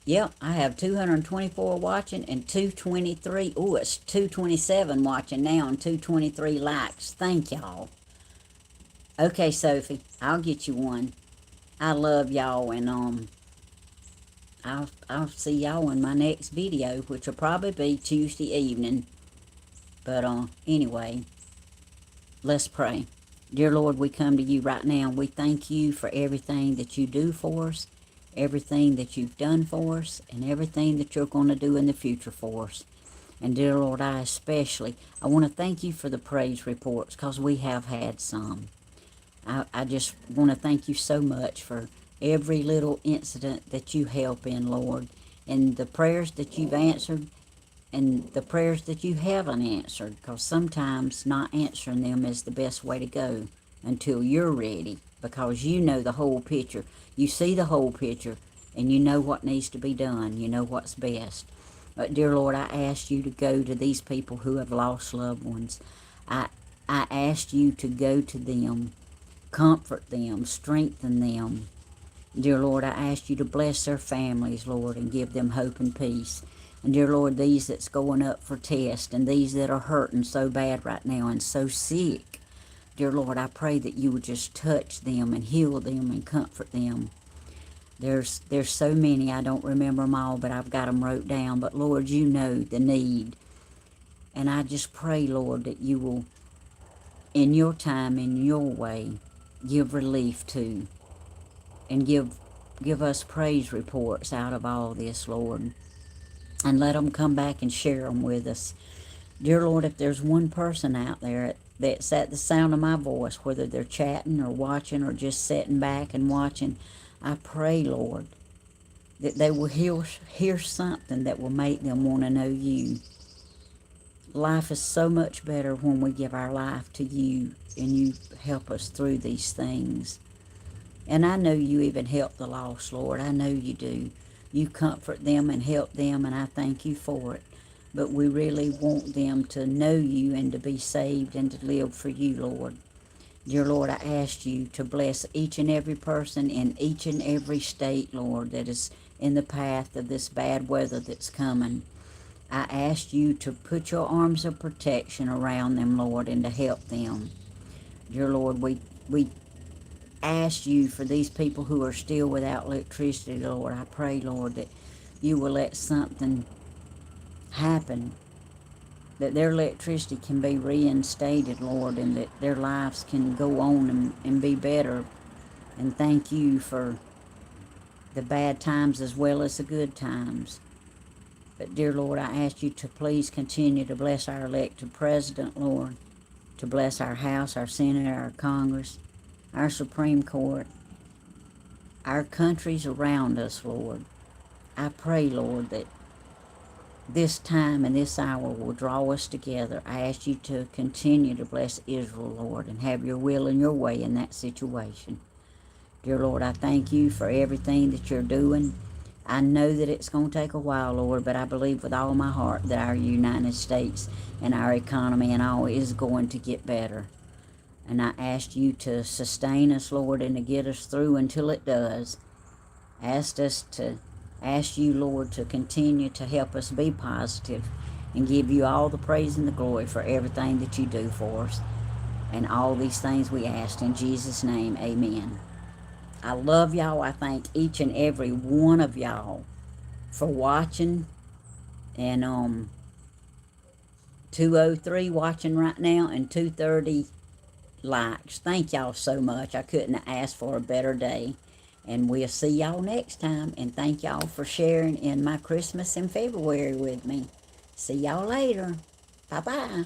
Yep, I have 224 watching and 223. Oh, it's 227 watching now and 223 likes. Thank y'all. Okay, Sophie, I'll get you one. I love y'all, and I'll see y'all in my next video, which will probably be Tuesday evening. But anyway, let's pray. Dear Lord, we come to you right now. We thank you for everything that you do for us, everything that you've done for us, and everything that you're going to do in the future for us. And dear Lord, I want to thank you for the praise reports, because we have had some. I just want to thank you so much for every little incident that you help in, Lord, and the prayers that you've answered and the prayers that you haven't answered, because sometimes not answering them is the best way to go until you're ready, because you know the whole picture. You see the whole picture, and you know what needs to be done. You know what's best. But dear Lord, I ask you to go to these people who have lost loved ones. I ask you to go to them, comfort them, strengthen them. Dear Lord, I ask you to bless their families, Lord, and give them hope and peace. And dear Lord, these that's going up for test and these that are hurting so bad right now and so sick, dear Lord, I pray that you would just touch them and heal them and comfort them. There's so many, I don't remember them all, but I've got them wrote down. But Lord, you know the need. And I just pray, Lord, that you will, in your time, in your way, give relief to, and give us praise reports out of all this, Lord. And let them come back and share them with us. Dear Lord, if there's one person out there that's at the sound of my voice, whether they're chatting or watching or just sitting back and watching, I pray, Lord, that they will hear something that will make them want to know you. Life is so much better when we give our life to you and you help us through these things. And I know you even help the lost, Lord. I know you do. You comfort them and help them, and I thank you for it. But we really want them to know you and to be saved and to live for you, Lord. Dear Lord, I ask you to bless each and every person in each and every state, Lord, that is in the path of this bad weather that's coming. I ask you to put your arms of protection around them, Lord, and to help them. Dear Lord, we ask you for these people who are still without electricity, Lord. I pray, Lord, that you will let something happen, that their electricity can be reinstated, Lord, and that their lives can go on and be better. And thank you for the bad times as well as the good times. But dear Lord, I ask you to please continue to bless our elected president, Lord, to bless our House, our Senate, our Congress, our Supreme Court, our countries around us, Lord. I pray, Lord, that this time and this hour will draw us together. I ask you to continue to bless Israel, Lord, and have your will and your way in that situation. Dear Lord, I thank you for everything that you're doing. I know that it's going to take a while, Lord, but I believe with all my heart that our United States and our economy and all is going to get better. And I ask you to sustain us, Lord, and to get us through until it does. Ask you, Lord, to continue to help us be positive and give you all the praise and the glory for everything that you do for us. And all these things we ask in Jesus' name, amen. I love y'all. I thank each and every one of y'all for watching. And 203 watching right now and 230 likes. Thank y'all so much. I couldn't have asked for a better day. And we'll see y'all next time. And thank y'all for sharing in my Christmas in February with me. See y'all later. Bye-bye.